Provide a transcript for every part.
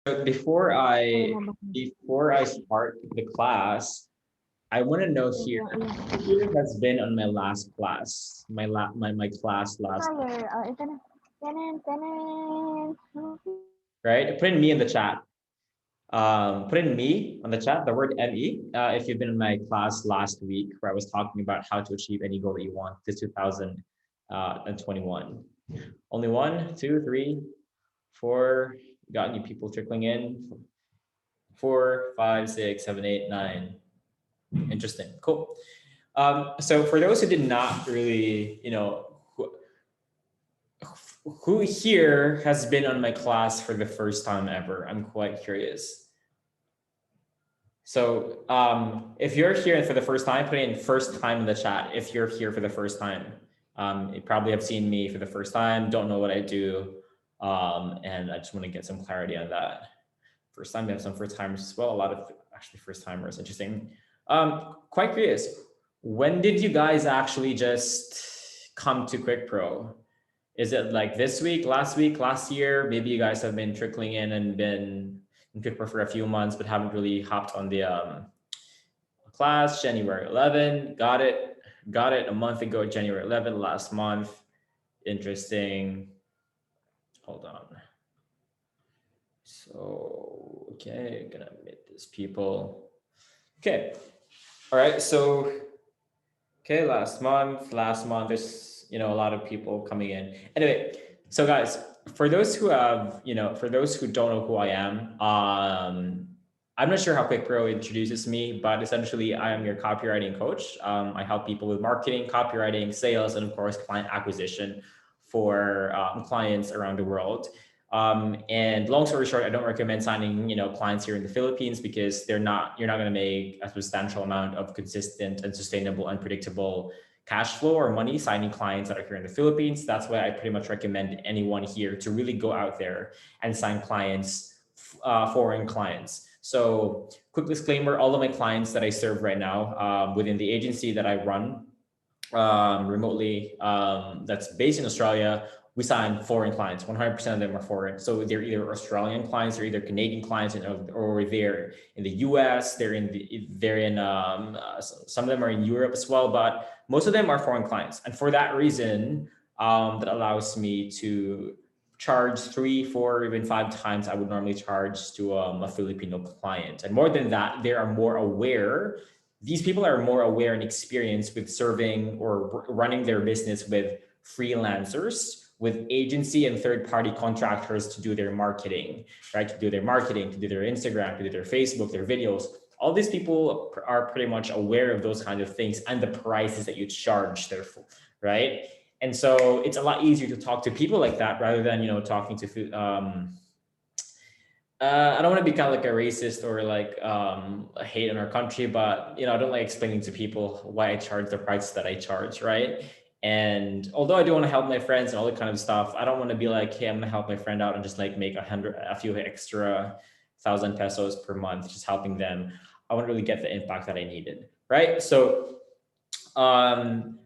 So before I start the class, I want to know here who here has been on my last class, my class last, Color. Oh, ito na. Tanan, tanan. right? Put in me in the chat. Put in me on the chat, the word ME, if you've been in my class last week where I was talking about how to achieve any goal that you want this 2021. Only one, two, three, four. Got new people trickling in. 4, 5, 6, 7, 8, 9. Interesting. Cool. So for those who did not really, who here has been on my class for the first time ever? I'm quite curious. So if you're here for the first time, put in first time in the chat. If you're here for the first time, you probably have seen me for the first time, don't know what I do. And I just want to get some clarity on that. First time, we have some first timers as well. A lot of actually first timers. Interesting. Quite curious. When did you guys actually just come to Quick Pro? Is it like this week, last year? Maybe you guys have been trickling in and been in Quick Pro for a few months, but haven't really hopped on the class. January 11, got it a month ago. January 11, last month. Interesting. Hold on. So, okay, I'm gonna admit these people. Okay, all right, so, okay, last month, there's, a lot of people coming in. Anyway, so guys, for those who have, for those who don't know who I am, I'm not sure how Quick Pro introduces me, but essentially I am your copywriting coach. I help people with marketing, copywriting, sales, and of course, client acquisition for clients around the world. And long story short, I don't recommend signing, clients here in the Philippines because you're not going to make a substantial amount of consistent and sustainable and predictable cash flow or money signing clients that are here in the Philippines. That's why I pretty much recommend anyone here to really go out there and sign clients, foreign clients. So quick disclaimer, all of my clients that I serve right now within the agency that I run remotely, that's based in Australia, we sign foreign clients. 100% of them are foreign. So they're either Australian clients or either Canadian clients, or they're in the US. They're in some of them are in Europe as well, but most of them are foreign clients. And for that reason, that allows me to charge 3, 4, even 5 times I would normally charge to a Filipino client. And more than that, they are more aware. These people are more aware and experienced with serving or running their business with freelancers, with agency and third-party contractors to do their marketing, right? To do their Instagram, to do their Facebook, their videos. All these people are pretty much aware of those kind of things and the prices that you charge, therefore, right? And so it's a lot easier to talk to people like that rather than, talking to I don't want to be kind of like a racist or like hate on our country, but I don't like explaining to people why I charge the price that I charge, right? And although I do want to help my friends and all that kind of stuff, I don't want to be like, hey, I'm gonna help my friend out and just like make a few extra 1,000 pesos per month, just helping them. I wouldn't really get the impact that I needed, right? So on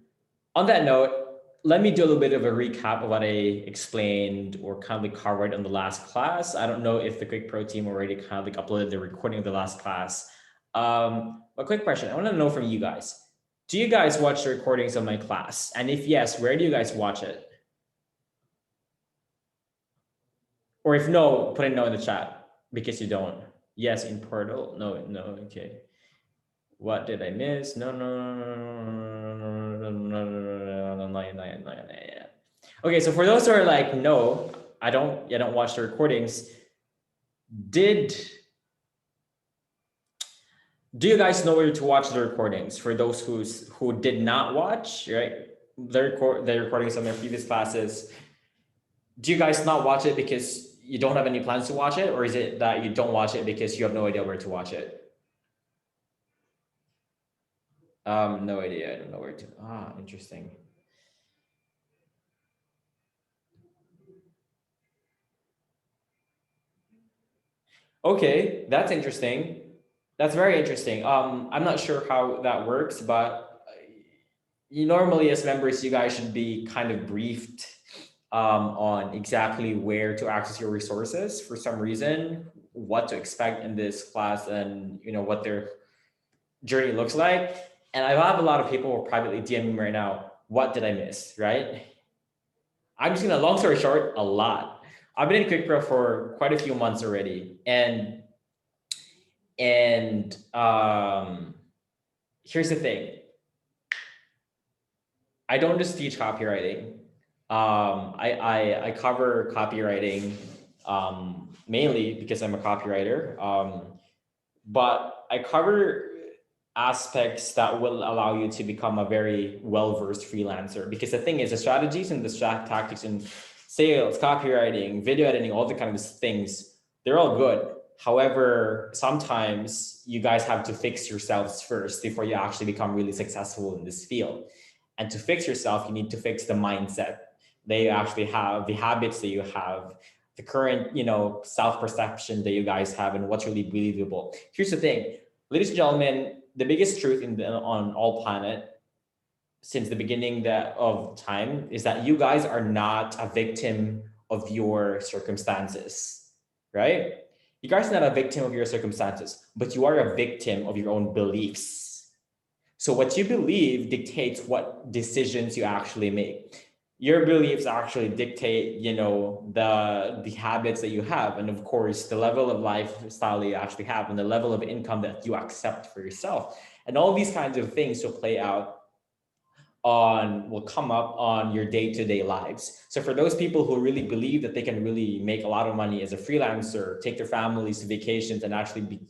that note, let me do a little bit of a recap of what I explained or kind of like covered on the last class. I don't know if the Quick Pro team already kind of like uploaded the recording of the last class. A quick question. I want to know from you guys. Do you guys watch the recordings of my class? And if yes, where do you guys watch it? Or if no, put a no in the chat because you don't. Yes, in Portal. No, okay. What did I miss? No. Okay, so for those who are like, no, I don't watch the recordings. Do you guys know where to watch the recordings? For those who did not watch, right, the recordings of my previous classes, do you guys not watch it because you don't have any plans to watch it, or is it that you don't watch it because you have no idea where to watch it? No idea. I don't know where to. Interesting. Okay, that's interesting. That's very interesting. I'm not sure how that works, but you normally as members, you guys should be kind of briefed on exactly where to access your resources for some reason, what to expect in this class, and what their journey looks like. And I have a lot of people privately DMing me right now. What did I miss? Right? I'm just gonna, long story short, a lot. I've been in QuickPro for quite a few months already, and here's the thing: I don't just teach copywriting. I cover copywriting mainly because I'm a copywriter. But I cover aspects that will allow you to become a very well-versed freelancer. Because the thing is, the strategies and the tactics in sales, copywriting, video editing, all the kind of things, they're all good. However, sometimes you guys have to fix yourselves first before you actually become really successful in this field. And to fix yourself, you need to fix the mindset that you actually have, the habits that you have, the current, self-perception that you guys have, and what's really believable. Here's the thing, ladies and gentlemen, the biggest truth on all planet since the beginning of time is that you guys are not a victim of your circumstances, right? You guys are not a victim of your circumstances, but you are a victim of your own beliefs. So what you believe dictates what decisions you actually make. Your beliefs actually dictate, the habits that you have, and of course, the level of lifestyle that you actually have, and the level of income that you accept for yourself. And all these kinds of things will come up on your day-to-day lives. So for those people who really believe that they can really make a lot of money as a freelancer, take their families to vacations, and actually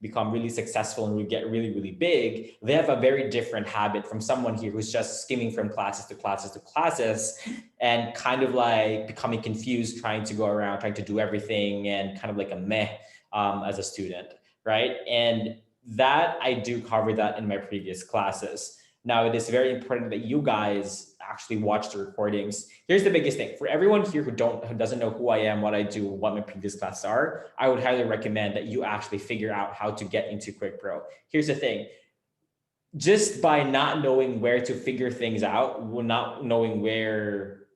become really successful and get really, really big, they have a very different habit from someone here who's just skimming from classes to classes to classes and kind of like becoming confused, trying to go around, trying to do everything, and kind of like a meh as a student, right? And that I do cover that in my previous classes. Now, it is very important that you guys actually watch the recordings. Here's the biggest thing. For everyone here who doesn't know who I am, what I do, what my previous classes are, I would highly recommend that you actually figure out how to get into QuickPro. Here's the thing. Just by not knowing where to figure things out, not knowing where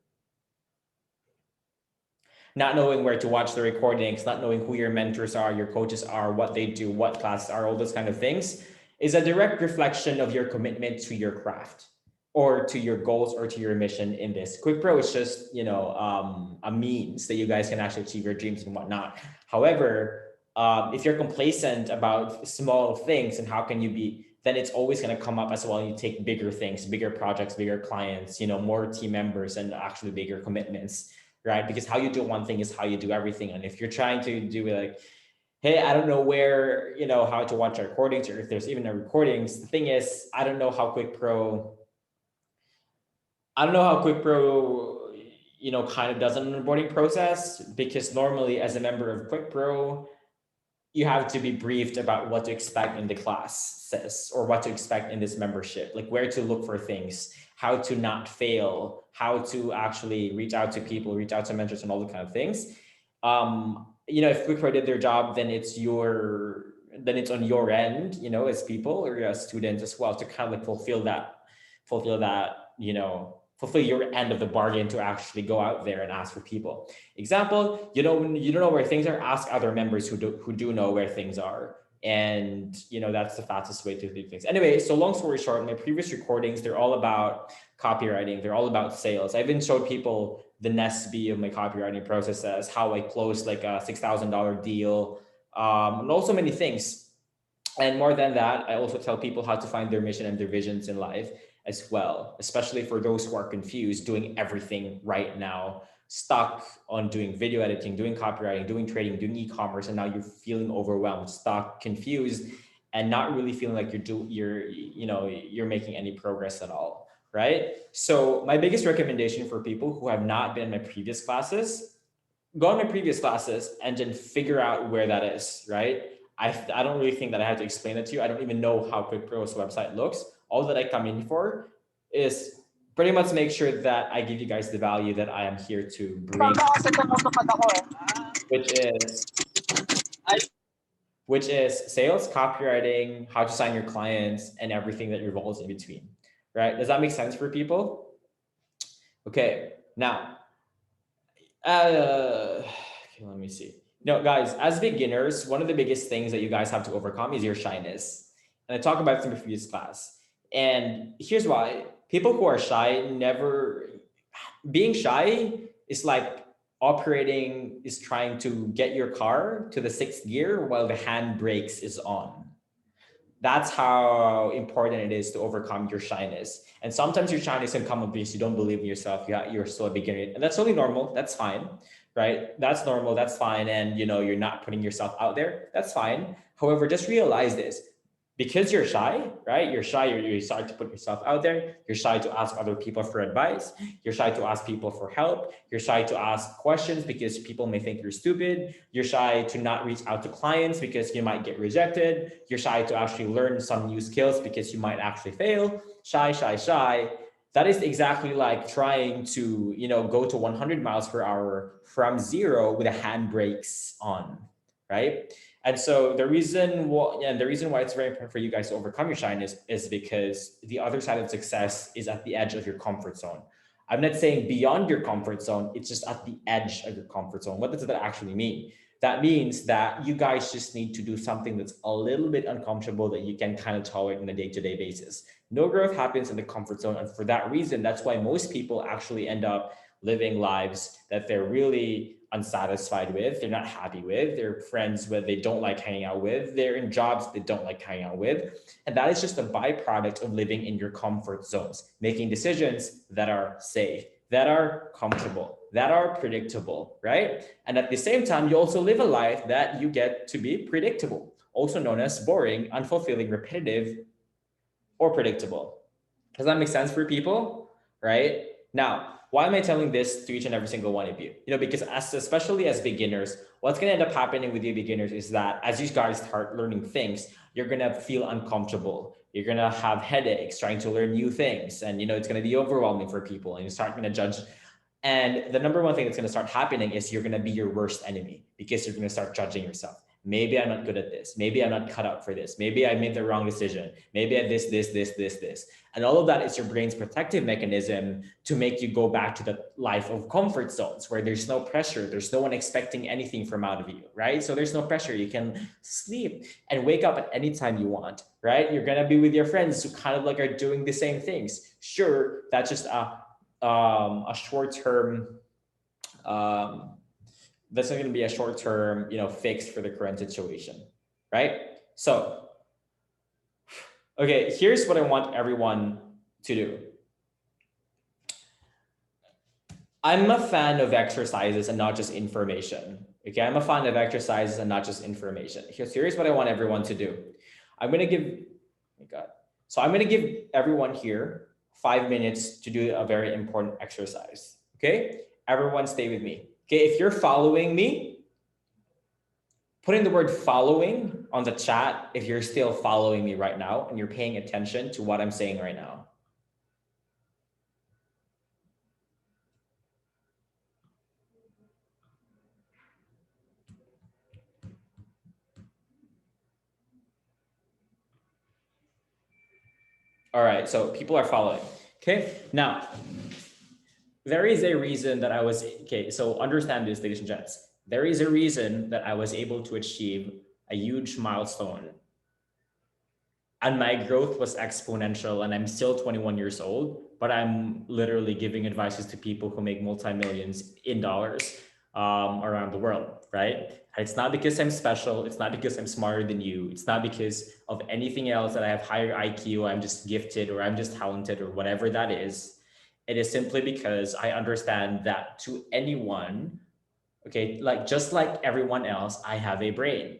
to watch the recordings, not knowing who your mentors are, your coaches are, what they do, what classes are, all those kind of things, is a direct reflection of your commitment to your craft or to your goals or to your mission in this. QuickPro is just, a means that you guys can actually achieve your dreams and whatnot. However, if you're complacent about small things and how can you be, then it's always going to come up as well. You take bigger things, bigger projects, bigger clients, more team members, and actually bigger commitments, right? Because how you do one thing is how you do everything. And if you're trying to do like, hey, I don't know where, how to watch our recordings, or if there's even a recordings. The thing is, I don't know how QuickPro, kind of does an onboarding process, because normally as a member of QuickPro, you have to be briefed about what to expect in the classes or what to expect in this membership, like where to look for things, how to not fail, how to actually reach out to people, reach out to mentors, and all the kind of things. If QuickPro did their job, then it's on your end, as people or as students as well, to kind of like fulfill your end of the bargain, to actually go out there and ask for people. Example, you don't know where things are, ask other members who do know where things are. And that's the fastest way to do things. Anyway, so long story short, my previous recordings, they're all about copywriting, they're all about sales. I even showed people the NESB of my copywriting processes, how I closed like a $6,000 deal, and also many things. And more than that, I also tell people how to find their mission and their visions in life as well, especially for those who are confused, doing everything right now, stuck on doing video editing, doing copywriting, doing trading, doing e-commerce, and now you're feeling overwhelmed, stuck, confused, and not really feeling like you're making any progress at all, right? So my biggest recommendation for people who have not been in my previous classes, go on my previous classes and then figure out where that is, right? I don't really think that I have to explain it to you. I don't even know how QuickPro's website looks. All that I come in for is pretty much make sure that I give you guys the value that I am here to bring, which is sales, copywriting, how to sign your clients, and everything that revolves in between, right? Does that make sense for people? Okay, now Okay, let me see. No, guys, as beginners, one of the biggest things that you guys have to overcome is your shyness. And I talked about this in the previous class. And here's why: people who are shy never, being shy is like operating, is trying to get your car to the sixth gear while the handbrakes is on. That's how important it is to overcome your shyness. And sometimes your shyness can come up because you don't believe in yourself. You're still a beginner, and that's totally normal. That's fine, right? That's normal. That's fine. And you're not putting yourself out there. That's fine. However, just realize this: because you're shy, right? You're shy. You're shy to put yourself out there. You're shy to ask other people for advice. You're shy to ask people for help. You're shy to ask questions because people may think you're stupid. You're shy to not reach out to clients because you might get rejected. You're shy to actually learn some new skills because you might actually fail. Shy, shy, shy. That is exactly like trying to, go to 100 miles per hour from zero with the handbrakes on, right? And so the reason why it's very important for you guys to overcome your shyness is because the other side of success is at the edge of your comfort zone. I'm not saying beyond your comfort zone, it's just at the edge of your comfort zone. What does that actually mean? That means that you guys just need to do something that's a little bit uncomfortable that you can kind of tolerate on a day-to-day basis. No growth happens in the comfort zone. And for that reason, that's why most people actually end up living lives that they're really unsatisfied with, they're not happy with, they're friends with they don't like hanging out with, they're in jobs they don't like hanging out with. And that is just a byproduct of living in your comfort zones, making decisions that are safe, that are comfortable, that are predictable, right? And at the same time, you also live a life that you get to be predictable, also known as boring, unfulfilling, repetitive, or predictable. Does that make sense for people? Right? Now, why am I telling this to each and every single one of you? Because especially as beginners, what's gonna end up happening with you beginners is that as you guys start learning things, you're gonna feel uncomfortable. You're gonna have headaches trying to learn new things, and it's gonna be overwhelming for people, and you start gonna judge. And the number one thing that's going to start happening is you're going to be your worst enemy because you're going to start judging yourself. Maybe I'm not good at this. Maybe I'm not cut out for this. Maybe I made the wrong decision. Maybe I this. And all of that is your brain's protective mechanism to make you go back to the life of comfort zones where there's no pressure. There's no one expecting anything from out of you, right? So there's no pressure. You can sleep and wake up at any time you want, right? You're going to be with your friends who kind of like are doing the same things. Sure, that's just a short term um, that's not going to be a short term fix for the current situation, right? So okay, here's what I want everyone to do. I'm a fan of exercises and not just information. Okay, I'm a fan of exercises and not just information. Here's what I want everyone to do. I'm going to give oh my god so I'm going to give everyone here 5 minutes to do a very important exercise. Okay, everyone stay with me. Okay, if you're following me, put in the word following on the chat if you're still following me right now and you're paying attention to what I'm saying right now. All right, so people are following. Okay, now there is a reason that so understand this, ladies and gents. There is a reason that I was able to achieve a huge milestone. And my growth was exponential, and I'm still 21 years old, but I'm literally giving advices to people who make multi-millions in dollars around the world, right? It's not because I'm special. It's not because I'm smarter than you. It's not because of anything else that I have higher IQ, I'm just gifted, or I'm just talented, or whatever that is. It is simply because I understand that to anyone, okay, like just like everyone else, I have a brain,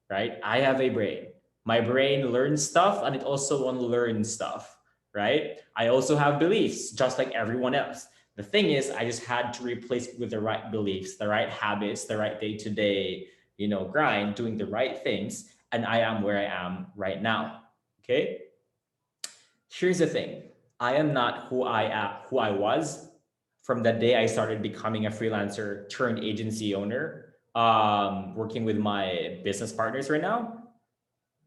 right? I have a brain. My brain learns stuff and it also unlearns stuff, right? I also have beliefs just like everyone else. The thing is, I just had to replace it with the right beliefs, the right habits, the right day to day, grind, doing the right things. And I am where I am right now. Okay. Here's the thing: I am not who I was from the day I started becoming a freelancer turned agency owner, working with my business partners right now.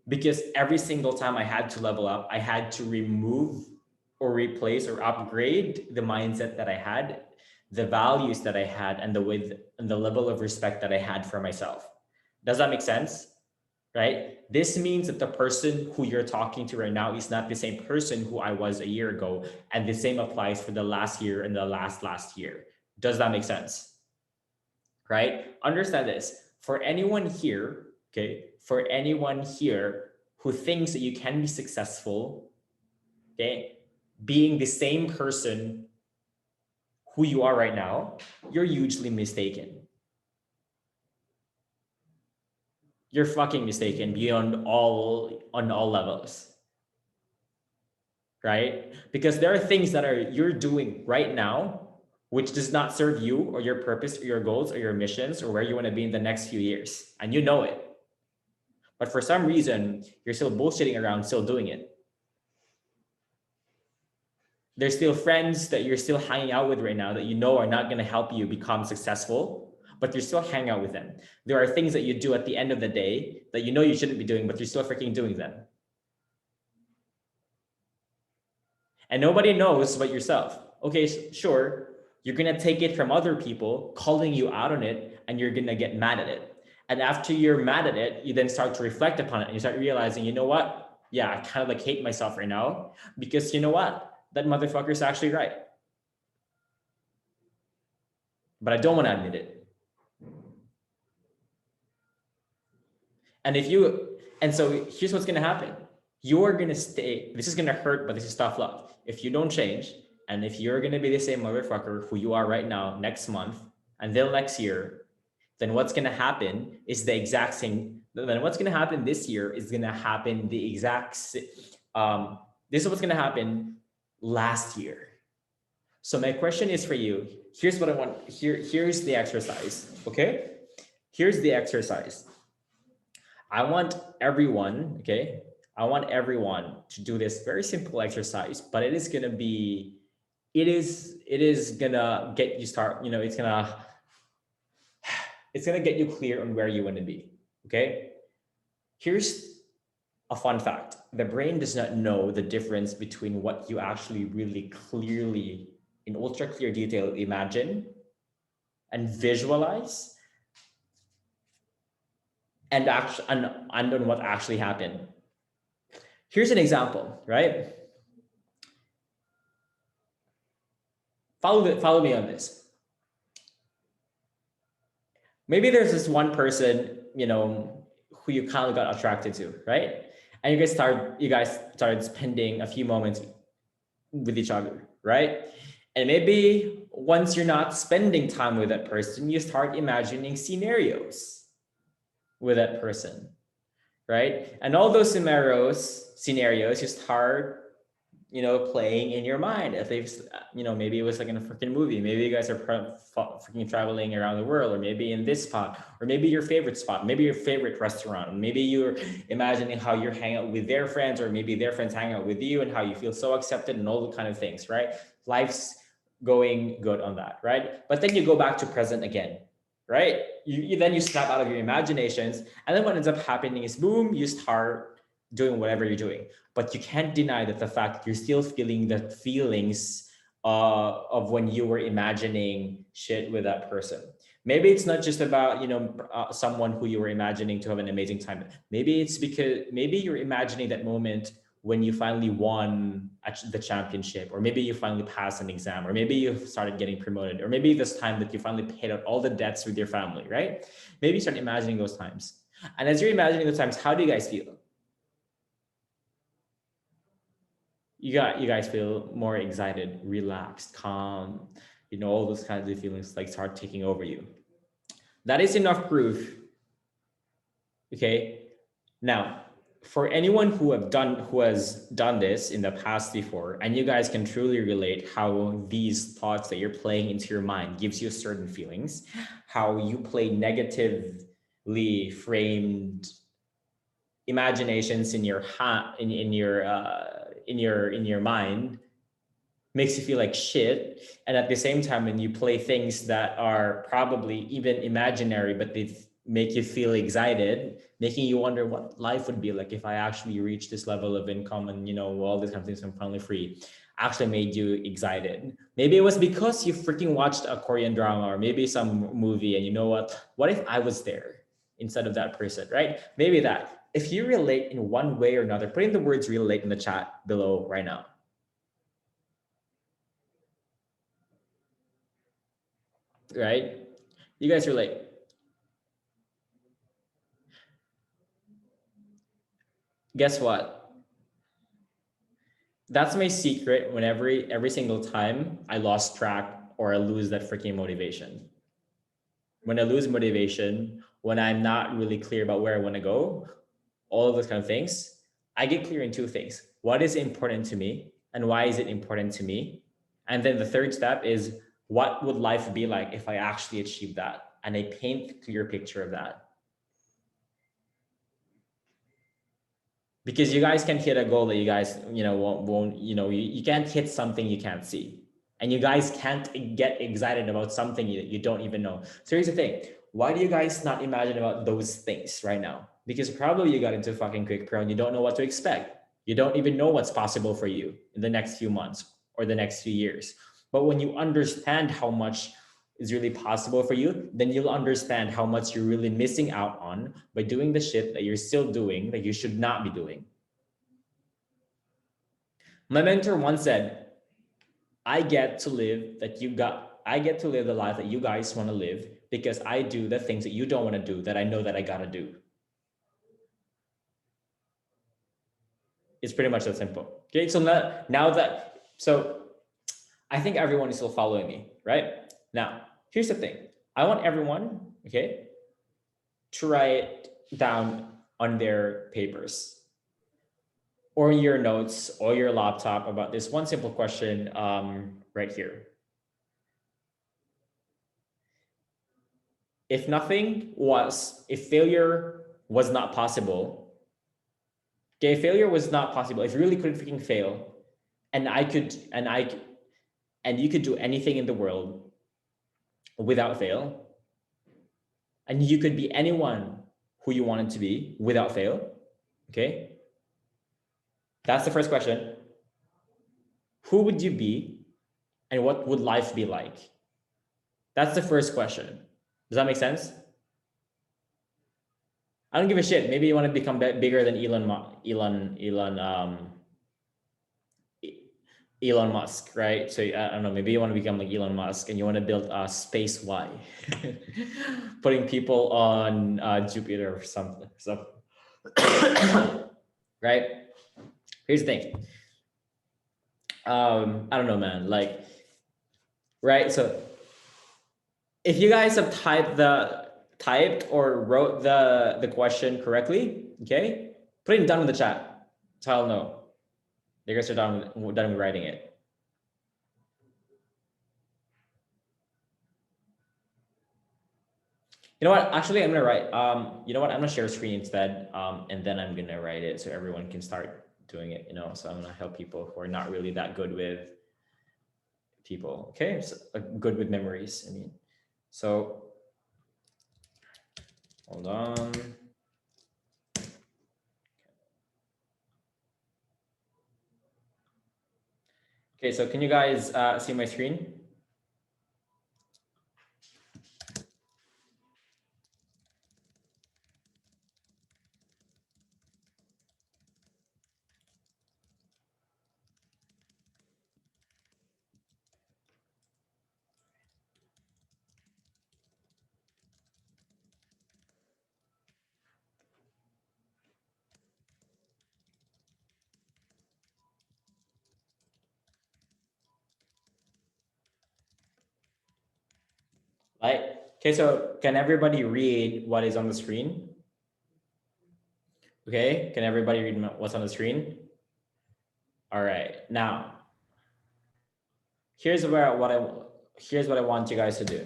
Because every single time I had to level up, I had to remove or replace or upgrade the mindset that I had the values that I had and the level of respect that I had for myself. Does that make sense? Right? This means that the person who you're talking to right now is not the same person who I was a year ago, and the same applies for the last year and the last year. Does that make sense? Right? Understand this. For anyone here, okay, for anyone here who thinks that you can be successful, okay, being the same person who you are right now, you're hugely mistaken. You're fucking mistaken beyond all on all levels. Right? Because there are things that you're doing right now which does not serve you or your purpose or your goals or your missions or where you want to be in the next few years. And you know it. But for some reason, you're still bullshitting around, still doing it. There's still friends that you're still hanging out with right now that you know are not going to help you become successful, but you're still hanging out with them. There are things that you do at the end of the day that you know you shouldn't be doing, but you're still freaking doing them. And nobody knows but yourself. Okay, sure, you're going to take it from other people calling you out on it, and you're going to get mad at it. And after you're mad at it, you then start to reflect upon it, and you start realizing, you know what? Yeah, I kind of like hate myself right now because you know what? That motherfucker is actually right. But I don't want to admit it. And so here's what's going to happen. You're going to stay, this is going to hurt, but this is tough love. If you don't change, and if you're going to be the same motherfucker who you are right now next month until next year, then what's going to happen is the exact same. Then what's going to happen this year is going to happen the exact this is what's going to happen last year. So my question is for you. Here's what I want. Here's the exercise. Okay? Here's the exercise. I want everyone, okay? I want everyone to do this very simple exercise, but it is gonna get you start, it's gonna get you clear on where you want to be. Okay. Here's a fun fact. The brain does not know the difference between what you actually really clearly, in ultra clear detail, imagine and visualize and on what actually happened. Here's an example, right? Follow me on this. Maybe there's this one person, who you kind of got attracted to, right? And you guys started spending a few moments with each other, right? And maybe once you're not spending time with that person, you start imagining scenarios with that person, right? And all those scenarios you start, playing in your mind. If they've, maybe it was like in a freaking movie. Maybe you guys are freaking traveling around the world, or maybe in this spot, or maybe your favorite spot, maybe your favorite restaurant. Maybe you're imagining how you're hanging out with their friends, or maybe their friends hang out with you, and how you feel so accepted and all the kind of things, right? Life's going good on that, right? But then you go back to present again, right? You snap out of your imaginations, and then what ends up happening is, boom, you start doing whatever you're doing. But you can't deny that the fact that you're still feeling the feelings of when you were imagining shit with that person. Maybe it's not just about, someone who you were imagining to have an amazing time. Maybe it's because maybe you're imagining that moment when you finally won the championship, or maybe you finally passed an exam, or maybe you started getting promoted, or maybe this time that you finally paid out all the debts with your family, right? Maybe you start imagining those times. And as you're imagining those times, how do you guys feel? You guys feel more excited, relaxed, calm, all those kinds of feelings like start taking over you. That is enough proof. Okay. Now, for anyone who has done this in the past before, and you guys can truly relate how these thoughts that you're playing into your mind gives you certain feelings, how you play negatively framed imaginations in your in your mind makes you feel like shit. And at the same time, when you play things that are probably even imaginary, but they make you feel excited, making you wonder what life would be like if I actually reach this level of income and, all these kind of things I'm finally free, actually made you excited. Maybe it was because you freaking watched a Korean drama or maybe some movie and you know what if I was there instead of that person, right? Maybe that. If you relate in one way or another, put in the words relate in the chat below right now. Right? You guys relate. Guess what? That's my secret when every single time I lost track or I lose that freaking motivation. When I lose motivation, when I'm not really clear about where I want to go, all of those kind of things, I get clear in two things. What is important to me and why is it important to me? And then the third step is what would life be like if I actually achieve that? And I paint a clear picture of that. Because you guys can hit a goal that you guys, won't you can't hit something you can't see. And you guys can't get excited about something you don't even know. So here's the thing. Why do you guys not imagine about those things right now? Because probably you got into fucking quick pro and you don't know what to expect. You don't even know what's possible for you in the next few months or the next few years. But when you understand how much is really possible for you, then you'll understand how much you're really missing out on by doing the shit that you're still doing that you should not be doing. My mentor once said, I get to live the life that you guys want to live because I do the things that you don't want to do that I know that I gotta do. It's pretty much that simple. Okay, so so I think everyone is still following me, right? Now, here's the thing. I want everyone, okay, to write down on their papers or your notes or your laptop about this one simple question right here. If failure was not possible, okay, failure was not possible. If you really couldn't freaking fail, and you could do anything in the world without fail, and you could be anyone who you wanted to be without fail, okay? That's the first question. Who would you be and what would life be like? That's the first question. Does that make sense? I don't give a shit. Maybe you want to become bigger than Elon Musk, right? So I don't know, maybe you want to become like Elon Musk and you want to build a space Y, putting people on Jupiter or something. So, right? Here's the thing. I don't know, man. Like, right? So, if you guys have typed or wrote the question correctly, okay, put it down in the chat. So I'll know. You guys are done with writing it. You know what? Actually, I'm gonna write. You know what? I'm gonna share a screen instead, and then I'm gonna write it so everyone can start doing it. So I'm gonna help people who are not really that good with people. Okay, so, good with memories. I mean, so hold on. Okay, so can you guys see my screen? Right. Okay, so can everybody read what is on the screen? Okay, can everybody read what's on the screen? All right, now here's what I want you guys to do.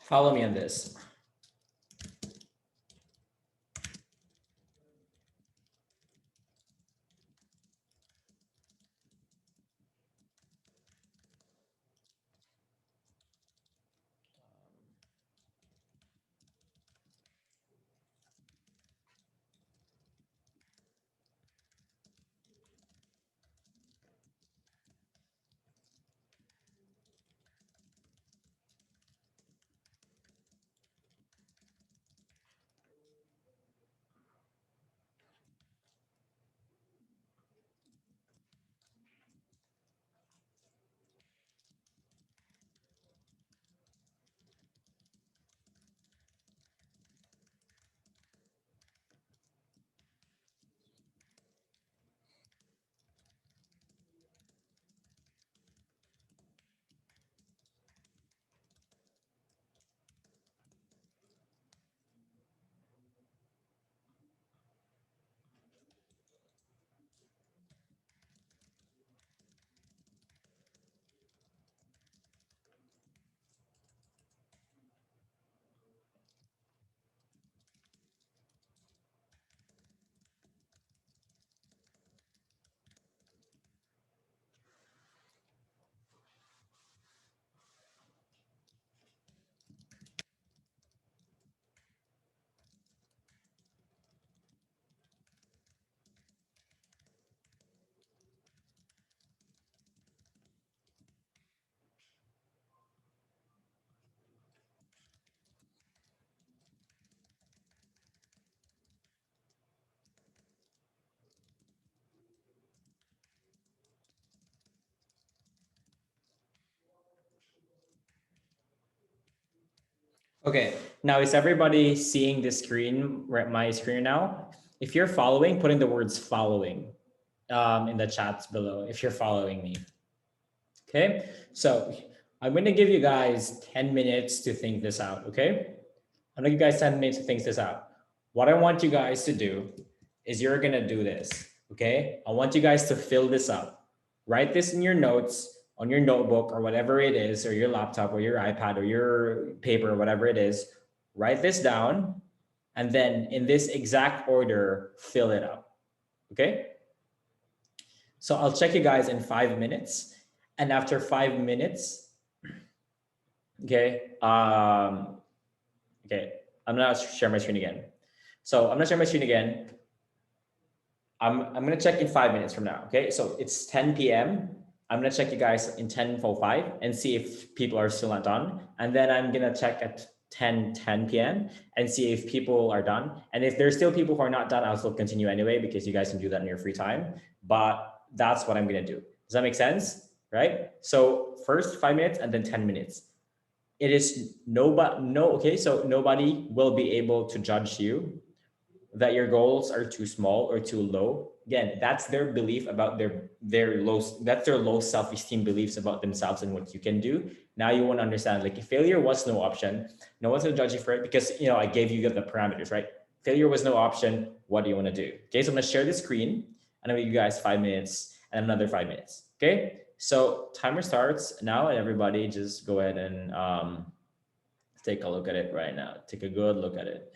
Follow me on this. Okay, now is everybody seeing the screen, my screen now? If you're following, put in the words following in the chats below if you're following me. Okay, so I'm going to give you guys 10 minutes to think this out. Okay, I'm going to give you guys 10 minutes to think this out. What I want you guys to do is you're going to do this. Okay, I want you guys to fill this up. Write this in your notes on your notebook or whatever it is, or your laptop or your iPad or your paper or whatever it is. Write this down and then in this exact order, fill it up. Okay, so I'll check you guys in 5 minutes. And after 5 minutes, okay, okay, I'm gonna share my screen again. So I'm gonna share my screen again. I'm gonna check in 5 minutes from now. Okay, so it's 10 p.m. I'm gonna check you guys in 10:05 and see if people are still not done. And then I'm gonna check at 10 p.m. and see if people are done. And if there's still people who are not done, I'll still continue anyway because you guys can do that in your free time. But that's what I'm gonna do. Does that make sense? Right? So first 5 minutes and then 10 minutes. It is nobody, no, okay, so nobody will be able to judge you that your goals are too small or too low. Again, that's their belief about their low, that's their low self-esteem beliefs about themselves and what you can do. Now you want to understand, like, if failure was no option, no one's gonna judge you for it because I gave you the parameters, right? Failure was no option. What do you want to do? Okay, so I'm gonna share the screen and I'll give you guys 5 minutes and another 5 minutes. Okay, so timer starts now, and everybody just go ahead and take a look at it right now. Take a good look at it.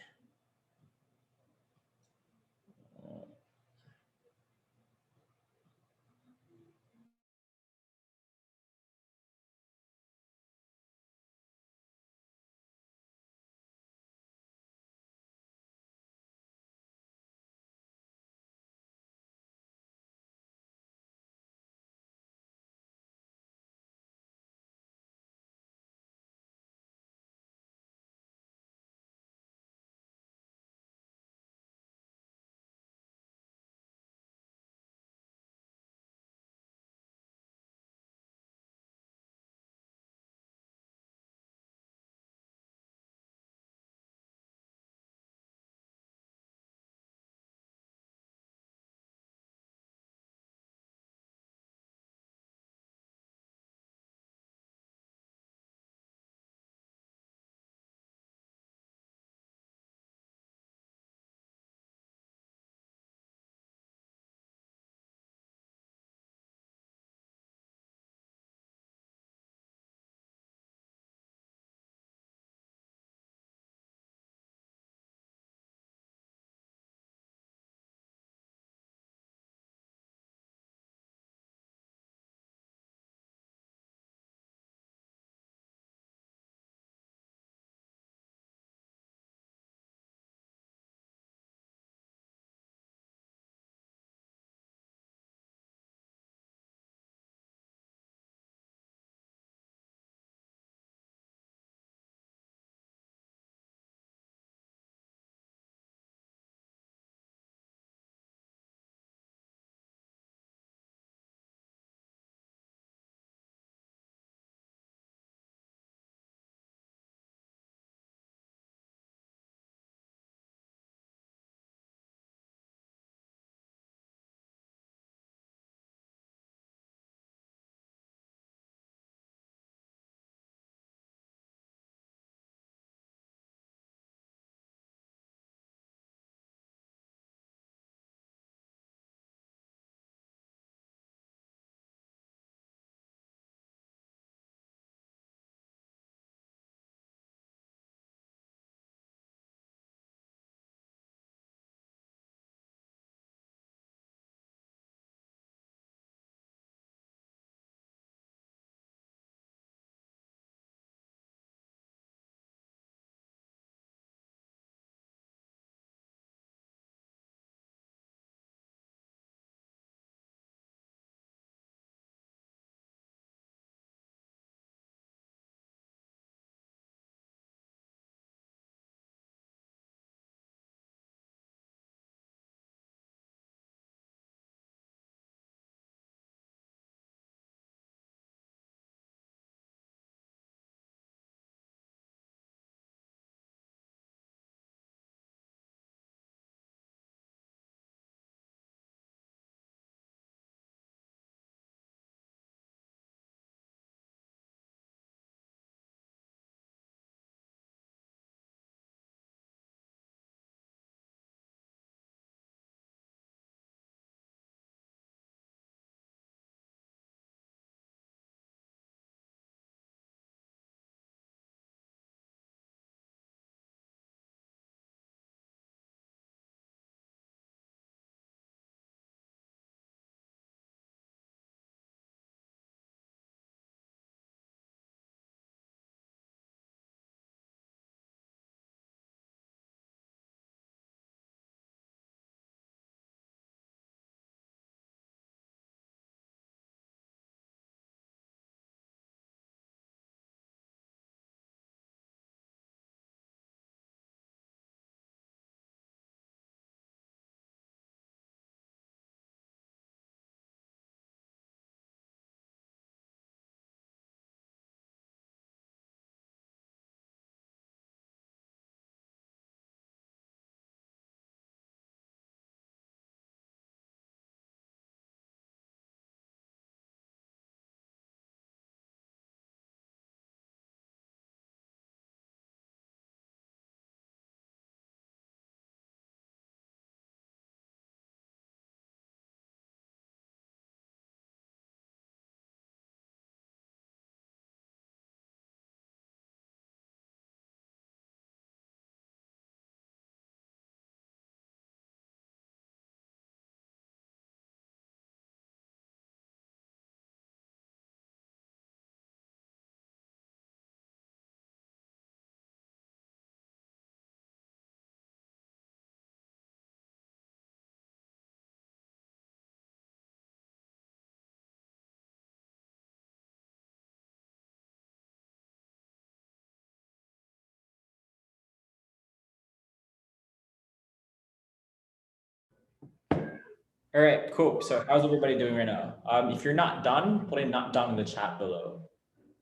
All right, cool. So how's everybody doing right now? If you're not done, put a not done in the chat below.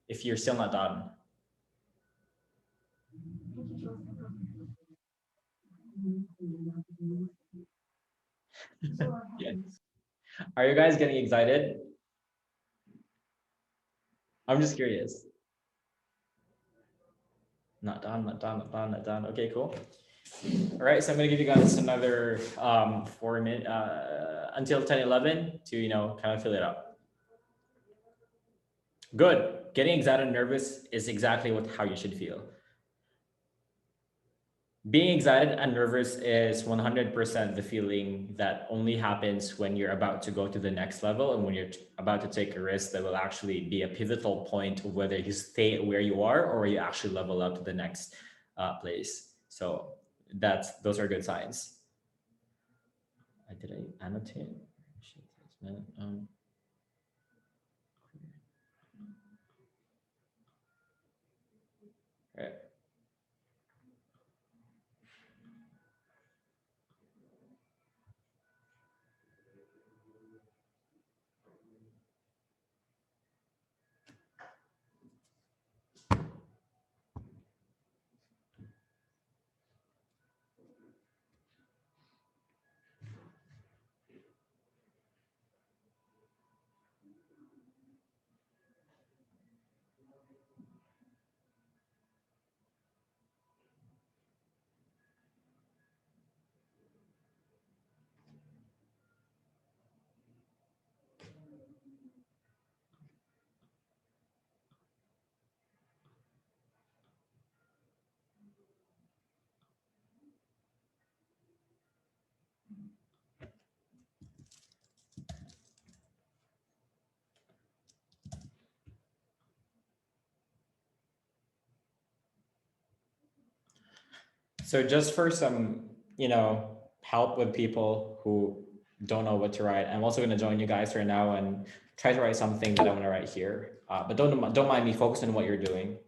If you're still not done. Yes. Are you guys getting excited? I'm just curious. Not done, not done, not done, not done. Okay, cool. All right, so I'm gonna give you guys another 4 minutes until 10:11 to kind of fill it up. Good. Getting excited and nervous is exactly how you should feel. Being excited and nervous is 100% the feeling that only happens when you're about to go to the next level and when you're about to take a risk that will actually be a pivotal point of whether you stay where you are or you actually level up to the next place. So those are good signs. Did I annotate? Right. So just for some, help with people who don't know what to write, I'm also going to join you guys right now and try to write something that I want to write here. But don't mind me. Focus on what you're doing.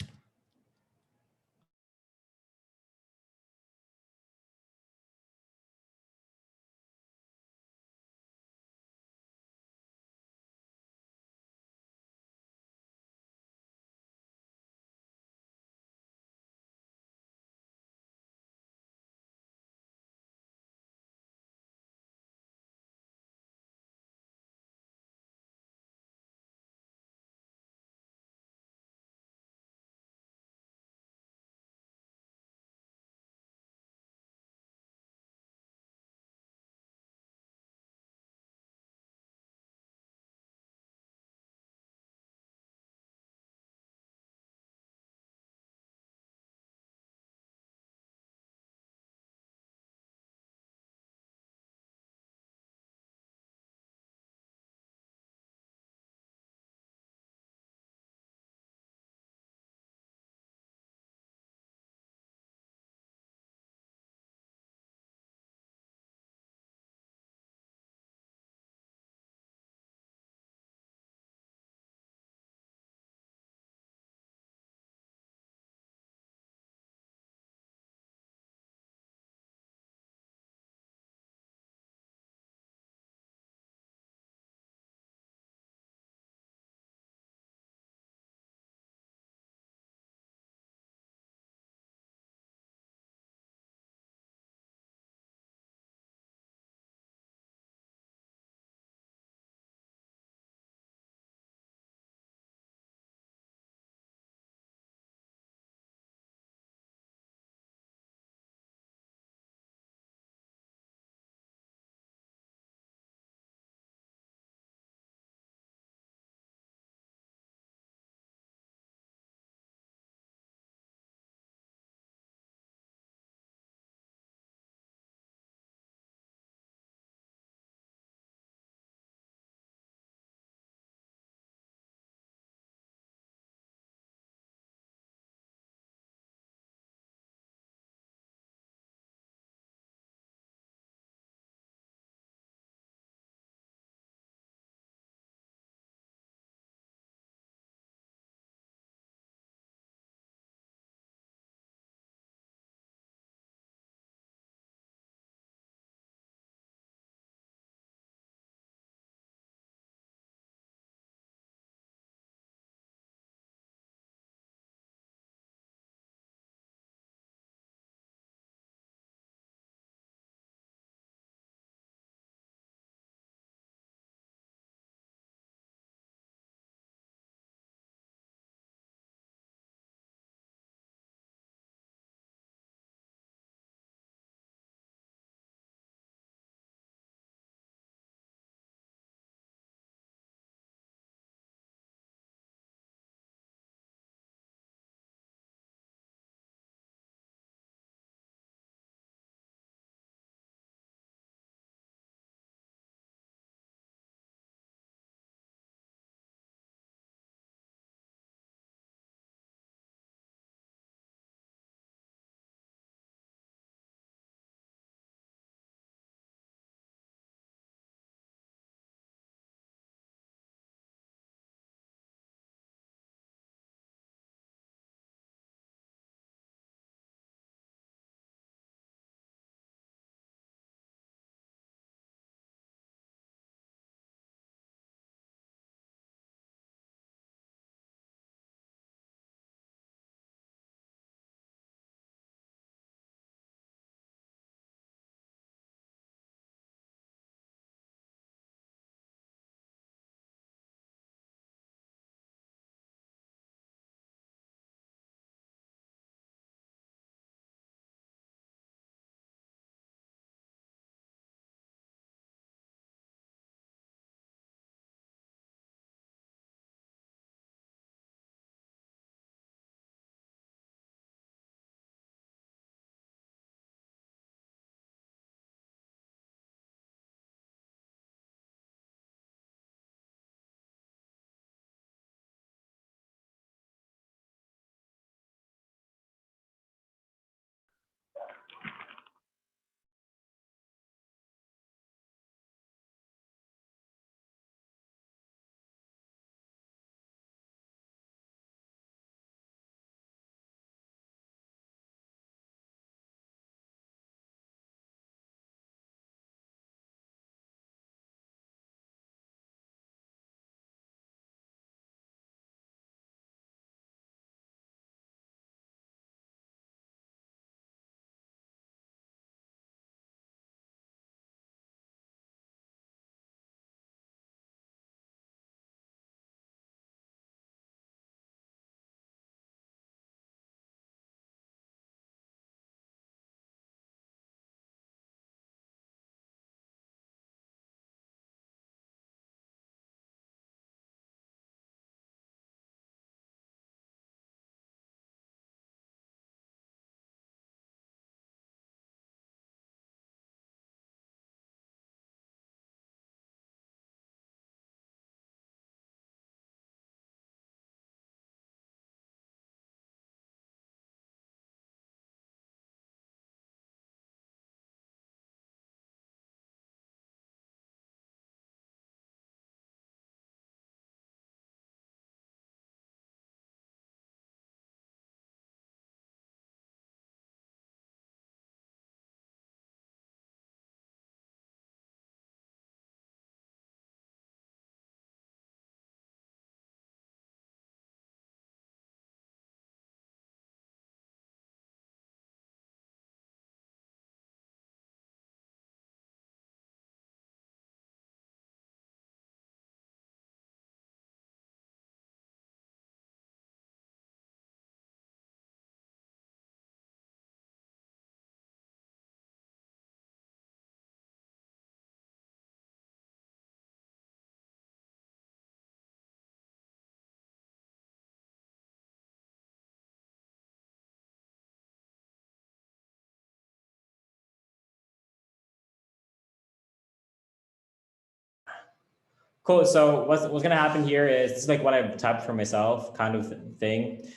Cool. So what's gonna happen here is this is like what I've typed for myself, kind of thing.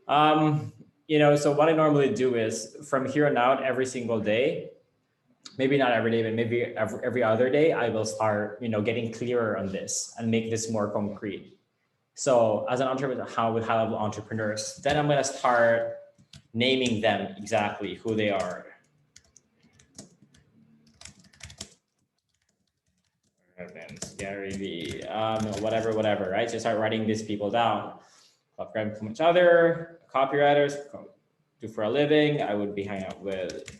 So what I normally do is from here on out, every single day, maybe not every day, but maybe every other day, I will start, getting clearer on this and make this more concrete. So as an entrepreneur, how with high level entrepreneurs, then I'm gonna start naming them exactly who they are. Gary V, whatever, right? So start writing these people down. Copywriting from each other, copywriters, do for a living. I would be hanging out with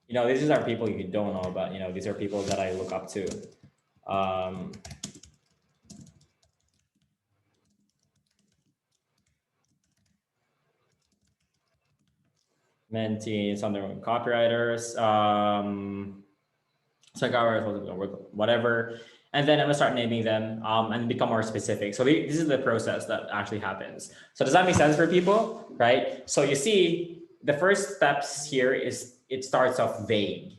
these are people you don't know, but these are people that I look up to. Mentees, some of them copywriters, psychologists, whatever. And then I'm gonna start naming them and become more specific. So this is the process that actually happens. So does that make sense for people, right? So you see, the first steps here is it starts off vague.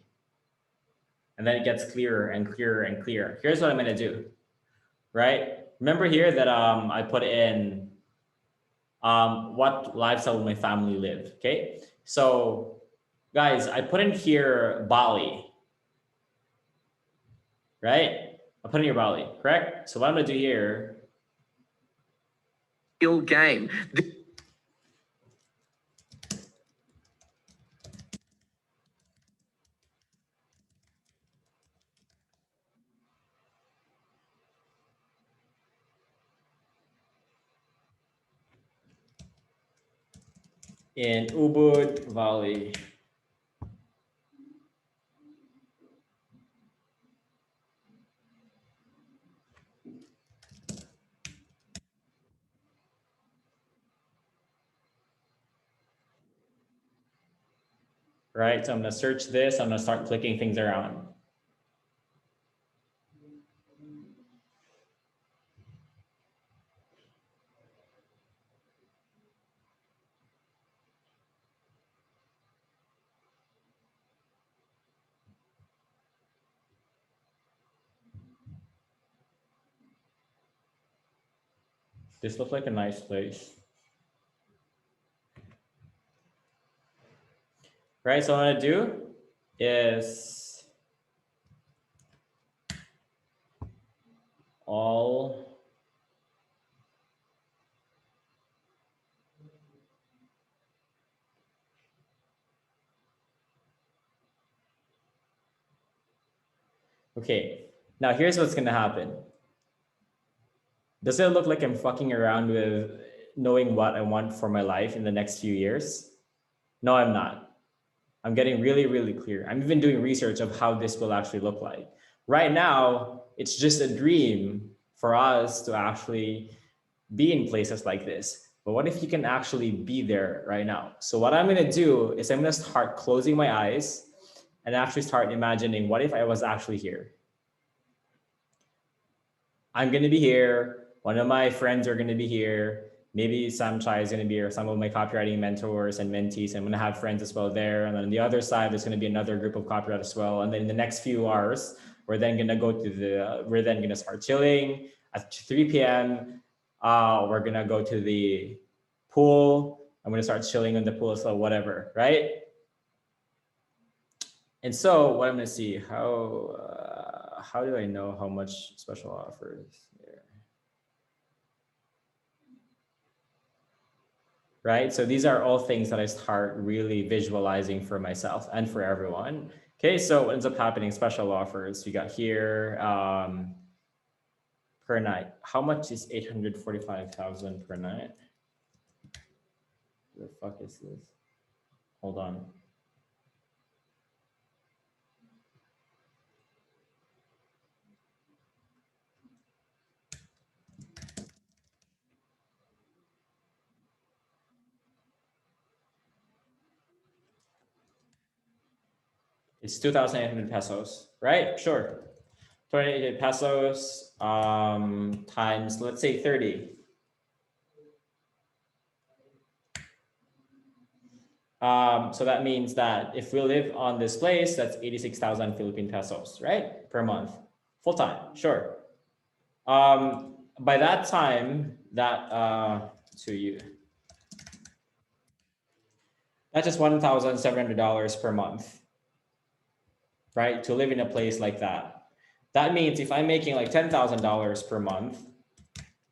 And then it gets clearer and clearer and clearer. Here's what I'm gonna do, right? Remember here that I put in what lifestyle will my family live, okay? So guys, I put in here Bali, right? I put in here Bali, correct? So what I'm gonna do here. Skill game. In Ubud Valley. Right, so I'm gonna search this, I'm gonna start clicking things around. This looks like a nice place. Right, so what I'm gonna do is all okay. Now here's what's gonna happen. Does it look like I'm fucking around with knowing what I want for my life in the next few years? No, I'm not. I'm getting really, really clear. I'm even doing research of how this will actually look like. Right now, it's just a dream for us to actually be in places like this. But what if you can actually be there right now? So what I'm gonna do is I'm gonna start closing my eyes and actually start imagining, what if I was actually here? I'm gonna be here. One of my friends are gonna be here. Maybe Sam Chai is gonna be here. Some of my copywriting mentors and mentees. I'm gonna have friends as well there. And then on the other side, there's gonna be another group of copywriters as well. And then in the next few hours, we're then gonna start chilling at 3 p.m. We're gonna go to the pool. I'm gonna start chilling in the pool, so whatever, right? And so what I'm gonna see, how do I know how much special offers there? Right, so these are all things that I start really visualizing for myself and for everyone. Okay, so what ends up happening, special offers, you got here, per night. How much is 845,000 per night? The fuck is this? Hold on. It's 2,800 pesos, right? Sure. 2,800 pesos times, let's say 30. So that means that if we live on this place, that's 86,000 Philippine pesos, right? Per month, full time, sure. By that time, to you, that's just $1,700 per month, right? To live in a place like that. That means if I'm making like $10,000 per month,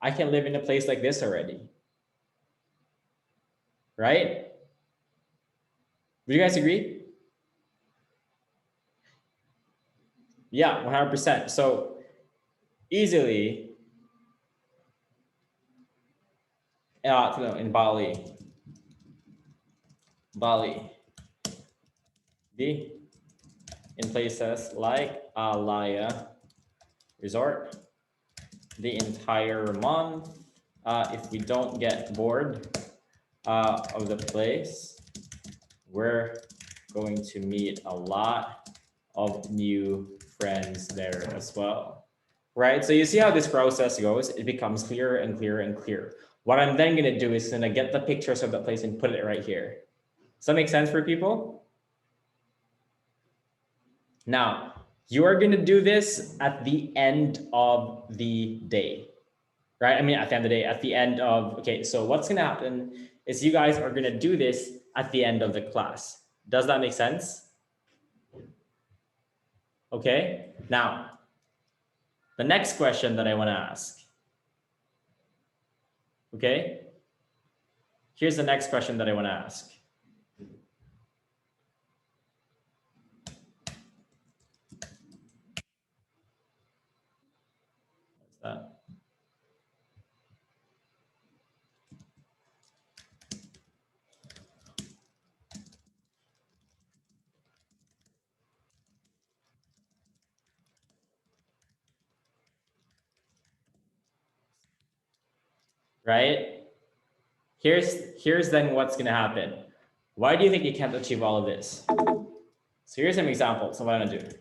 I can live in a place like this already, right? Would you guys agree? Yeah, 100%. So easily, in Bali, B, in places like Alaya Resort, the entire month. If we don't get bored of the place, we're going to meet a lot of new friends there as well, right? So you see how this process goes. It becomes clearer and clearer and clearer. What I'm then going to do is going to get the pictures of the place and put it right here. Does that make sense for people? Now, you are going to do this at the end of the day, right? I mean, at the end of the day, at the end of, okay, so what's going to happen is you guys are going to do this at the end of the class. Does that make sense? Okay, now, the next question that I want to ask, okay? Here's the next question that I want to ask. What's that? Right? Here's then what's going to happen. Why do you think you can't achieve all of this? So here's some examples of what I'm going to do.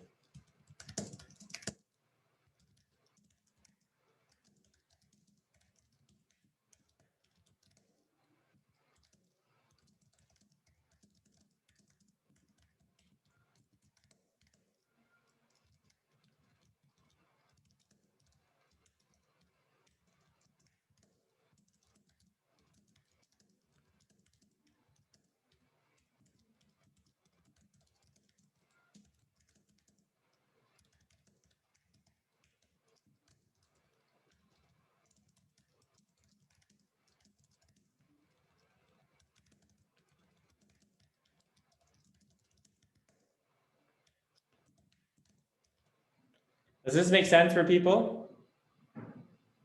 Does this make sense for people?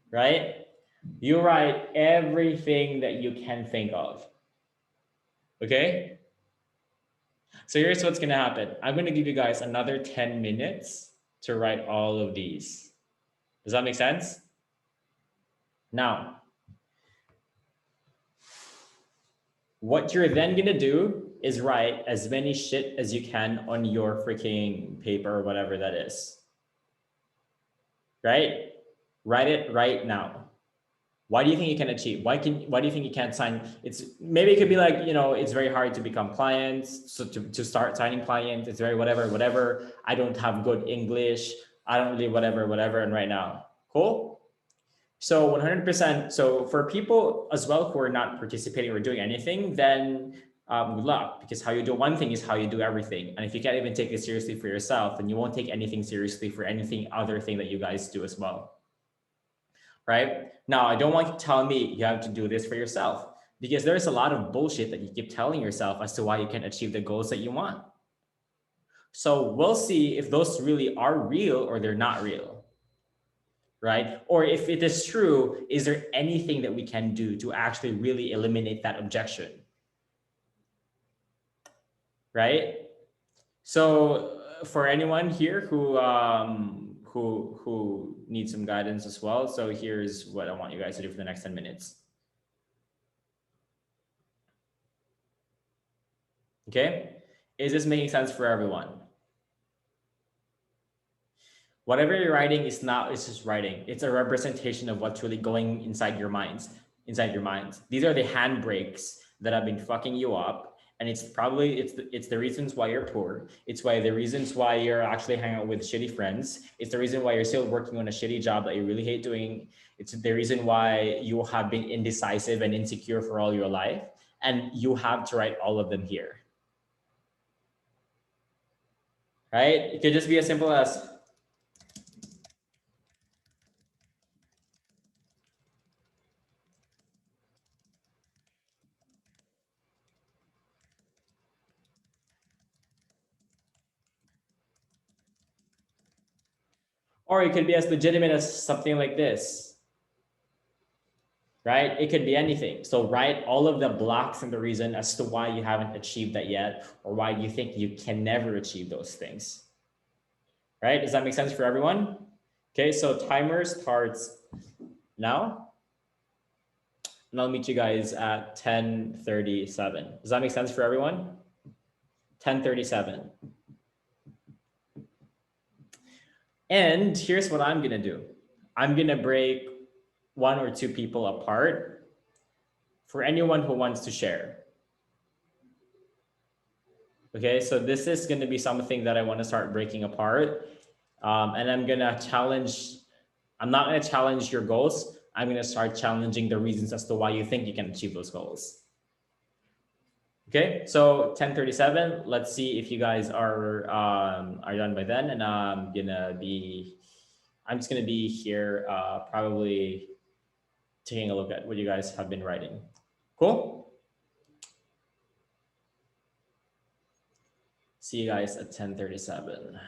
Right? You write everything that you can think of. Okay? So here's what's going to happen. I'm going to give you guys another 10 minutes to write all of these. Does that make sense? Now, what you're then going to do is write as many shit as you can on your freaking paper or whatever that is. Right? Write it right now. Why do you think you can achieve? Why do you think you can't sign? It's maybe it could be like, it's very hard to become clients. So to start signing clients, it's very whatever. I don't have good English. I don't really whatever. And right now, cool. So 100%. So for people as well who are not participating or doing anything, then good luck, because how you do one thing is how you do everything. And if you can't even take it seriously for yourself, then you won't take anything seriously for anything other thing that you guys do as well. Right? Now, I don't want you to tell me you have to do this for yourself, because there's a lot of bullshit that you keep telling yourself as to why you can achieve the goals that you want. So we'll see if those really are real or they're not real. Right? Or if it is true, is there anything that we can do to actually really eliminate that objection? Right? So for anyone here who needs some guidance as well, so here's what I want you guys to do for the next 10 minutes. Okay? Is this making sense for everyone? Whatever you're writing is not, it's just writing. It's a representation of what's really going inside your minds. These are the handbrakes that have been fucking you up. and it's the reasons why you're poor. It's why the reasons why you're actually hanging out with shitty friends. It's the reason why you're still working on a shitty job that you really hate doing. It's the reason why you have been indecisive and insecure for all your life, and you have to write all of them here. Right? It could just be as simple as, or it could be as legitimate as something like this, right? It could be anything. So write all of the blocks and the reason as to why you haven't achieved that yet, or why you think you can never achieve those things. Right? Does that make sense for everyone? Okay, so timer starts now, and I'll meet you guys at 10:37. Does that make sense for everyone? 10:37. And here's what I'm gonna do. I'm gonna break one or two people apart for anyone who wants to share. Okay, so this is gonna be something that I wanna start breaking apart. And I'm gonna challenge, I'm not gonna challenge your goals. I'm gonna start challenging the reasons as to why you think you can achieve those goals. Okay, so 10:37. Let's see if you guys are done by then, and I'm just gonna be here probably taking a look at what you guys have been writing. Cool. See you guys at 10:37.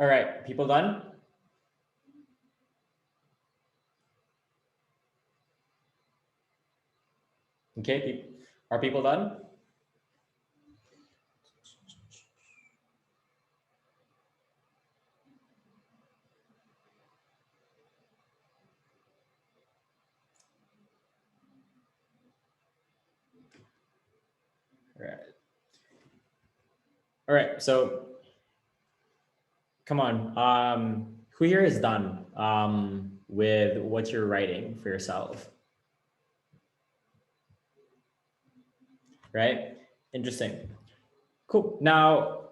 All right, people done? Okay, are people done? All right. All right, so come on. Who here is done with what you're writing for yourself? Right? Interesting. Cool. Now,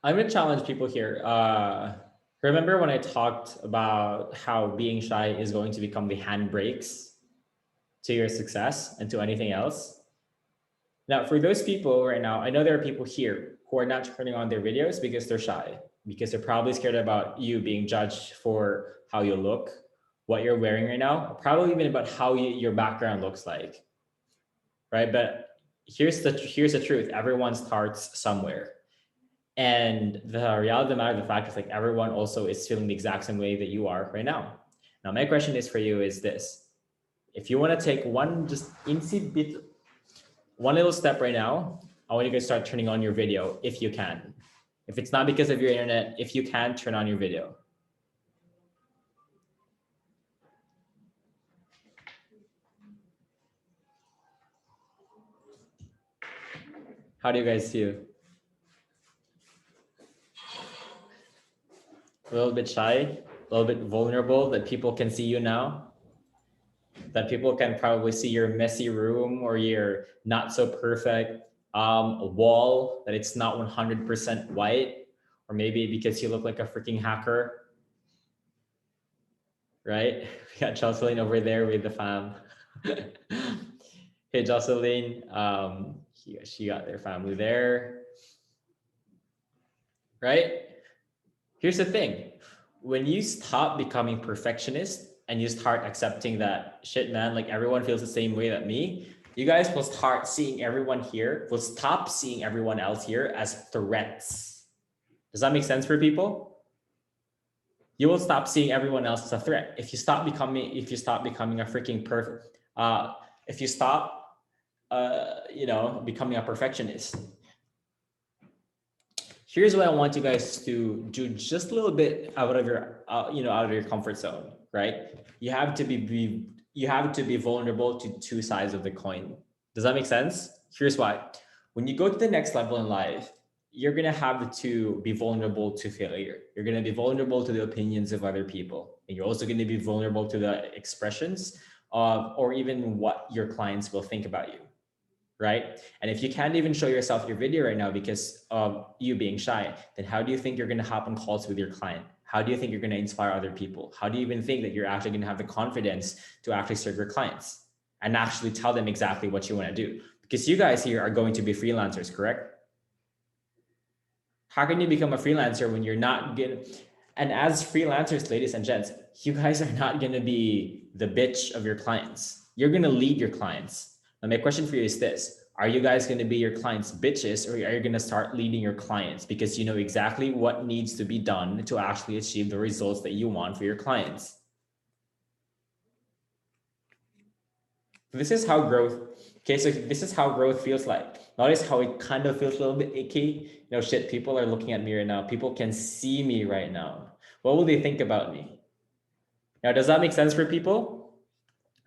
I'm going to challenge people here. Remember when I talked about how being shy is going to become the handbrakes to your success and to anything else? Now, for those people right now, I know there are people here who are not turning on their videos because they're shy, because they're probably scared about you being judged for how you look, what you're wearing right now, probably even about how your background looks like, right? But here's the truth: everyone starts somewhere. And the reality of the matter, the fact is, like, everyone also is feeling the exact same way that you are right now. Now, my question is for you is this: if you want to take one just instant bit, one little step right now, I want you guys to start turning on your video if you can. If it's not because of your internet, if you can, turn on your video. How do you guys feel? A little bit shy, a little bit vulnerable that people can see you now, that people can probably see your messy room or your not so perfect wall, that it's not 100% white, or maybe because you look like a freaking hacker, right? We got Jocelyn over there with the fam. Hey, Jocelyn, she got their family there, right? Here's the thing. When you stop becoming perfectionist and you start accepting that shit, man, like everyone feels the same way that me, you guys will start seeing everyone here, will stop seeing everyone else here as threats. Does that make sense for people? You will stop seeing everyone else as a threat. If you stop becoming a freaking perfect, if you stop, becoming a perfectionist. Here's what I want you guys to do just a little bit out of your, out of your comfort zone, right? You have to be vulnerable to two sides of the coin. Does that make sense? Here's why. When you go to the next level in life, you're going to have to be vulnerable to failure. You're going to be vulnerable to the opinions of other people. And you're also going to be vulnerable to the expressions of, or even what your clients will think about you, right? And if you can't even show yourself your video right now because of you being shy, then how do you think you're going to hop on calls with your client? How do you think you're going to inspire other people? How do you even think that you're actually going to have the confidence to actually serve your clients and actually tell them exactly what you want to do? Because you guys here are going to be freelancers, correct? How can you become a freelancer when you're not getting, and as freelancers, ladies and gents, you guys are not going to be the bitch of your clients. You're going to lead your clients. Now, my question for you is this: are you guys going to be your clients' bitches, or are you going to start leading your clients because you know exactly what needs to be done to actually achieve the results that you want for your clients? This is how growth, okay, so this is how growth feels like. Notice how it kind of feels a little bit icky. Shit, people are looking at me right now. People can see me right now. What will they think about me? Now, does that make sense for people?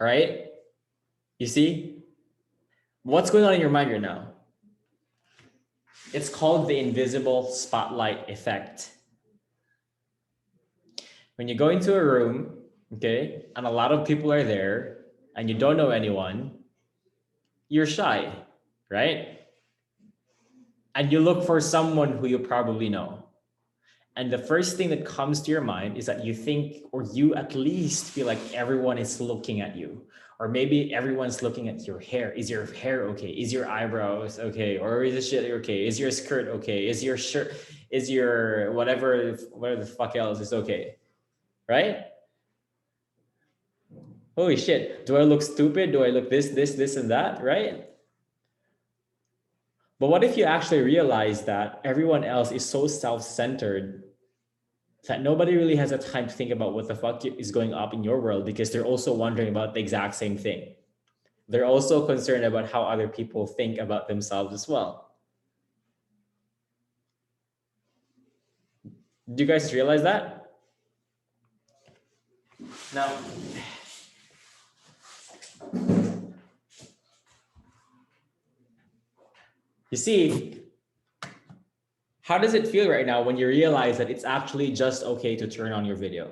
All right. You see, what's going on in your mind right now? It's called the invisible spotlight effect. When you go into a room, okay, and a lot of people are there and you don't know anyone, you're shy, right? And you look for someone who you probably know. And the first thing that comes to your mind is that you think, or you at least feel like everyone is looking at you. Or maybe everyone's looking at your hair. Is your hair okay? Is your eyebrows okay? Or is this shit okay? Is your skirt okay? Is your shirt, is your whatever the fuck else is okay? Right? Holy shit. Do I look stupid? Do I look this, and that? Right? But what if you actually realize that everyone else is so self-centered that nobody really has a time to think about what the fuck is going up in your world, because they're also wondering about the exact same thing. They're also concerned about how other people think about themselves as well. Do you guys realize that? Now, you see, how does it feel right now when you realize that it's actually just okay to turn on your video?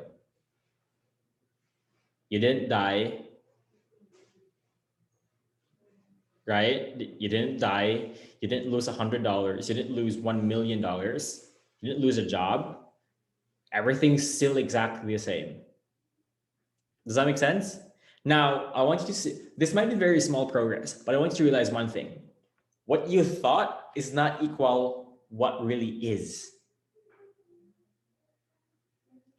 You didn't die, right? You didn't die. You didn't lose $100. You didn't lose $1 million. You didn't lose a job. Everything's still exactly the same. Does that make sense? Now, I want you to see, this might be very small progress, but I want you to realize one thing. What you thought is not equal what really is.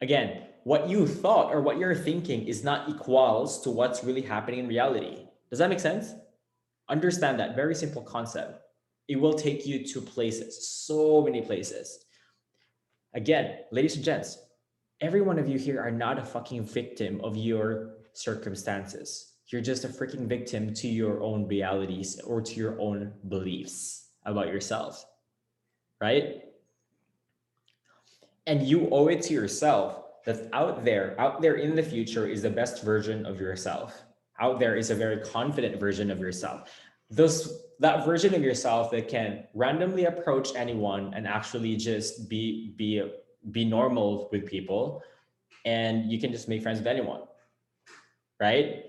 Again, what you thought or what you're thinking is not equals to what's really happening in reality. Does that make sense? Understand that very simple concept. It will take you to places, so many places. Again, ladies and gents, every one of you here are not a fucking victim of your circumstances. You're just a freaking victim to your own realities or to your own beliefs about yourself, right? And you owe it to yourself that out there in the future is the best version of yourself. Out there is a very confident version of yourself. That version of yourself that can randomly approach anyone and actually just be normal with people, and you can just make friends with anyone, right?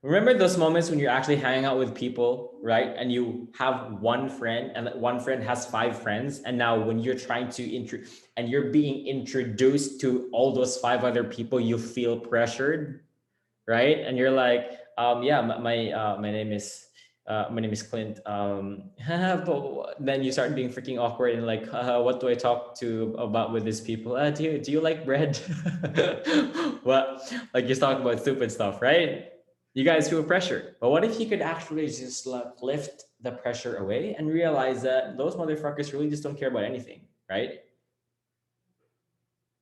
Remember those moments when you're actually hanging out with people, right? And you have one friend and that one friend has 5 friends. And now when you're trying to and you're being introduced to all those 5 other people, you feel pressured, right? And you're like, yeah, my name is Clint. But then you start being freaking awkward and like, what do I talk to about with these people? Do you like bread? Well, like you talk about stupid stuff, right? You guys feel pressure. But what if you could actually just like lift the pressure away and realize that those motherfuckers really just don't care about anything, right?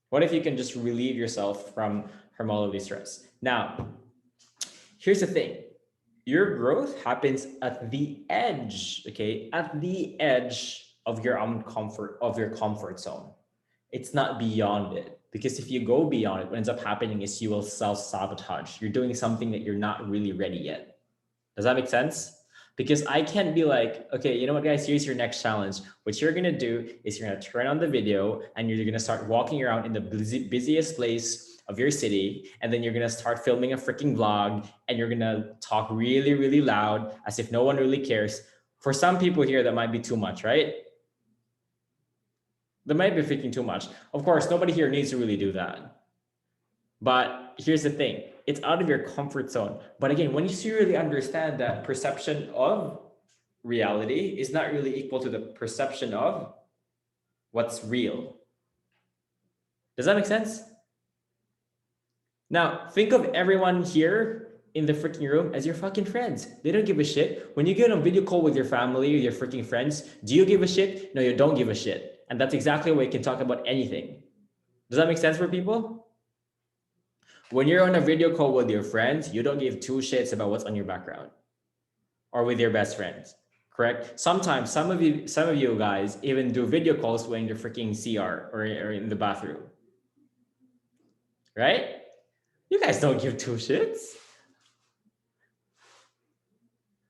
What if you can just relieve yourself from all of these stress? Now, here's the thing. Your growth happens at the edge, okay? At the edge of your comfort zone. It's not beyond it. Because if you go beyond it, what ends up happening is you will self-sabotage. You're doing something that you're not really ready yet. Does that make sense? Because I can't be like, okay, you know what, guys, here's your next challenge. What you're gonna do is you're gonna turn on the video and you're gonna start walking around in the busiest place of your city, and then you're gonna start filming a freaking vlog, and you're gonna talk really, really loud as if no one really cares. For some people here, that might be too much, right? That might be freaking too much. Of course, nobody here needs to really do that. But here's the thing, it's out of your comfort zone. But again, when you really understand that perception of reality is not really equal to the perception of what's real. Does that make sense? Now, think of everyone here in the freaking room as your fucking friends. They don't give a shit. When you get on video call with your family or your freaking friends, do you give a shit? No, you don't give a shit. And that's exactly why you can talk about anything. Does that make sense for people? When you're on a video call with your friends, you don't give 2 shits about what's on your background or with your best friends, correct? Sometimes some of you guys even do video calls when you're freaking CR or in the bathroom, right? You guys don't give 2 shits.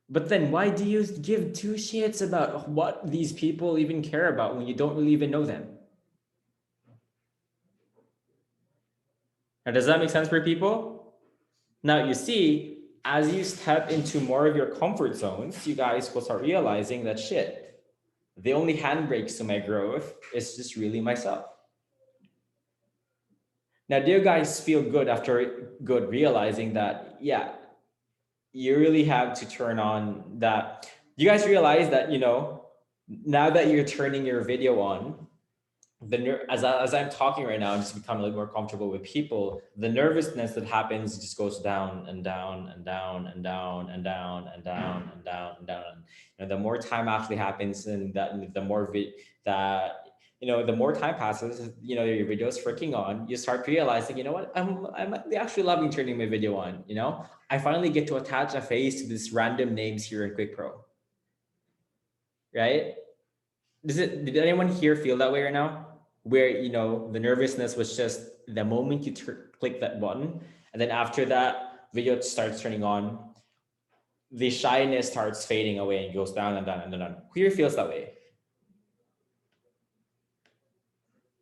But then why do you give 2 shits about what these people even care about when you don't really even know them? Now, does that make sense for people? Now, you see, as you step into more of your comfort zones, you guys will start realizing that shit, the only handbrakes to my growth is just really myself. Now, do you guys feel good after realizing that, yeah, you really have to turn on that? Do you guys realize that, now that you're turning your video on, as I'm talking right now, just become a little more comfortable with people, the nervousness that happens just goes down and down and down and down and down and down and down and down. And the more time actually happens, and that the more that the more time passes, your video is freaking on. You start realizing, what, I'm actually loving turning my video on. I finally get to attach a face to these random names here in Quick Pro, right? Did anyone here feel that way right now? Where the nervousness was just the moment you click that button, and then after that video starts turning on, the shyness starts fading away and goes down and down and down. Who here feels that way?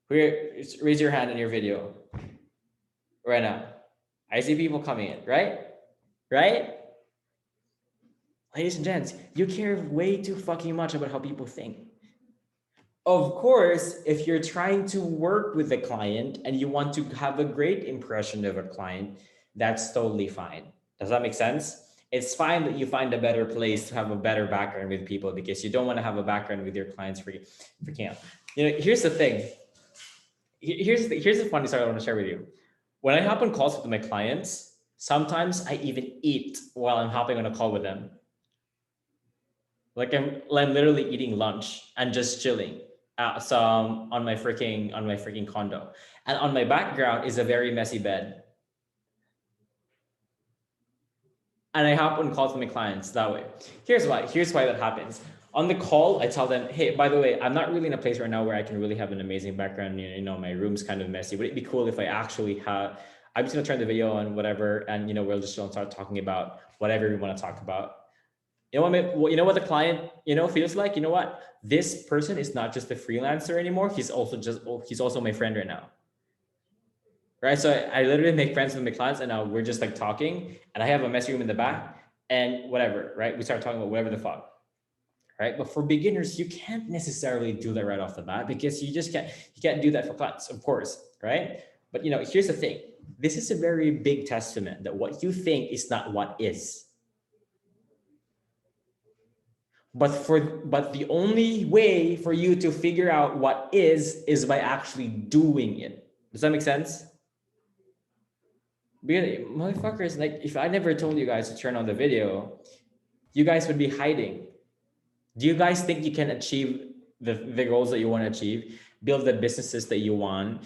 Who here, raise your hand in your video right now. I see people coming in, right? Right? Ladies and gents, you care way too fucking much about how people think. Of course, if you're trying to work with a client and you want to have a great impression of a client, that's totally fine. Does that make sense? It's fine that you find a better place to have a better background with people, because you don't want to have a background with your clients for camp. Here's the thing. Here's the funny story I want to share with you. When I hop on calls with my clients, sometimes I even eat while I'm hopping on a call with them. Like I'm literally eating lunch and just chilling some on my freaking condo, and on my background is a very messy bed, and I hop on calls with my clients that way. Here's why that happens. On the call, I tell them, hey, by the way, I'm not really in a place right now where I can really have an amazing background. My room's kind of messy. Would it be cool if I actually have? I'm just gonna turn the video on, whatever, and we'll just start talking about whatever we want to talk about. You know what the client feels like. You know what, this person is not just a freelancer anymore. He's also my friend right now, right? So I literally make friends with my clients, and now we're just like talking, and I have a messy room in the back, and whatever, right? We start talking about whatever the fuck, right? But for beginners, you can't necessarily do that right off the bat, because you can't do that for clients, of course, right? But here's the thing. This is a very big testament that what you think is not what is. But the only way for you to figure out what is by actually doing it. Does that make sense? Because motherfuckers, like, if I never told you guys to turn on the video, you guys would be hiding. Do you guys think you can achieve the goals that you want to achieve, build the businesses that you want,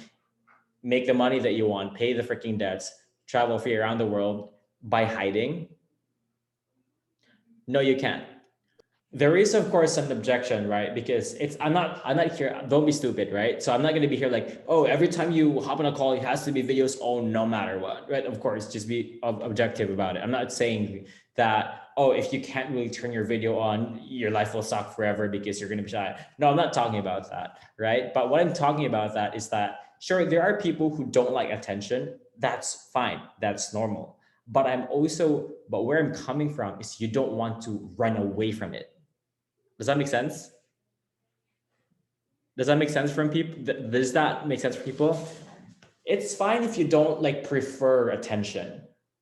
make the money that you want, pay the freaking debts, travel free around the world by hiding? No, you can't. There is, of course, some objection, right? Because I'm not here, don't be stupid, right? So I'm not going to be here like, oh, every time you hop on a call, it has to be videos, oh, no matter what, right? Of course, just be objective about it. I'm not saying that, oh, if you can't really turn your video on, your life will suck forever because you're going to be shy. No, I'm not talking about that, right? But what I'm talking about that is that, sure, there are people who don't like attention. That's fine. That's normal. But where I'm coming from is you don't want to run away from it. Does that make sense? Does that make sense from people? Does that make sense for people? It's fine if you don't like prefer attention,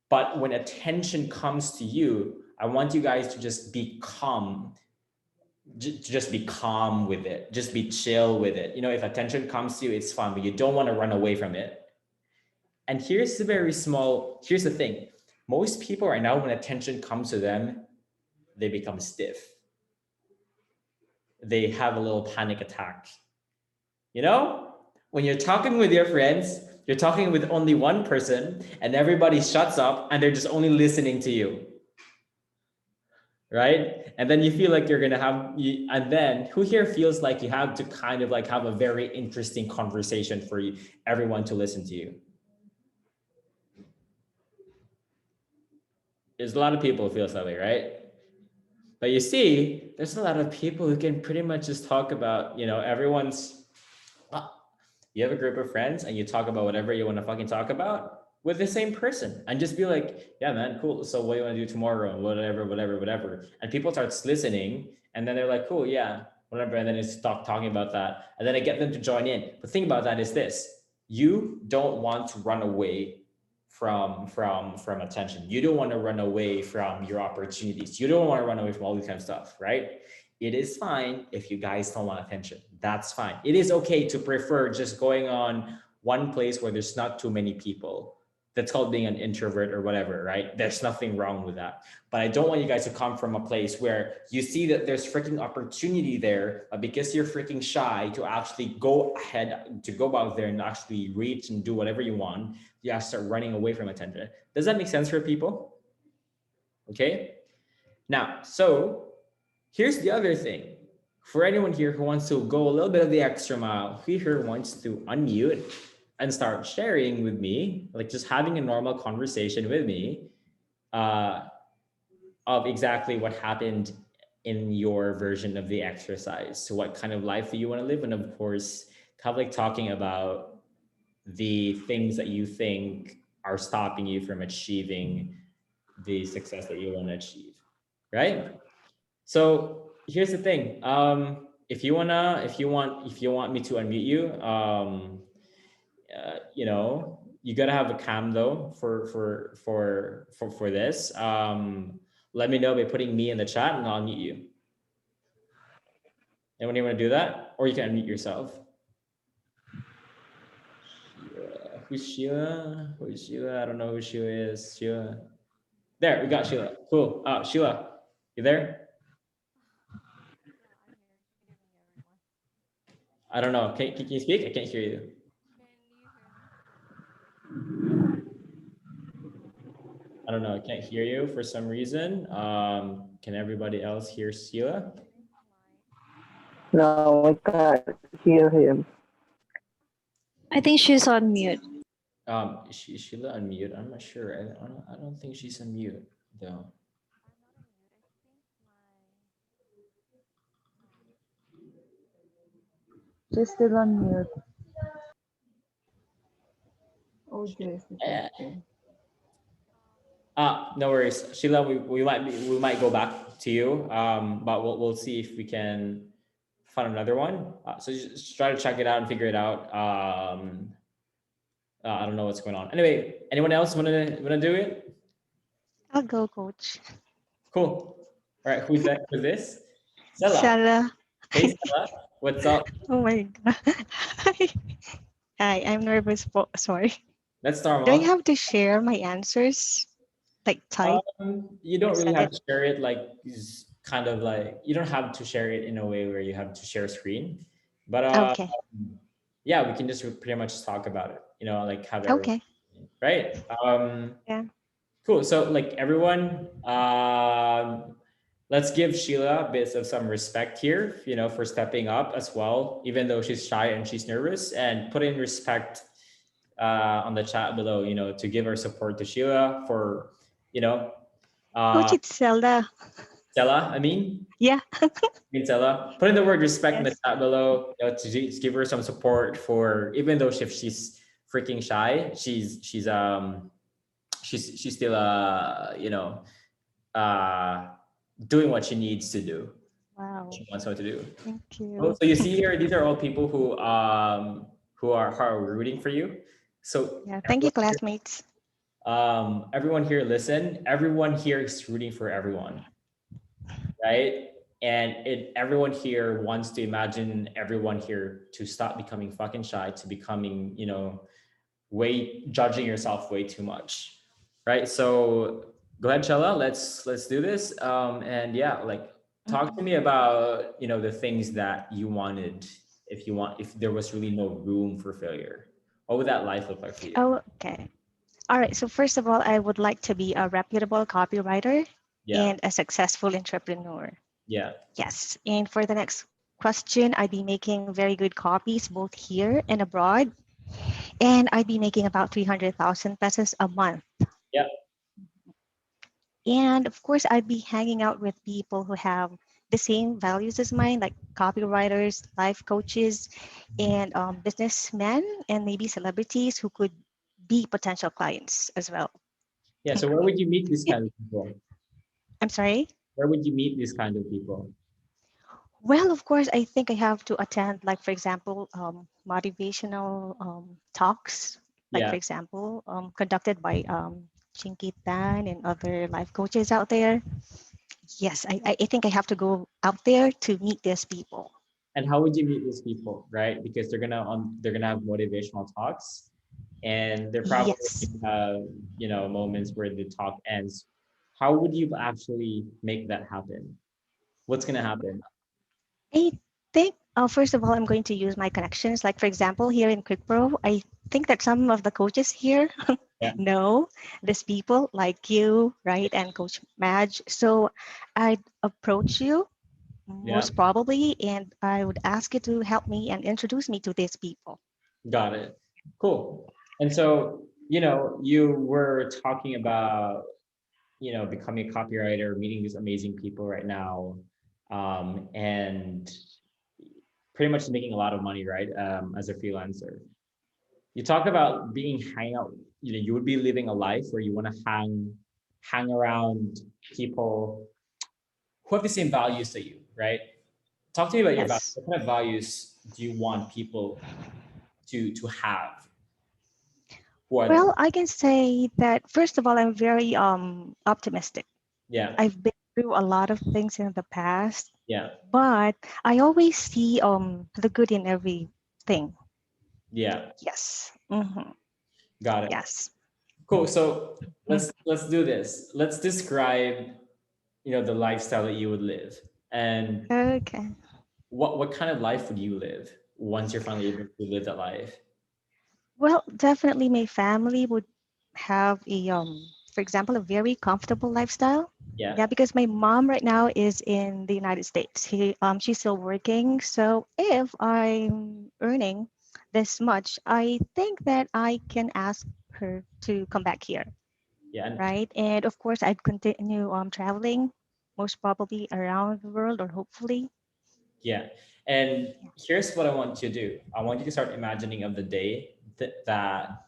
but when attention comes to you, I want you guys to just be calm. Just be calm with it. Just be chill with it. If attention comes to you, it's fine, but you don't want to run away from it. And here's the thing. Most people right now, when attention comes to them, they become stiff. They have a little panic attack. When you're talking with your friends, you're talking with only one person, and everybody shuts up and they're just only listening to you. Right? And then you feel like you're gonna and then who here feels like you have to kind of like have a very interesting conversation for everyone to listen to you? There's a lot of people who feel that way, right? But you see, there's a lot of people who can pretty much just talk about, you have a group of friends and you talk about whatever you want to fucking talk about with the same person, and just be like, yeah, man, cool. So what do you want to do tomorrow? And whatever. And people starts listening, and then they're like, cool, yeah, whatever. And then they stop talking about that. And then I get them to join in. But the thing about that is this: you don't want to run away from attention. You don't want to run away from your opportunities. You don't want to run away from all this kind of stuff, right? It is fine if you guys don't want attention. That's fine. It is okay to prefer just going on one place where there's not too many people. That's called being an introvert or whatever, right? There's nothing wrong with that. But I don't want you guys to come from a place where you see that there's freaking opportunity there, but because you're freaking shy to actually go ahead, to go out there and actually reach and do whatever you want, you have to start running away from attention. Does that make sense for people? Okay. Now, so here's the other thing. For anyone here who wants to go a little bit of the extra mile, who here wants to unmute and start sharing with me, like just having a normal conversation with me, uh, of exactly what happened in your version of the exercise. So, what kind of life do you want to live? And of course, kind of like talking about the things that you think are stopping you from achieving the success that you want to achieve, right? So here's the thing. If you want me to unmute you, you gotta have a cam though for this. Let me know by putting me in the chat, and I'll mute you. Anyone you want to do that, or you can unmute yourself. Who's Sheila? Who's Sheila? I don't know who Sheila is. Sheila. There, we got Sheila. Cool. Sheila, you there? I don't know. Can you speak? I can't hear you. I don't know. I can't hear you for some reason. Can everybody else hear Sheila? No, I can't hear him. I think she's on mute. Sheila unmute. I'm not sure. I don't think she's on mute though. She's still on mute. Audio is Yeah. detected. No worries, Sheila. We might go back to you. But we'll see if we can find another one. So just try to check it out and figure it out. I don't know what's going on. Anyway, anyone else wanna do it? I'll go, coach. Cool. All right. Who's that? Who's this? Stella. Stella. Hey Stella. What's up? Oh my god. Hi, I'm nervous. Sorry. That's Do I normal. have to share my answers? Like type? You don't really Send have it? to share it like kind of like you don't have to share it in a way where you have to share screen. But Okay. yeah, we can just pretty much talk about it. Like have everyone, Okay. right? Yeah. Cool. So like everyone, let's give Sheila bits of some respect here, for stepping up as well, even though she's shy and she's nervous, and put in respect on the chat below, to give our support to Sheila for, Coach, it's Zelda. Stella, I mean. Yeah. Stella, put in the word respect in the Yes. chat below, to just give her some support for, even though she's freaking shy, she's still doing what she needs to do. Wow. She wants what to do. Thank Oh, you. so you see here, these are all people who are rooting for you. So Yeah. Thank you, classmates. everyone here, listen. Everyone here is rooting for everyone, right? And everyone here wants to imagine everyone here to stop becoming fucking shy, to becoming, judging yourself way too much, right? So go ahead, Chella. Let's do this. And yeah, like talk to me about the things that you wanted. If there was really no room for failure, what would that life look like for you? Oh, okay. All right. So first of all, I would like to be a reputable copywriter and a successful entrepreneur. Yeah. Yes. And for the next question, I'd be making very good copies both here and abroad. And I'd be making about 300,000 pesos a month. Yeah. And of course, I'd be hanging out with people who have the same values as mine, like copywriters, life coaches, and businessmen, and maybe celebrities who could be potential clients as well. Yeah. So where would you meet these kind of people? I'm sorry? Where would you meet these kind of people? Well, of course, I think I have to attend, like, for example, motivational talks, like, for example, conducted by Chinky Tan and other life coaches out there. Yes, I think I have to go out there to meet these people. And how would you meet these people, right? Because they're gonna have motivational talks, and they're probably Yes. gonna have, you know, moments where the talk ends. How would you actually make that happen? What's gonna happen? I think, first of all, I'm going to use my connections. Like, for example, here in QuickPro, I think that some of the coaches here Yeah, know these people like you, right? And Coach Madge. So I'd approach you yeah, most probably, and I would ask you to help me and introduce me to these people. got it. Cool. And so, you know, you were talking about, you know, becoming a copywriter, meeting these amazing people right now, and pretty much making a lot of money, right? As a freelancer. You talk about being hang out, you know, you would be living a life where you want to hang around people who have the same values that you, right? Talk to me about your values. Yes. What kind of values do you want people to have? Who are they? Well, I can say that first of all, I'm very optimistic. Yeah, I've been through a lot of things in the past, yeah, but I always see the good in everything. yeah. Yes. Got it. Yes. Cool. So Mm. let's do this. Let's describe, you know, the lifestyle that you would live, and Okay. what kind of life would you live once you're finally able to live that life? Well, definitely my family would have a for example, a very comfortable lifestyle. Yeah, Yeah, because my mom right now is in the United States. She's still working. So if I'm earning this much, I think that I can ask her to come back here, yeah, and right? And of course, I'd continue traveling, most probably around the world or hopefully. yeah. And here's what I want you to do. I want you to start imagining of the day that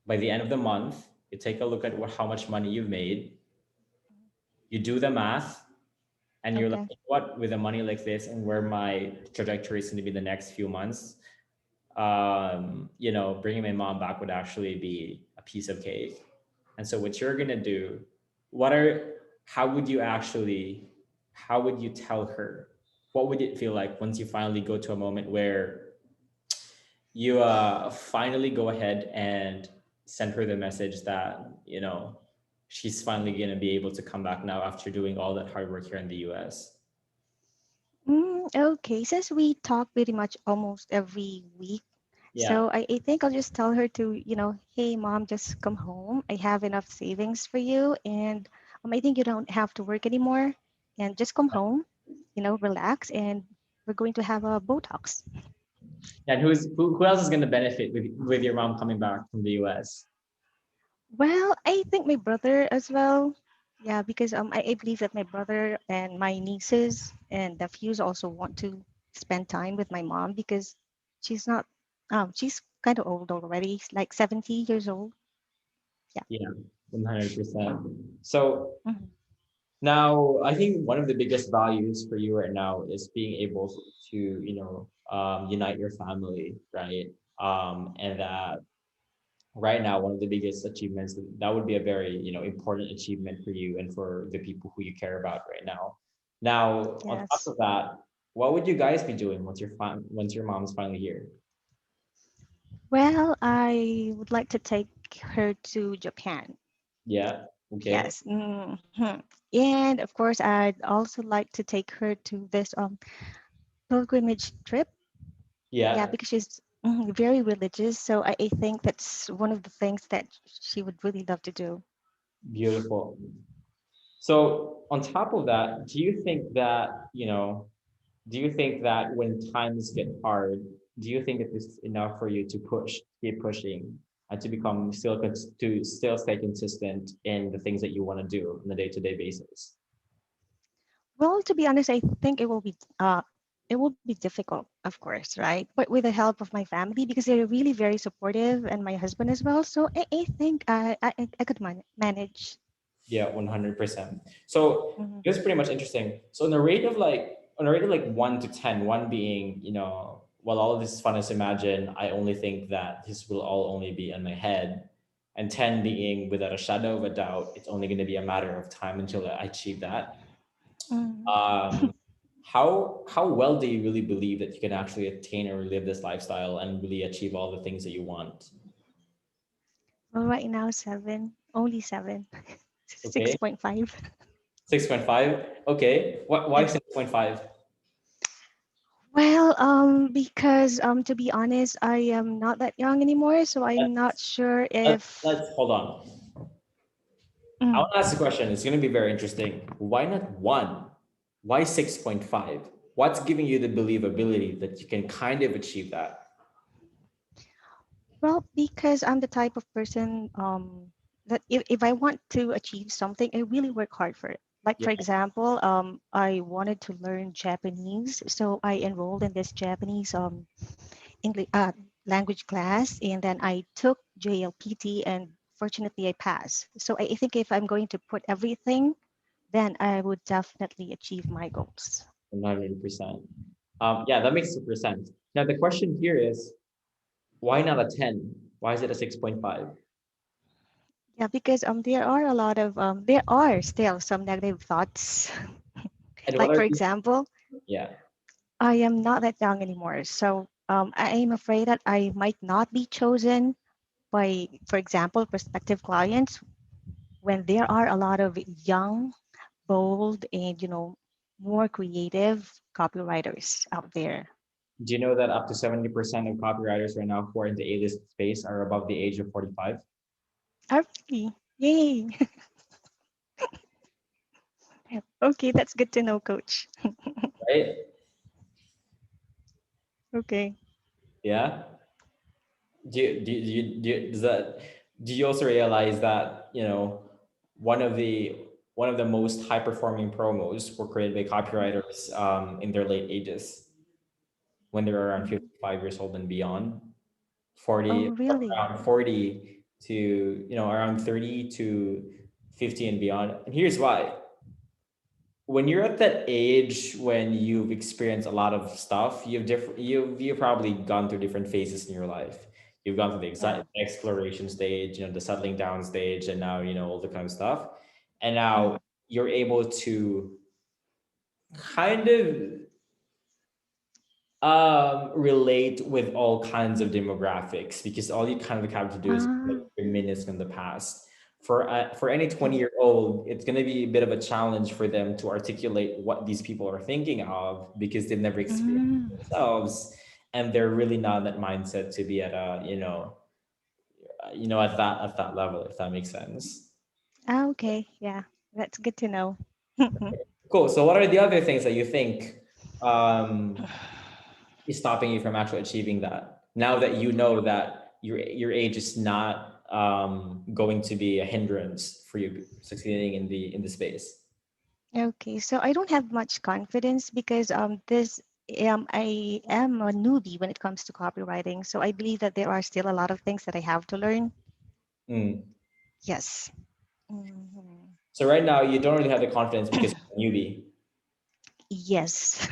by the end of the month, you take a look at how much money you've made, you do the math, and you're like, Okay. what, with a money like this and where my trajectory is going to be the next few months, you know, bringing my mom back would actually be a piece of cake. And so what you're going to do, what are, how would you actually, how would you tell her? What would it feel like once you finally go to a moment where you finally go ahead and send her the message that, you know, she's finally going to be able to come back now after doing all that hard work here in the US? Okay, since we talk pretty much almost every week, Yeah, so I think I'll just tell her to, hey, mom, just come home. I have enough savings for you. And I think you don't have to work anymore. And just come home, relax. And we're going to have a Botox. and who else is going to benefit with your mom coming back from the US? Well, I think my brother as well. Yeah, because I believe that my brother and my nieces and nephews also want to spend time with my mom because she's not, she's kind of old already, like 70 years old. Yeah. Yeah, 100%. So Mhm. now I think one of the biggest values for you right now is being able to, you know, unite your family, right? And that right now, one of the biggest achievements, that would be a very, you know, important achievement for you and for the people who you care about right now. Now, on top Yes. of that, what would you guys be doing once your mom's finally here? Well, I would like to take her to Japan. Yeah. Okay. Yes. And of course, I'd also like to take her to this pilgrimage trip. Yeah, Yeah. because she's very religious. So I think that's one of the things that she would really love to do. Beautiful. So on top of that, do you think that, you know, do you think that when times get hard, do you think it is enough for you to keep pushing, and to become to still stay consistent in the things that you want to do on a day-to-day basis? Well, to be honest, I think it will be difficult, of course, right? But with the help of my family, because they're really very supportive, and my husband as well. So I think I could manage. Yeah, 100%. So Mhm. it was pretty much interesting. So on a rate of like 1 to 10, one being, you know, while all of this is fun as imagine, I only think that this will all only be in my head. And 10 being without a shadow of a doubt, it's only going to be a matter of time until I achieve that. Mhm. Um, how well do you really believe that you can actually attain or live this lifestyle and really achieve all the things that you want? Well, right now, seven, only seven, Okay, 6.5. 6.5. Okay, why Yeah. 6.5? Well, because to be honest, I am not that young anymore, so I'm not sure if. Let's hold on. I Mm. want to ask a question. It's going to be very interesting. Why not one? Why 6.5? What's giving you the believability that you can kind of achieve that? Well, because I'm the type of person that if I want to achieve something, I really work hard for it. Like Yeah. for example, I wanted to learn Japanese, so I enrolled in this Japanese English language class, and then I took JLPT, and fortunately I passed. So I think if I'm going to put everything, then I would definitely achieve my goals. 100%. Yeah, that makes super sense. Now, the question here is why not a 10? Why is it a 6.5? Yeah, because there are still some negative thoughts. And what Like are for these? example, Yeah. I am not that young anymore, so I am afraid that I might not be chosen by, for example, prospective clients when there are a lot of young, bold, and more creative copywriters out there. Do you know that up to 70% of copywriters right now who are in the A-list space are above the age of 45? Oh, really? Yay! Okay, that's good to know, Coach. Right? Okay. Yeah. Do you also realize that, one of the one of the most high performing promos were created by copywriters in their late ages when they were around Mm. 55 years old and beyond, 40 Oh, really? around 40 to around 30 to 50 and beyond. And here's why. When you're at that age when you've experienced a lot of stuff, you've probably gone through different phases in your life. You've gone through the Yeah. exploration stage, the settling down stage, and now all the kind of stuff. And now Mm. you're able to kind of relate with all kinds of demographics because all you kind of have to do is like Ah. reminisce in the past. For any Mm. 20-year-old, it's going to be a bit of a challenge for them to articulate what these people are thinking of because they've never experienced Mm. it themselves, and they're really not in that mindset to be at a at that level, if that makes sense. Ah, okay. Yeah, that's good to know. Cool. So what are the other things that you think um, is stopping you from actually achieving that? Now that you know that your age is not going to be a hindrance for you succeeding in the space. Okay, so I don't have much confidence because this I am a newbie when it comes to copywriting. So I believe that there are still a lot of things that I have to learn. Mm. Yes. Mhm. So right now you don't really have the confidence because you're a newbie. Yes.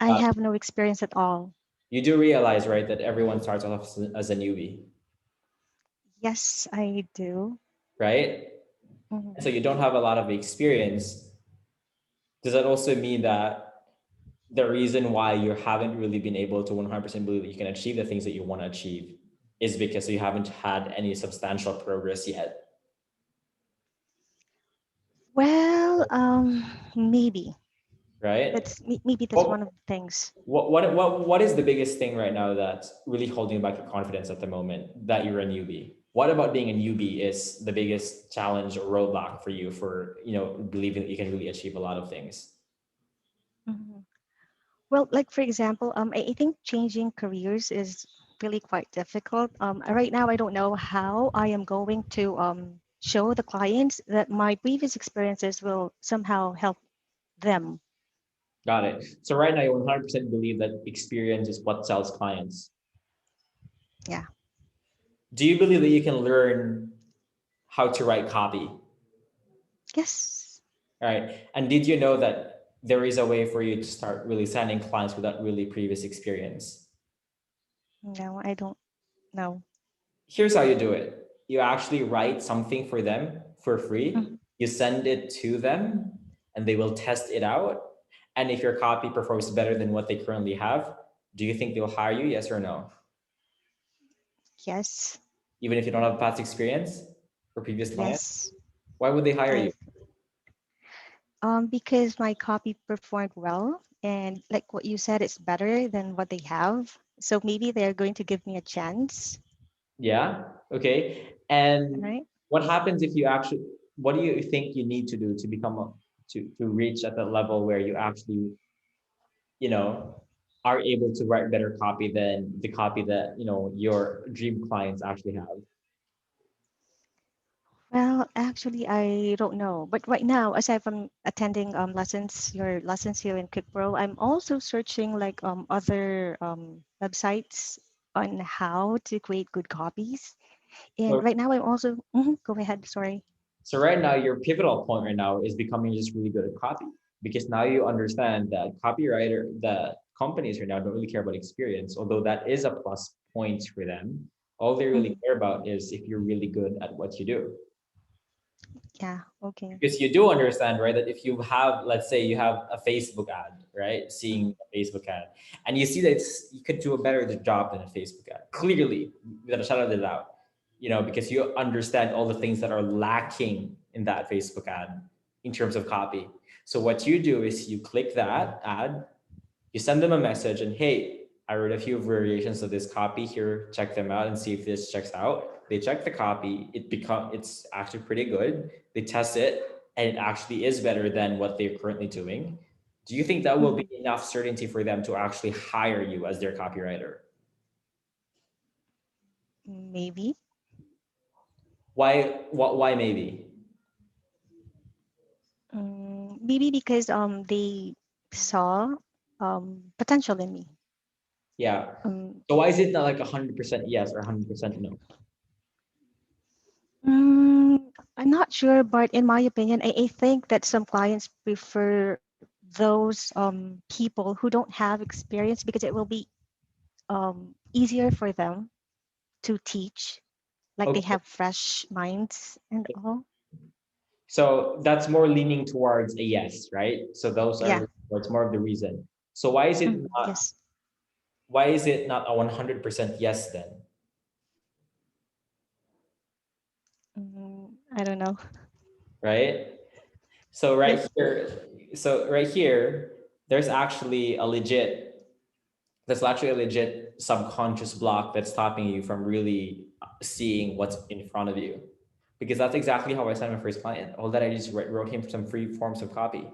I Uh, have no experience at all. you do realize, right, that everyone starts off as a newbie, Yes, I do. right? And Mhm. so you don't have a lot of experience. Does that also mean that the reason why you haven't really been able to 100% believe that you can achieve the things that you want to achieve is because you haven't had any substantial progress yet, Well, maybe right? maybe that's What one of the things. what is the biggest thing right now that's really holding back your confidence at the moment that you're a newbie? What about being a newbie is the biggest challenge or roadblock for you for believing that you can really achieve a lot of things? Mhm. Well, like for example, I think changing careers is really quite difficult. Right now, I don't know how I am going to show the clients that my previous experiences will somehow help them. Got it. So right now you 100% believe that experience is what sells clients. Yeah. Do you believe that you can learn how to write copy? Yes. All right. And did you know that there is a way for you to start really signing clients without really previous experience? No, I don't know. Here's how you do it. You actually write something for them for free. Mhm. You send it to them and they will test it out. and if your copy performs better than what they currently have, do you think they'll hire you? Yes or no? Yes. Even if you don't have past experience or previous clients? Yes. Why would they hire you? I because my copy performed well, and like what you said, it's better than what they have. So maybe they're going to give me a chance, Yeah. Okay. And right? what happens if you actually, what do you think you need to do to become to reach at the level where you actually, you know, are able to write better copy than the copy that, your dream clients actually have? Well, actually, I don't know. But right now, aside from attending your lessons here in QuickPro, I'm also searching like other websites on how to create good copies. And So, right now, I'm also go ahead. Sorry. so right now, your pivotal point right now is becoming just really good at copy, because now you understand that that companies right now don't really care about experience, although that is a plus point for them. All they really Mhm. care about is if you're really good at what you do. Yeah. Okay. Because you do understand, right, that if you have, let's say you have a Facebook ad, right, Mhm. seeing a Facebook ad, and you see that you could do a better job than a Facebook ad, clearly, without a shadow of a doubt, because you understand all the things that are lacking in that Facebook ad in terms of copy. So what you do is you click that ad, you send them a message, and hey, I wrote a few variations of this copy here, check them out and see if this checks out. They check the copy, it's actually pretty good. They test it, and it actually is better than what they're currently doing. Do you think that will be Mhm. enough certainty for them to actually hire you as their copywriter? Maybe. Why maybe? Maybe because they saw potential in me. Yeah. Um, So why is it not like 100% yes or 100% no? mm, I'm not sure, but in my opinion, I think that some clients prefer those people who don't have experience because it will be easier for them to teach, like they Okay. have fresh minds and all. So that's more leaning towards a yes, right? So those Yeah. are what's more of the reason. So Yes. why is it not a 100% yes then, I don't know. right? So right But here, so right here, there's actually a legit, there's actually a legit subconscious block that's stopping you from really seeing what's in front of you. Because that's exactly how I signed my first client. All that I just wrote him some free forms of copy.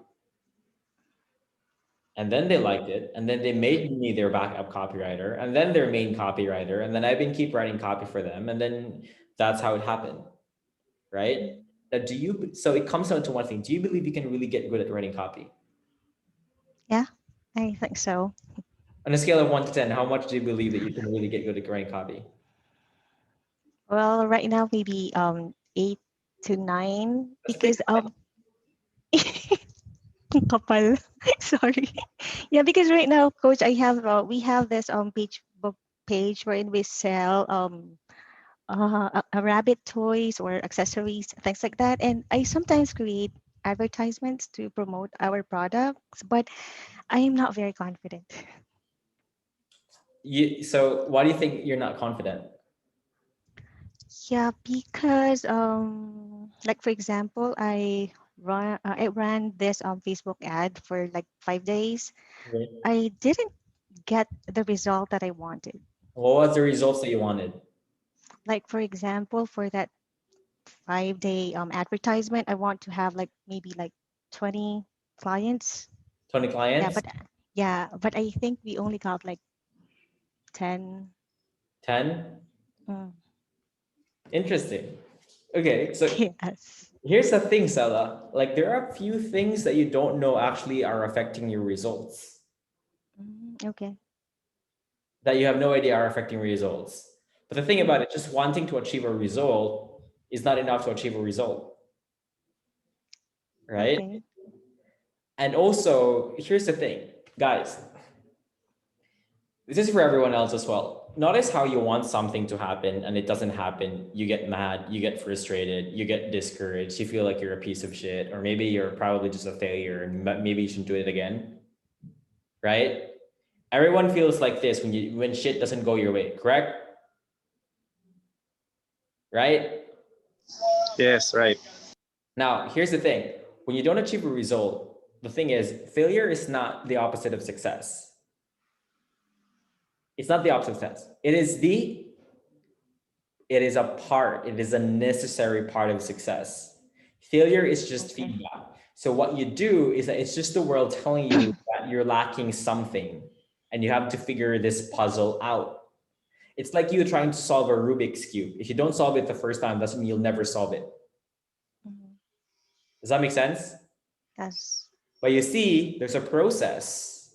And then they liked it, and then they made me their backup copywriter, and then their main copywriter, and then I've been keep writing copy for them, and then that's how it happened, right? That do you so it comes down to one thing: do you believe you can really get good at writing copy? yeah, I think so. On a scale of 1 to 10, how much do you believe that you can really get good at writing copy? Well, right now maybe 8 to 9 That's pretty because kapal. Sorry. Yeah, because right now, coach, I have we have this page book page wherein we sell a rabbit toys or accessories, things like that. And I sometimes create advertisements to promote our products, but I am not very confident. So why do you think you're not confident? Yeah, because like for example, I ran this Facebook ad for like 5 days. Okay. I didn't get the result that I wanted. What was the results that you wanted? Like for example, for that 5 day advertisement, I want to have like maybe like 20 clients. 20 Yeah, clients? but I think we only got like 10. 10? Mm, Interesting. Okay, so yes. here's the thing, Sela. Like, there are a few things that you don't know actually are affecting your results, Okay. that you have no idea are affecting results. But the thing about it, just wanting to achieve a result is not enough to achieve a result, right? Okay. And also, here's the thing, guys, this is for everyone else as well. Notice how you want something to happen and it doesn't happen. You get mad, you get frustrated, you get discouraged, you feel like you're a piece of shit, or maybe you're probably just a failure and maybe you shouldn't do it again. right? Everyone feels like this when shit doesn't go your way, correct? Right? Yes, right. Now, here's the thing. When you don't achieve a result, the thing is, failure is not the opposite of success. It's not the opposite of success. It is a part, it is a necessary part of success. Failure is just Okay. feedback. So what you do is that it's just the world telling you that you're lacking something and you have to figure this puzzle out. It's like you trying to solve a Rubik's Cube. If you don't solve it the first time, doesn't mean you'll never solve it. Mhm. Does that make sense? Yes. But you see, there's a process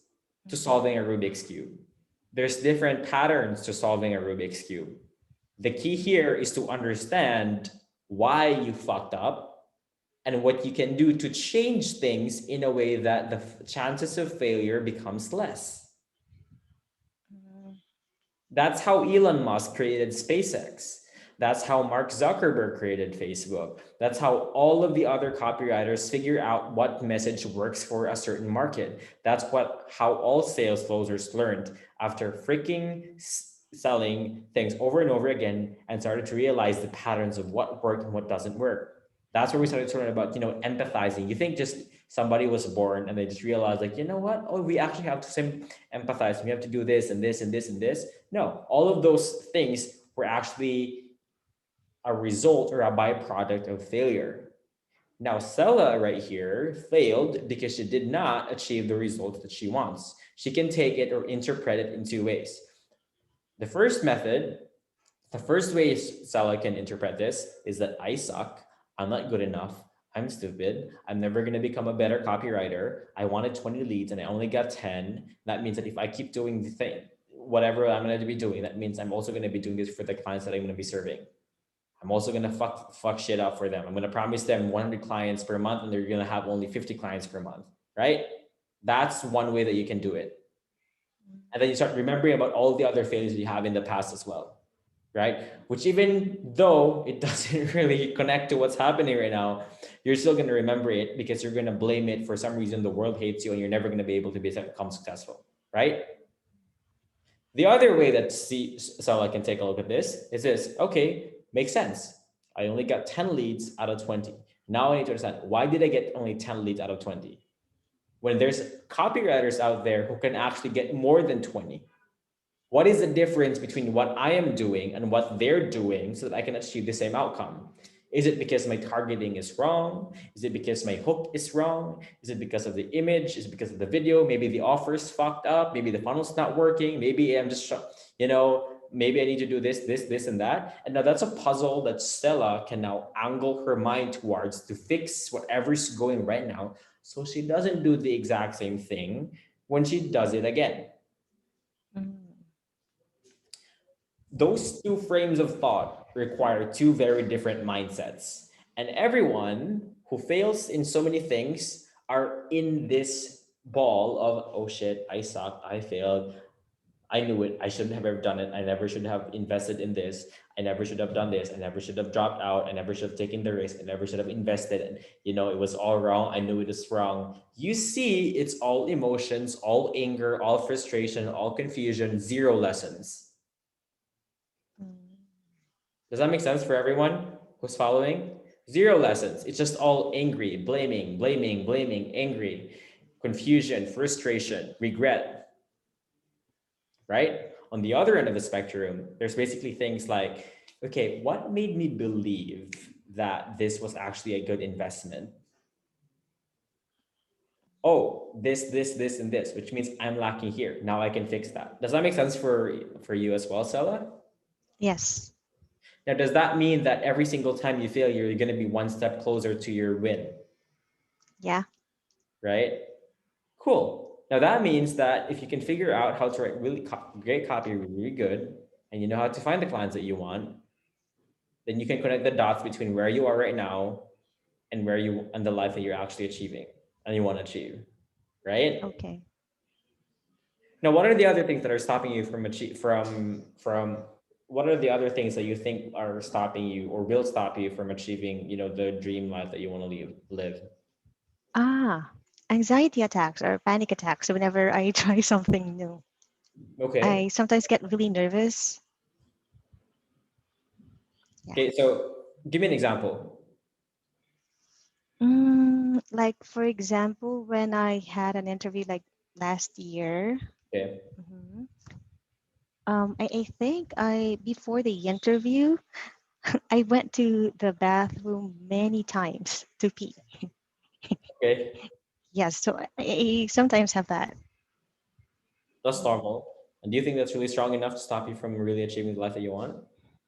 to Mhm. solving a Rubik's Cube. There's different patterns to solving a Rubik's Cube. The key here is to understand why you fucked up and what you can do to change things in a way that the chances of failure becomes less. Mhm. That's how Elon Musk created SpaceX. That's how Mark Zuckerberg created Facebook. That's how all of the other copywriters figure out what message works for a certain market. That's how all sales closers learned after freaking selling things over and over again and started to realize the patterns of what worked and what doesn't work. That's where we started to learn about, empathizing. You think just somebody was born and they just realized, like, you know what? Oh, we actually have to empathize. We have to do this and this and this and this. No, all of those things were actually a result or a byproduct of failure. Now, Stella right here failed because she did not achieve the result that she wants. She can take it or interpret it in two ways. The first way Stella can interpret this is that I suck, I'm not good enough, I'm stupid, I'm never going to become a better copywriter. I wanted 20 leads and I only got 10. That means that if I keep doing the thing, whatever I'm going to be doing, that means I'm also going to be doing this for the clients that I'm going to be serving. I'm also going to fuck shit up for them. I'm going to promise them 100 clients per month and they're going to have only 50 clients per month, right? That's one way that you can do it. And then you start remembering about all the other failures you have in the past as well, right? Which, even though it doesn't really connect to what's happening right now, you're still going to remember it because you're going to blame it for some reason. The world hates you and you're never going to be able to become successful, right? The other way that Sala can take a look at this is this. Okay, makes sense. I only got 10 leads out of 20. Now I need to understand, why did I get only 10 leads out of 20? When there's copywriters out there who can actually get more than 20. What is the difference between what I am doing and what they're doing so that I can achieve the same outcome? Is it because my targeting is wrong? Is it because my hook is wrong? Is it because of the image? Is it because of the video? Maybe the offer's fucked up. Maybe the funnel's not working. Maybe I'm just, maybe I need to do this, and that. And now that's a puzzle that Stella can now angle her mind towards to fix whatever's going right now so she doesn't do the exact same thing when she does it again. Mhm. Those two frames of thought require two very different mindsets. And everyone who fails in so many things are in this ball of, oh shit, I sucked, I failed, I knew it, I shouldn't have ever done it, I never should have invested in this, I never should have done this, I never should have dropped out, I never should have taken the risk, I never should have invested, and it was all wrong, I knew it was wrong. You see, it's all emotions, all anger, all frustration, all confusion, zero lessons. Mhm. Does that make sense for everyone who's following? Zero lessons. It's just all angry, blaming, angry, confusion, frustration, regret, right? On the other end of the spectrum, there's basically things like, okay, what made me believe that this was actually a good investment? Oh, this, and this, which means I'm lacking here. Now I can fix that. Does that make sense for you as well, Stella? Yes. Now, does that mean that every single time you fail, you're going to be one step closer to your win, Yeah. right? Cool. Now, that means that if you can figure out how to write really great copy, really good, and you know how to find the clients that you want, then you can connect the dots between where you are right now and the life that you're actually achieving and you want to achieve, right? Okay. Now, what are the other things that are stopping you from what are the other things that you think are stopping you or will stop you from achieving, the dream life that you want to live? Ah, anxiety attacks or panic attacks whenever I try something new. Okay. I sometimes get really nervous. Yeah. Okay. So give me an example. Like for example, when I had an interview like last year, Okay. mhm, I think I before the interview, I went to the bathroom many times to pee. Okay. Yes, so I sometimes have that. That's normal. And do you think that's really strong enough to stop you from really achieving the life that you want?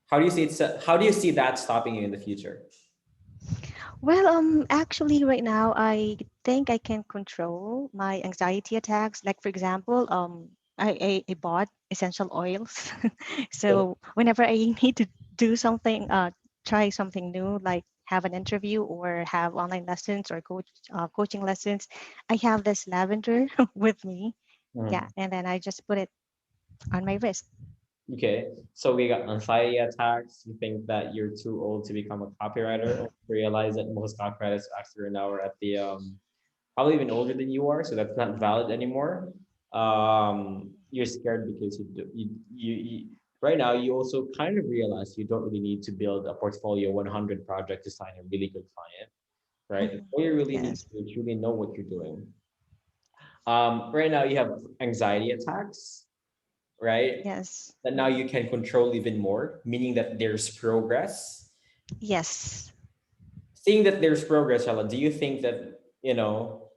How do you see it? How do you see that stopping you in the future? Well, actually, right now, I think I can control my anxiety attacks. Like, for example, I bought essential oils. Okay. So whenever I need to do something, try something new, like have an interview or have online lessons or coaching lessons, I have this lavender with me. Yeah, Mhm. and then I just put it on my wrist. Okay. So we got anxiety attacks. You think that you're too old to become a copywriter, or realize that most copywriters actually now are at the probably even older than you are, so that's not valid anymore. You're scared because you right now you also kind of realize you don't really need to build a portfolio 100 project to sign a really good client, right? Mhm. All you really need Yes, to do is really know what you're doing. Right now you have anxiety attacks, right? yes, That now you can control even more, meaning that there's progress. yes, Seeing that there's progress, Ella, do you think that,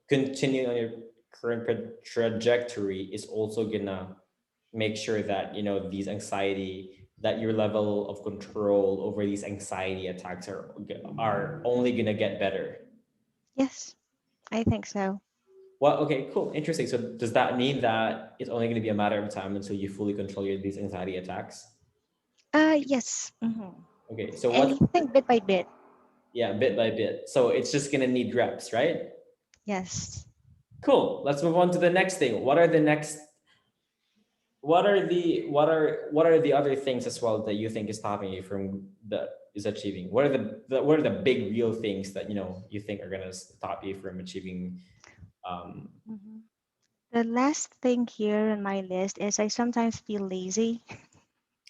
continuing on your current trajectory is also gonna make sure that, these anxiety, that your level of control over these anxiety attacks are only gonna get better? yes, I think so. Well, okay, cool, interesting. So does that mean that it's only gonna be a matter of time until you fully control these anxiety attacks? Yes. Okay, so I think bit by bit. yeah, bit by bit. So it's just gonna need reps, right? Yes. Cool. Let's move on to the next thing. What are the other things as well that you think is stopping you from the is achieving? What are the big real things that you think are gonna stop you from achieving? Um, Mhm. The last thing here on my list is I sometimes feel lazy.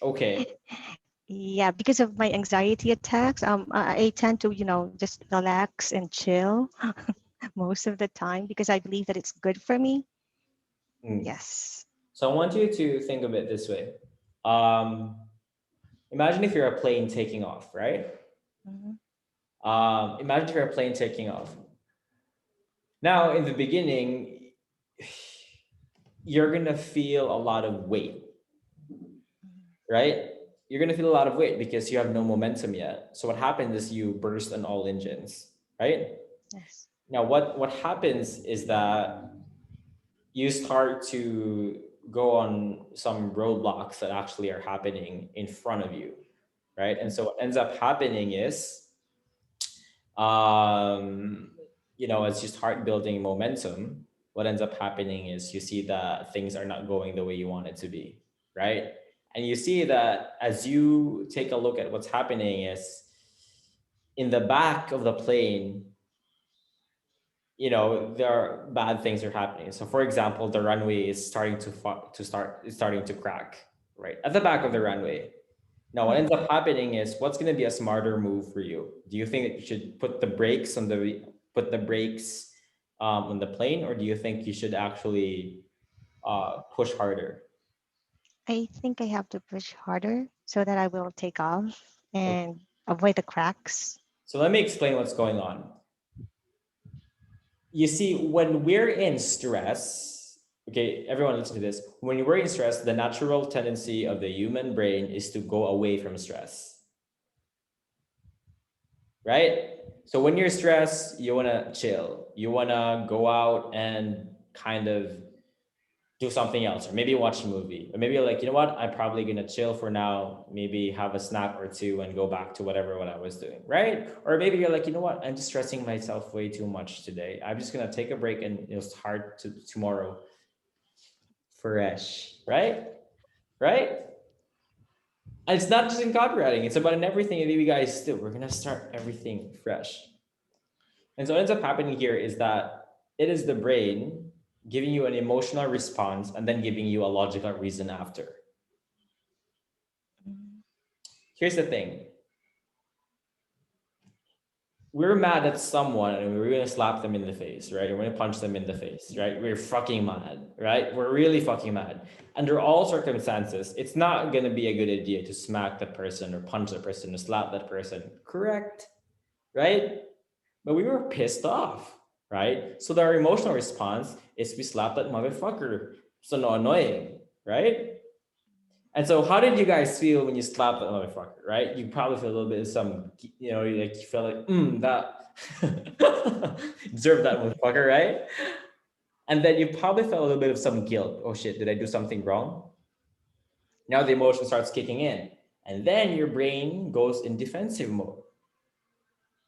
okay. Yeah, because of my anxiety attacks, I tend to, just relax and chill most of the time because I believe that it's good for me. Mm. Yes. So I want you to think of it this way. Um, Imagine if you're a plane taking off, right? Mhm. Imagine if you're a plane taking off. Now, in the beginning, you're gonna feel a lot of weight, right? You're gonna feel a lot of weight because you have no momentum yet. So what happens is you burst on all engines, right? Yes. Now, what happens is that you start to go on some roadblocks that actually are happening in front of you, right? And so what ends up happening is, um, as you start building momentum, what ends up happening is you see that things are not going the way you want it to be, right? And you see that as you take a look at what's happening is in the back of the plane, there are bad things are happening. So for example, the runway is starting is starting to crack, right? At the back of the runway. Now, what ends Mhm. up happening is what's going to be a smarter move for you? Do you think that you should put the brakes on the plane, or do you think you should actually push harder? I think I have to push harder so that I will take off Okay. and avoid the cracks. So let me explain what's going on. You see, when we're in stress, okay, everyone listen to this. When we're in stress, the natural tendency of the human brain is to go away from stress, right? So when you're stressed, you want to chill. You want to go out and kind of do something else, or maybe watch a movie, or maybe you're like, I'm probably gonna chill for now, maybe have a snack or two and go back to what I was doing, right? Or maybe you're like, I'm just stressing myself way too much today. I'm just gonna take a break and start tomorrow fresh, right? Right? And it's not just in copywriting, it's about in everything that you guys do. We're gonna start everything fresh. And so what ends up happening here is that It is the brain giving you an emotional response and then giving you a logical reason after. Here's the thing. We're mad at someone and we're gonna slap them in the face, right? We're gonna punch them in the face, right? We're fucking mad, right? We're really fucking mad. Under all circumstances, it's not gonna be a good idea to smack that person or punch that person or slap that person, correct? Right? But we were pissed off, right? So our emotional response is we slap that motherfucker. So no annoying, right? And so, how did you guys feel when you slapped that motherfucker? Right? You probably feel a little bit of some, like you feel like, that deserve that motherfucker, right? And then you probably felt a little bit of some guilt. Oh shit, did I do something wrong? Now the emotion starts kicking in, and then your brain goes in defensive mode,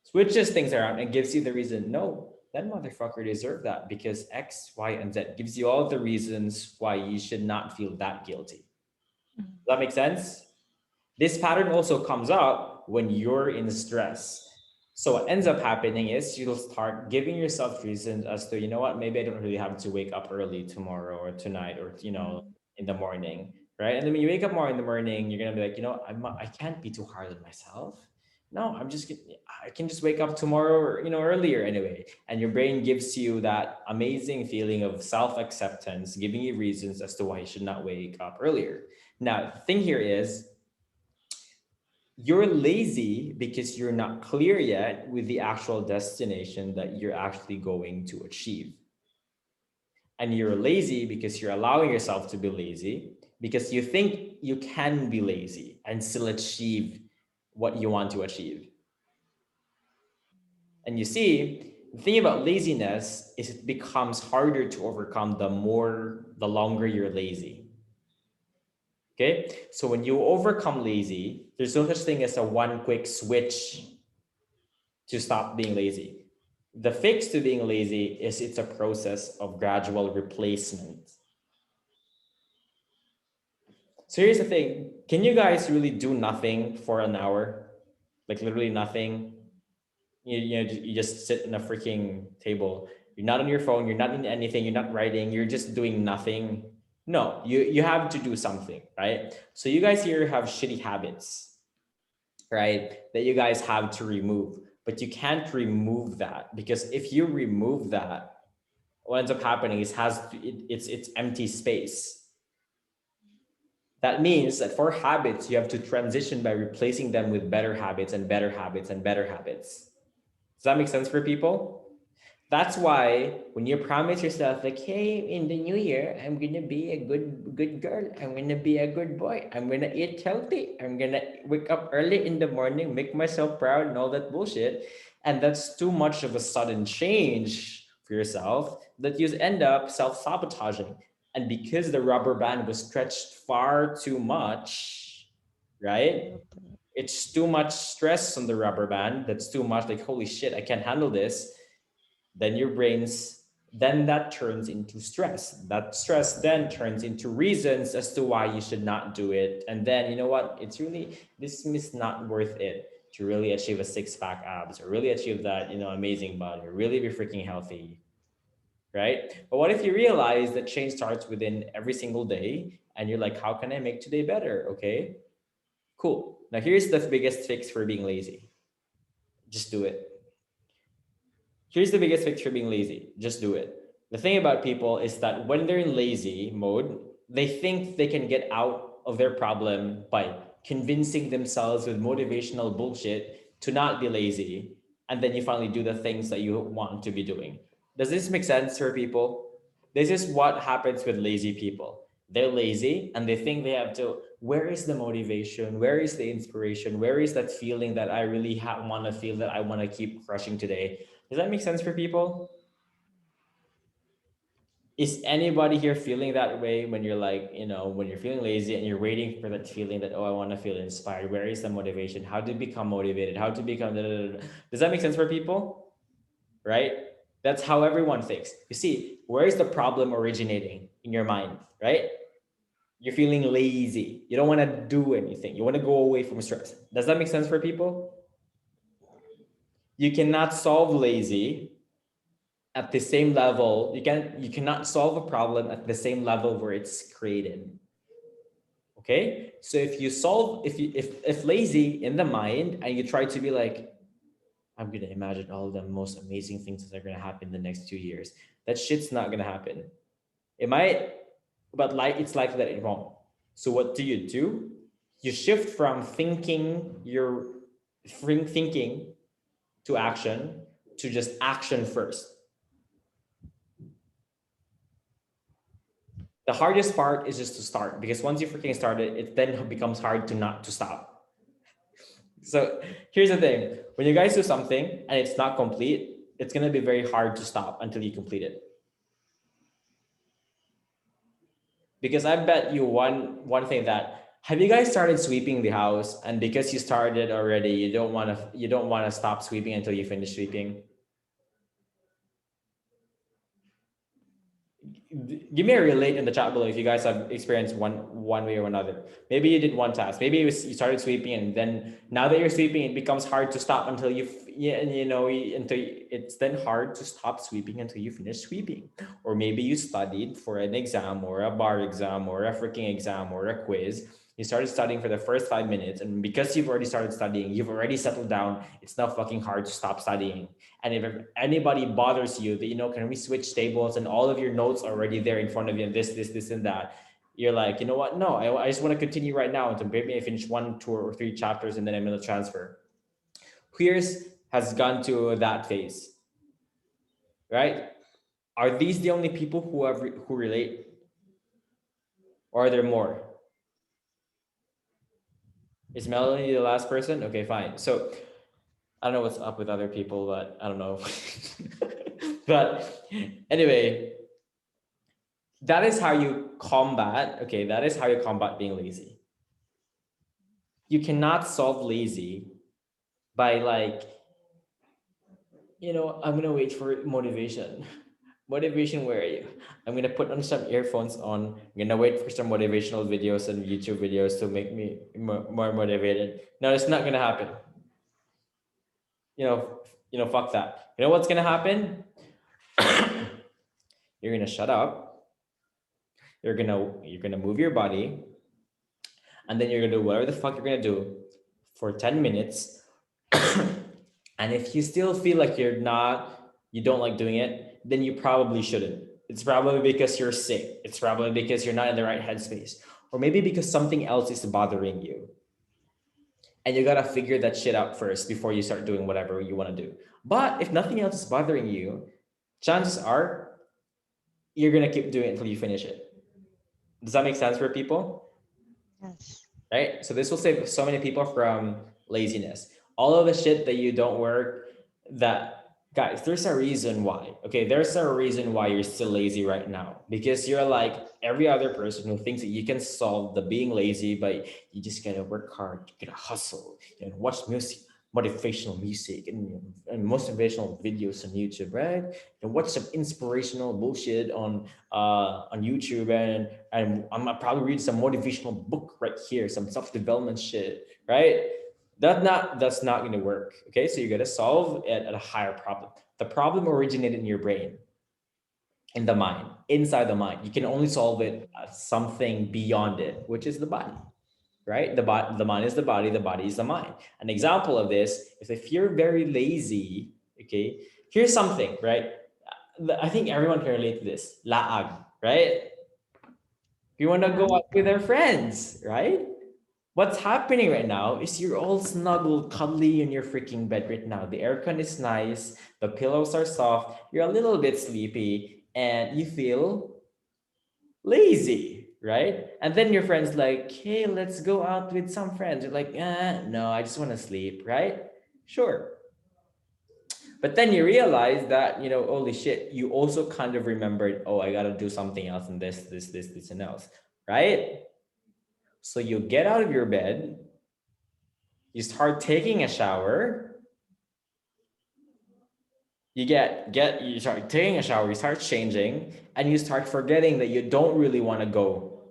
switches things around, and gives you the reason. No, that motherfucker deserved that because X, Y, and Z gives you all the reasons why you should not feel that guilty. Does that make sense? This pattern also comes up when you're in stress. So what ends up happening is you'll start giving yourself reasons as to, you know what, maybe I don't really have to wake up early tomorrow or tonight or, in the morning, right? And then when you wake up more in the morning, you're gonna be like, I can't be too hard on myself. No, I can just wake up tomorrow or, earlier anyway. And your brain gives you that amazing feeling of self-acceptance, giving you reasons as to why you should not wake up earlier. Now, the thing here is, you're lazy because you're not clear yet with the actual destination that you're actually going to achieve. And you're lazy because you're allowing yourself to be lazy because you think you can be lazy and still achieve what you want to achieve. And you see, the thing about laziness is it becomes harder to overcome the longer you're lazy. Okay, so when you overcome lazy, there's no such thing as a one quick switch to stop being lazy. The fix to being lazy is it's a process of gradual replacement. So here's the thing. Can you guys really do nothing for an hour? Like literally nothing? You just sit in a freaking table. You're not on your phone. You're not in anything. You're not writing. You're just doing nothing. No, you have to do something, right? So you guys here have shitty habits, right? That you guys have to remove. But you can't remove that because if you remove that, what ends up happening is it's empty space. That means that for habits, you have to transition by replacing them with better habits and better habits and better habits. Does that make sense for people? That's why when you promise yourself, like, hey, in the new year, I'm gonna be a good girl. I'm gonna be a good boy. I'm gonna eat healthy. I'm gonna wake up early in the morning, make myself proud, and all that bullshit. And that's too much of a sudden change for yourself that you end up self-sabotaging. And because the rubber band was stretched far too much, right? It's too much stress on the rubber band. That's too much, like, holy shit, I can't handle this. Then your then that turns into stress. That stress then turns into reasons as to why you should not do it. And then, you know what? This is not worth it to really achieve a six-pack abs or really achieve that, amazing body or really be freaking healthy, right? But what if you realize that change starts within every single day and you're like, how can I make today better? Okay, cool. Now here's the biggest fix for being lazy. Just do it. Here's the biggest fix for being lazy. Just do it. The thing about people is that when they're in lazy mode, they think they can get out of their problem by convincing themselves with motivational bullshit to not be lazy. And then you finally do the things that you want to be doing. Does this make sense for people? This is what happens with lazy people. They're lazy and they think they have to, where is the motivation? Where is the inspiration? Where is that feeling that I really want to feel that I want to keep crushing today? Does that make sense for people? Is anybody here feeling that way when you're like, when you're feeling lazy and you're waiting for that feeling that, oh, I want to feel inspired? Where is the motivation? How to become motivated? How to become, da, da, da, da. Does that make sense for people? Right? That's how everyone thinks. You see, where is the problem originating in your mind, right? You're feeling lazy. You don't want to do anything. You want to go away from stress. Does that make sense for people? You cannot solve lazy at the same level. You cannot solve a problem at the same level where it's created. Okay, so if lazy in the mind and you try to be like, I'm gonna imagine all the most amazing things that are gonna happen in the next 2 years, that shit's not gonna happen. It might, but like it's likely that it won't. So what do? You shift from thinking to action to just action first. The hardest part is just to start, because once you freaking start it, it then becomes hard to not to stop. So here's the thing: when you guys do something and it's not complete, it's gonna be very hard to stop until you complete it. Because I bet you one thing, that have you guys started sweeping the house, and because you started already, you don't want to stop sweeping until you finish sweeping? Give me a relate in the chat below if you guys have experienced one way or another. Maybe you did one task. Maybe you started sweeping, and then now that you're sweeping, it becomes hard to stop until until it's then hard to stop sweeping until you finish sweeping. Or maybe you studied for an exam or a bar exam or a freaking exam or a quiz. You started studying for the first 5 minutes, and because you've already started studying, you've already settled down. It's now fucking hard to stop studying. And if anybody bothers you that, can we switch tables, and all of your notes are already there in front of you, and this, and that, you're like, you know what? No, I just want to continue right now until maybe I finish 1, 2, or 3 chapters, and then I'm going to transfer. Here's has gone to that phase, right? Are these the only people who relate? Or are there more? Is Melanie the last person? Okay, fine. So I don't know what's up with other people, but I don't know. But anyway, that is how you combat. Okay, that is how you combat being lazy. You cannot solve lazy by like, I'm gonna wait for motivation. Motivation, where are you? I'm gonna put on some earphones on. I'm gonna wait for some motivational videos and YouTube videos to make me more motivated. No, it's not gonna happen. Fuck that. You know what's gonna happen? You're gonna shut up. You're gonna move your body, and then you're gonna do whatever the fuck you're gonna do for 10 minutes. And if you still feel like you don't like doing it, then you probably shouldn't. It's probably because you're sick. It's probably because you're not in the right headspace. Or maybe because something else is bothering you. And you gotta figure that shit out first before you start doing whatever you wanna do. But if nothing else is bothering you, chances are you're gonna keep doing it until you finish it. Does that make sense for people? Yes. Right? So this will save so many people from laziness. All of the shit that you don't work, guys, there's a reason why. Okay, there's a reason why you're still lazy right now. Because you're like every other person who thinks that you can solve the being lazy, but you just gotta work hard, you gotta hustle, watch music, motivational music, and motivational videos on YouTube, right? And watch some inspirational bullshit on YouTube, and I'm gonna probably read some motivational book right here, some self-development shit, right? That's not going to work. Okay, so you got to solve it at a higher problem. The problem originated in your brain, in the mind, inside the mind. You can only solve it at something beyond it, which is the body, right? The mind is the body is the mind. An example of this is if you're very lazy. Okay, here's something, right? I think everyone can relate to this. Laag, right? You want to go out with their friends, right? What's happening right now is you're all snuggled, cuddly in your freaking bed right now. The aircon is nice, the pillows are soft, you're a little bit sleepy, and you feel lazy, right? And then your friend's like, hey, let's go out with some friends. You're like, no, I just want to sleep, right? Sure. But then you realize that, holy shit, you also kind of remembered, oh, I got to do something else and this, and else, right? So you get out of your bed, you start taking a shower, you start taking a shower, you start changing, and you start forgetting that you don't really want to go,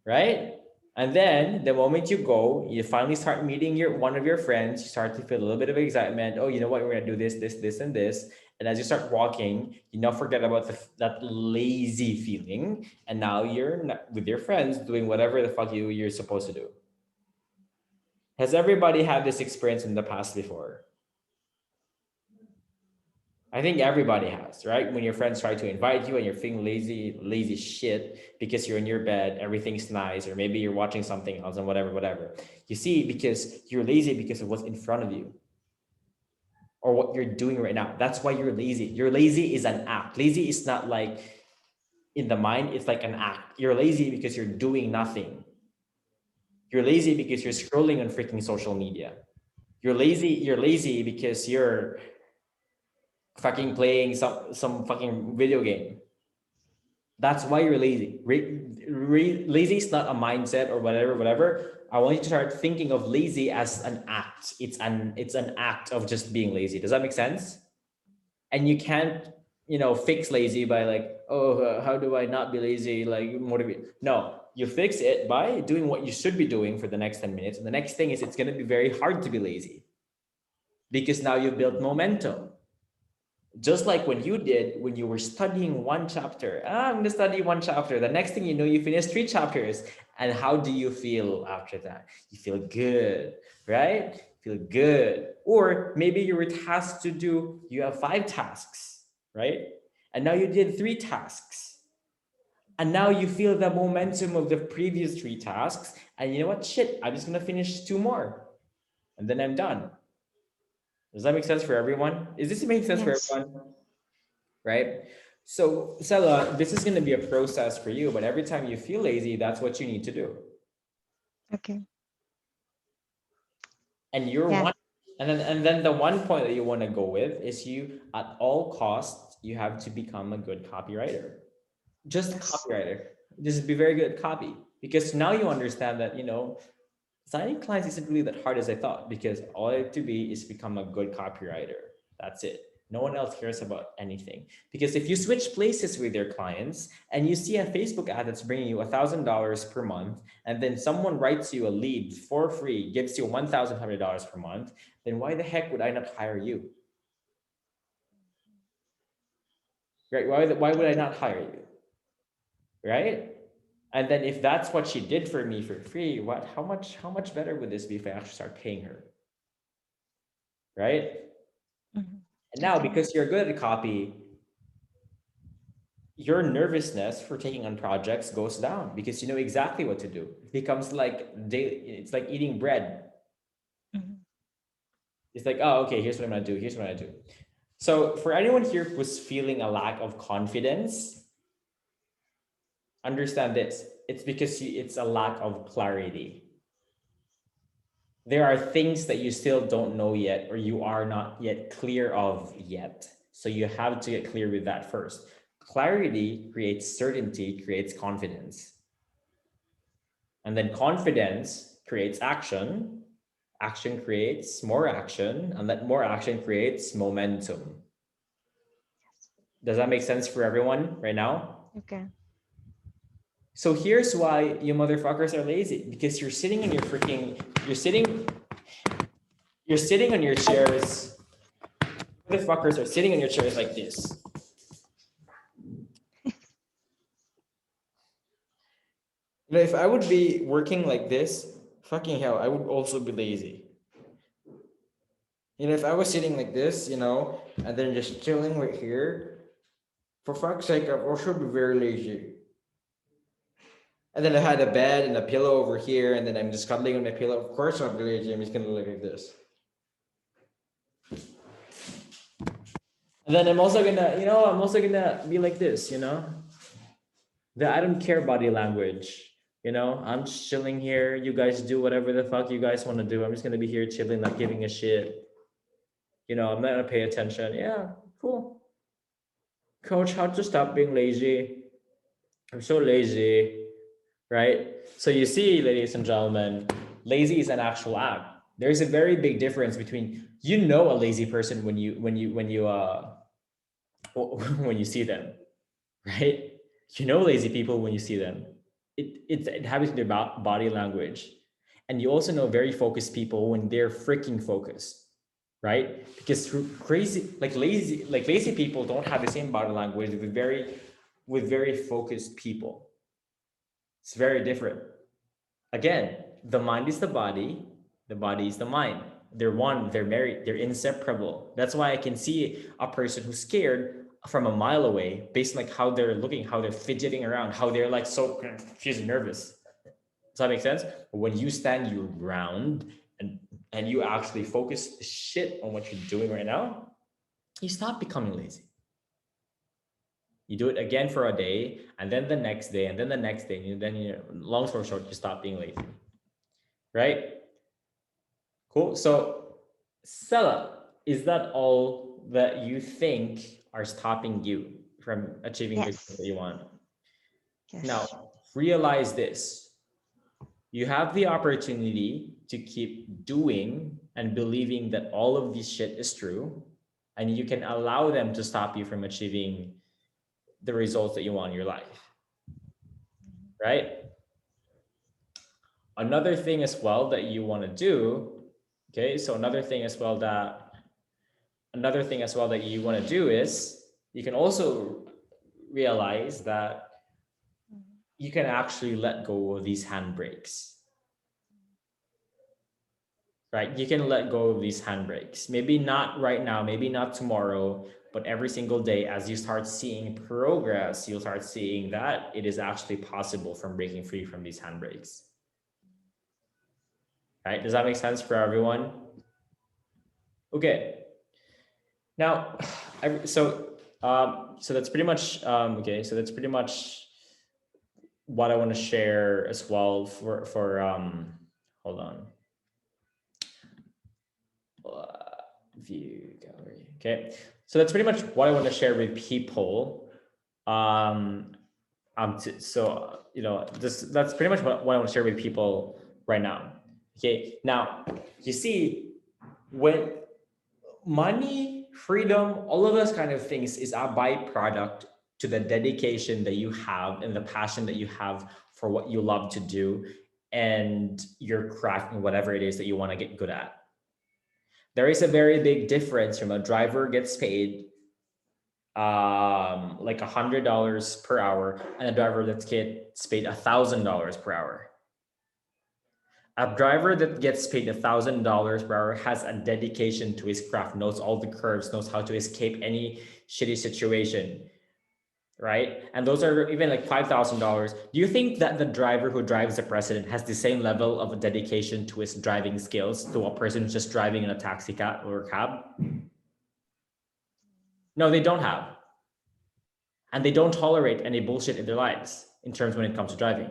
right? And then the moment you go, you finally start meeting one of your friends, you start to feel a little bit of excitement. Oh, you know what? We're gonna do this, and this. And as you start walking, you now forget about that lazy feeling, and now you're with your friends doing whatever the fuck you're supposed to do. Has everybody had this experience in the past before? I think everybody has, right? When your friends try to invite you and you're feeling lazy shit because you're in your bed, everything's nice, or maybe you're watching something else and whatever. You see, because you're lazy because of what's in front of you or what you're doing right now. That's why you're lazy. You're lazy is an act. Lazy is not like in the mind, it's like an act. You're lazy because you're doing nothing. You're lazy because you're scrolling on freaking social media. You're lazy because you're fucking playing some fucking video game. That's why you're lazy. Lazy is not a mindset or whatever. I want you to start thinking of lazy as an act. It's an act of just being lazy. Does that make sense? And you can't, fix lazy by like, oh, how do I not be lazy? Like motivate. No, you fix it by doing what you should be doing for the next 10 minutes. And the next thing is it's going to be very hard to be lazy because now you built momentum. Just like when you were studying one chapter. I'm going to study one chapter. The next thing you know, you finish 3 chapters. And how do you feel after that? You feel good, right? Feel good. Or maybe you were tasked to do, you have 5 tasks, right? And now you did 3 tasks. And now you feel the momentum of the previous 3 tasks. And you know what? Shit, I'm just going to finish 2 more. And then I'm done. Does that make sense for everyone? Is this making sense Yes. for everyone? Right? So, Sela, this is going to be a process for you, but every time you feel lazy, that's what you need to do. Okay. And you're Yeah. one, and then the one point that you want to go with is you, at all costs, you have to become a good copywriter. Just Yes. copywriter. Just be very good at copy, because now you understand that, signing clients isn't really that hard as I thought, because all I have to be is become a good copywriter. That's it. No one else cares about anything. Because if you switch places with your clients and you see a Facebook ad that's bringing you $1,000 per month, and then someone writes you a lead for free, gives you $1,500 per month, then why the heck would I not hire you? Right? Why would I not hire you? Right? And then if that's what she did for me for free, how much better would this be if I actually start paying her? Right? Mhm. And now, Okay. because you're good at copy, your nervousness for taking on projects goes down because you know exactly what to do. It becomes like daily, it's like eating bread. Mhm. It's like, oh, okay, here's what I'm gonna do. Here's what I'm gonna do. So for anyone here who's feeling a lack of confidence, understand this. It's because it's a lack of clarity. There are things that you still don't know yet, or you are not yet clear of yet. So you have to get clear with that first. Clarity creates certainty, creates confidence. And then confidence creates action. Action creates more action, and that more action creates momentum. Does that make sense for everyone right now? Okay. So here's why you motherfuckers are lazy, because you're sitting on your freaking, you're sitting on your chairs. Motherfuckers are sitting on your chairs like this. If I would be working like this, fucking hell, I would also be lazy. If I was sitting like this, and then just chilling right here, for fuck's sake, I'd also be very lazy. And then I had a bed and a pillow over here, and then I'm just cuddling on my pillow. Of course, I'm lazy. I'm just gonna look like this. And then I'm also gonna be like this, That I don't care body language. I'm just chilling here. You guys do whatever the fuck you guys want to do. I'm just gonna be here chilling, not giving a shit. I'm not gonna pay attention. Yeah, cool. Coach, how to stop being lazy? I'm so lazy, right? So you see, ladies and gentlemen, lazy is an actual act. There's a very big difference between a lazy person when you see them, right? Lazy people when you see them. it happens in their body language. And you also know very focused people when they're freaking focused, right? Because crazy, lazy people don't have the same body language with very focused people. It's very different. Again, the mind is the body is the mind. They're one, they're married, they're inseparable. That's why I can see a person who's scared from a mile away based on like how they're looking, how they're fidgeting around, how they're like so confused and nervous. Does that make sense? When you stand your ground and you actually focus shit on what you're doing right now, you stop becoming lazy. You do it again for a day, and then the next day, and then the next day, and then long story short, you stop being lazy. Right? Cool. So, Stella, is that all that you think are stopping you from achieving the goal that you want? Yes. Now, realize this. You have the opportunity to keep doing and believing that all of this shit is true, and you can allow them to stop you from achieving the results that you want in your life. Right? Another thing as well that you want to do, okay? So another thing as well that you want to do is you can also realize that you can actually let go of these handbrakes. Right? You can let go of these handbrakes. Maybe not right now, maybe not tomorrow, but every single day as you start seeing progress, you'll start seeing that it is actually possible from breaking free from these handbrakes. Right? Does that make sense for everyone? Okay. Now, so that's pretty much okay. So that's pretty much what I want to share as well for hold on. View gallery. Okay, so that's pretty much what I want to share with people. So that's pretty much what I want to share with people right now. Okay, now you see when money, freedom, all of those kind of things is a byproduct to the dedication that you have and the passion that you have for what you love to do and your craft and whatever it is that you want to get good at. There is a very big difference from a driver gets paid like $100 per hour and a driver that gets paid $1,000 per hour. A driver that gets paid $1,000 per hour has a dedication to his craft, knows all the curves, knows how to escape any shitty situation, right? And those are even like $5,000. Do you think that the driver who drives the president has the same level of dedication to his driving skills to a person who's just driving in a taxi cab or cab? No, they don't have. And they don't tolerate any bullshit in their lives in terms when it comes to driving.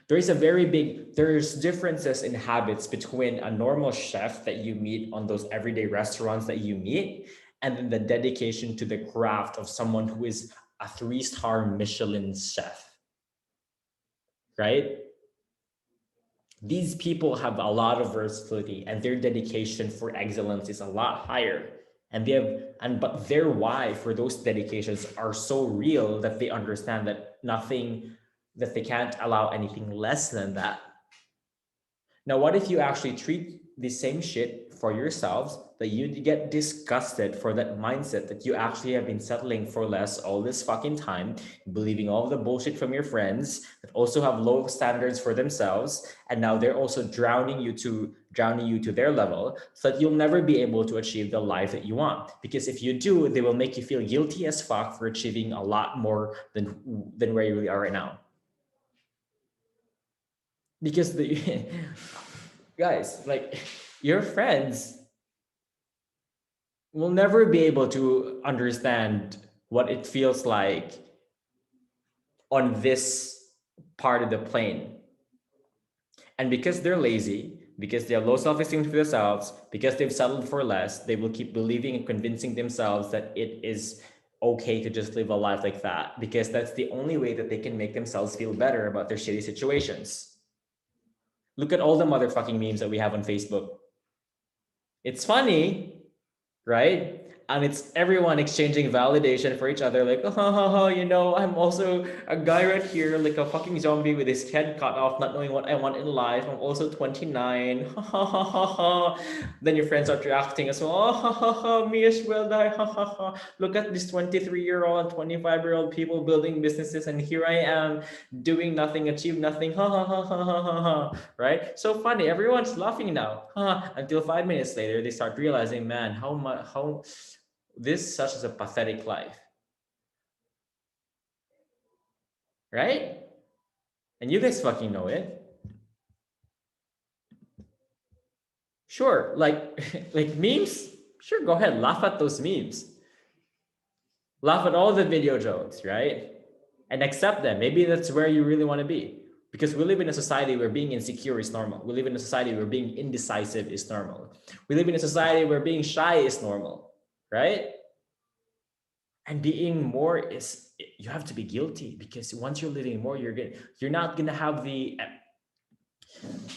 There's differences in habits between a normal chef that you meet on those everyday restaurants that you meet, and then the dedication to the craft of someone who is a 3-star Michelin chef, right? These people have a lot of versatility and their dedication for excellence is a lot higher. But their why for those dedications are so real that they understand that they can't allow anything less than that. Now, what if you actually treat the same shit for yourselves, that you get disgusted for that mindset that you actually have been settling for less all this fucking time, believing all the bullshit from your friends that also have low standards for themselves, and now they're also drowning you to their level, so that you'll never be able to achieve the life that you want. Because if you do, they will make you feel guilty as fuck for achieving a lot more than where you really are right now. Because guys, like, your friends will never be able to understand what it feels like on this part of the plane. And because they're lazy, because they have low self-esteem for themselves, because they've settled for less, they will keep believing and convincing themselves that it is okay to just live a life like that, because that's the only way that they can make themselves feel better about their shitty situations. Look at all the motherfucking memes that we have on Facebook. It's funny, right? and it's everyone exchanging validation for each other, like, oh, you know, I'm also a guy right here, like a fucking zombie with his head cut off, not knowing what I want in life. I'm also 29. Then your friends start reacting as well. Me as well, die. Look at this 23-year-old and 25-year-old people building businesses, and here I am doing nothing, achieve nothing. Right? So funny. Everyone's laughing now. Until 5 minutes later, they start realizing, man, how this such as a pathetic life, right? And you guys fucking know it. Sure, like like memes. Sure, go ahead, laugh at those memes. Laugh at all the video jokes, right? And accept them. Maybe that's where you really want to be. Because we live in a society where being insecure is normal. We live in a society where being indecisive is normal. We live in a society where being shy is normal, right? And being more is, you have to be guilty, because once you're living more, you're not gonna have the,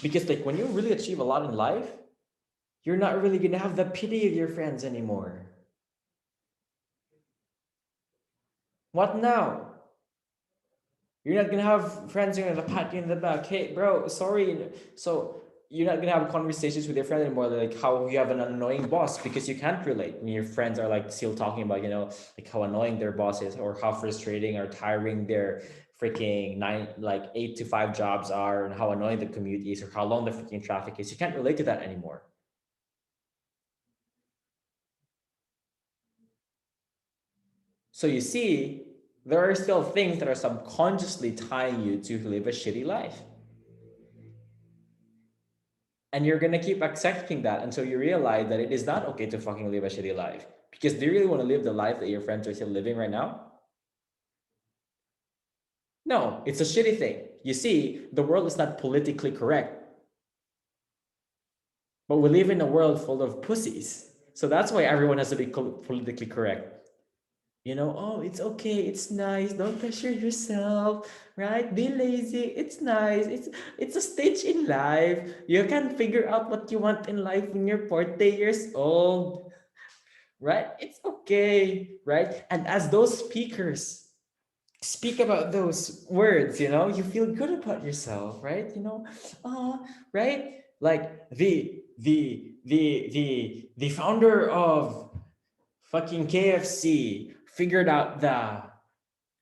because like when you really achieve a lot in life, you're not really gonna have the pity of your friends anymore. What now? You're not gonna have friends who are gonna pat you in the back. Hey, bro, sorry. So you're not gonna have conversations with your friend anymore, like how you have an annoying boss, because you can't relate when your friends are like still talking about, you know, like how annoying their boss is, or how frustrating or tiring their freaking 8 to 5 jobs are, and how annoying the commute is, or how long the freaking traffic is. You can't relate to that anymore. So you see, there are still things that are subconsciously tying you to live a shitty life. And you're gonna keep accepting that until you realize that it is not okay to fucking live a shitty life. Because do you really want to live the life that your friends are still living right now? No, it's a shitty thing. You see, the world is not politically correct. But we live in a world full of pussies. So that's why everyone has to be politically correct. You know, oh, it's okay, it's nice, don't pressure yourself, right? Be lazy, it's nice, it's a stage in life. You can figure out what you want in life when you're 40 years old, right? It's okay, right? And as those speakers speak about those words, you know, you feel good about yourself, right? You know, right? Like the founder of fucking KFC figured out the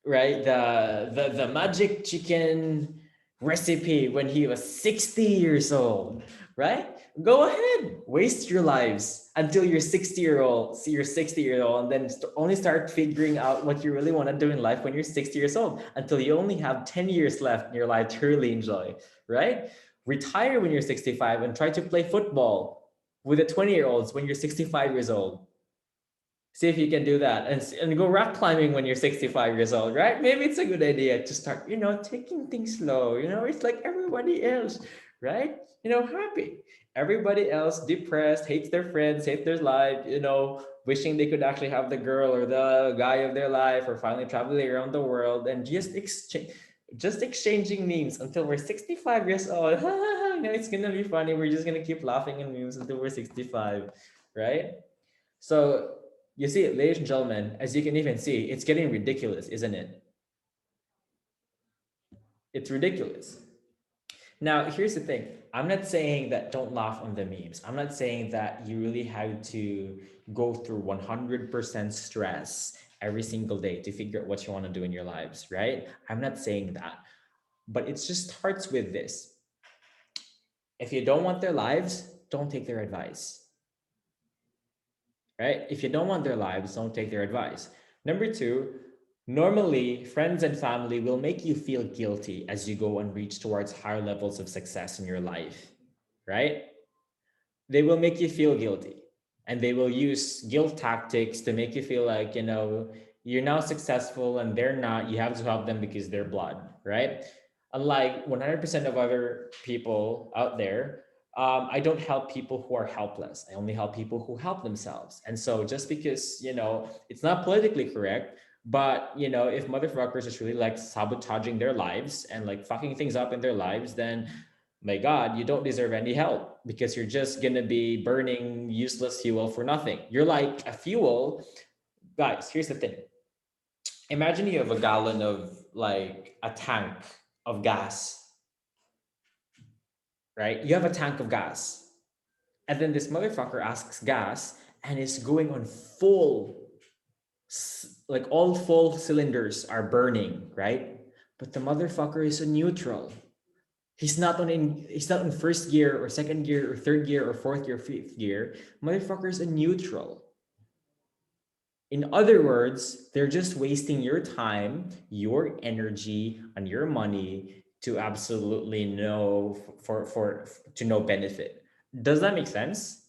right the magic chicken recipe when he was 60 years old, right? Go ahead, waste your lives until you're 60-year-old, see you're 60-year-old, and then only start figuring out what you really want to do in life when you're 60 years old, until you only have 10 years left in your life to really enjoy, right? Retire when you're 65 and try to play football with the 20-year-olds when you're 65 years old. See if you can do that, and go rock climbing when you're 65 years old, right? Maybe it's a good idea to start, you know, taking things slow. You know, it's like everybody else, right? You know, happy. Everybody else depressed, hates their friends, hates their life, you know, wishing they could actually have the girl or the guy of their life, or finally traveling around the world, and just exchanging memes until we're 65 years old. You know, it's gonna be funny. We're just gonna keep laughing in memes until we're 65, right? So you see, ladies and gentlemen, as you can even see, it's getting ridiculous, isn't it? It's ridiculous. Now, here's the thing. I'm not saying that don't laugh on the memes. I'm not saying that you really have to go through 100% stress every single day to figure out what you want to do in your lives, right? I'm not saying that. But it just starts with this. If you don't want their lives, don't take their advice. Right? If you don't want their lives, don't take their advice. Number two, normally friends and family will make you feel guilty as you go and reach towards higher levels of success in your life, right? They will make you feel guilty, and they will use guilt tactics to make you feel like, you know, you're now successful and they're not. You have to help them because they're blood, right? Unlike 100% of other people out there, I don't help people who are helpless. I only help people who help themselves. And so just because, you know, it's not politically correct, but, you know, if motherfuckers just really like sabotaging their lives and like fucking things up in their lives, then My God, you don't deserve any help because you're just gonna be burning useless fuel for nothing. You're like a fuel. Guys, here's the thing. Imagine you have a gallon of like a tank of gas, right? You have a tank of gas. And then this motherfucker asks gas and is going on full, like all full cylinders are burning, right? But the motherfucker is in neutral. He's not in first gear or second gear or third gear or fourth gear, fifth gear. Motherfucker's in neutral. In other words, they're just wasting your time, your energy, and your money to absolutely for to no benefit. Does that make sense?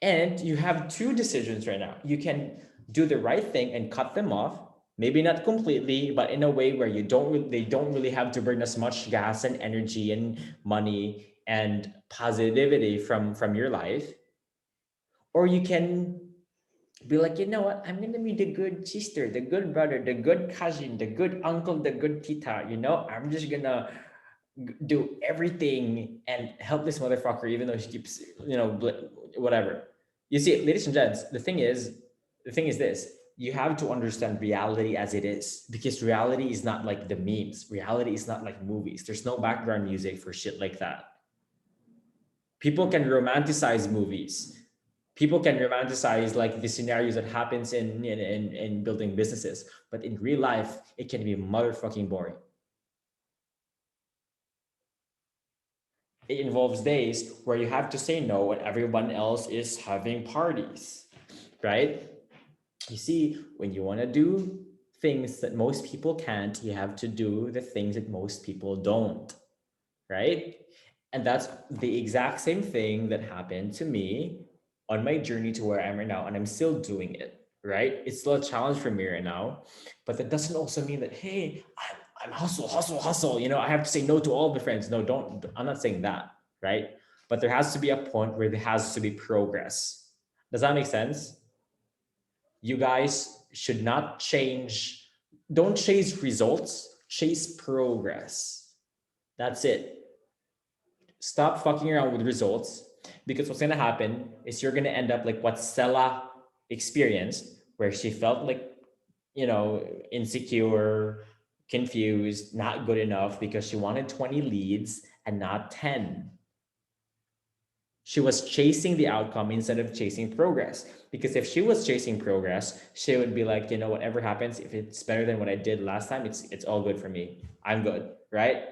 And you have two decisions right now. You can do the right thing and cut them off, maybe not completely, but in a way where they don't really have to burn as much gas and energy and money and positivity from your life. Or you can be like, you know what, I'm gonna be the good sister, the good brother, the good cousin, the good uncle, the good tita, I'm just gonna do everything and help this motherfucker, even though she keeps, whatever. You see, ladies and gents, the thing is this: you have to understand reality as it is, because reality is not like the memes. Reality is not like movies. There's no background music for shit like that. People can romanticize movies. People can romanticize like the scenarios that happens in building businesses, but in real life, it can be motherfucking boring. It involves days where you have to say no when everyone else is having parties, right? You see, when you want to do things that most people can't, you have to do the things that most people don't, right? And that's the exact same thing that happened to me on my journey to where I am right now, and I'm still doing it, right? It's still a challenge for me right now, but that doesn't also mean that, hey, I'm hustle, hustle, hustle. I have to say no to all my friends. No, don't. I'm not saying that, right? But there has to be a point where there has to be progress. Does that make sense? You guys should not change. Don't chase results. Chase progress. That's it. Stop fucking around with results, because what's gonna happen is you're gonna end up like what Stella experienced, where she felt like, insecure, confused, not good enough because she wanted 20 leads and not 10. She was chasing the outcome instead of chasing progress. Because if she was chasing progress, she would be like, whatever happens, if it's better than what I did last time, it's all good for me. I'm good, right?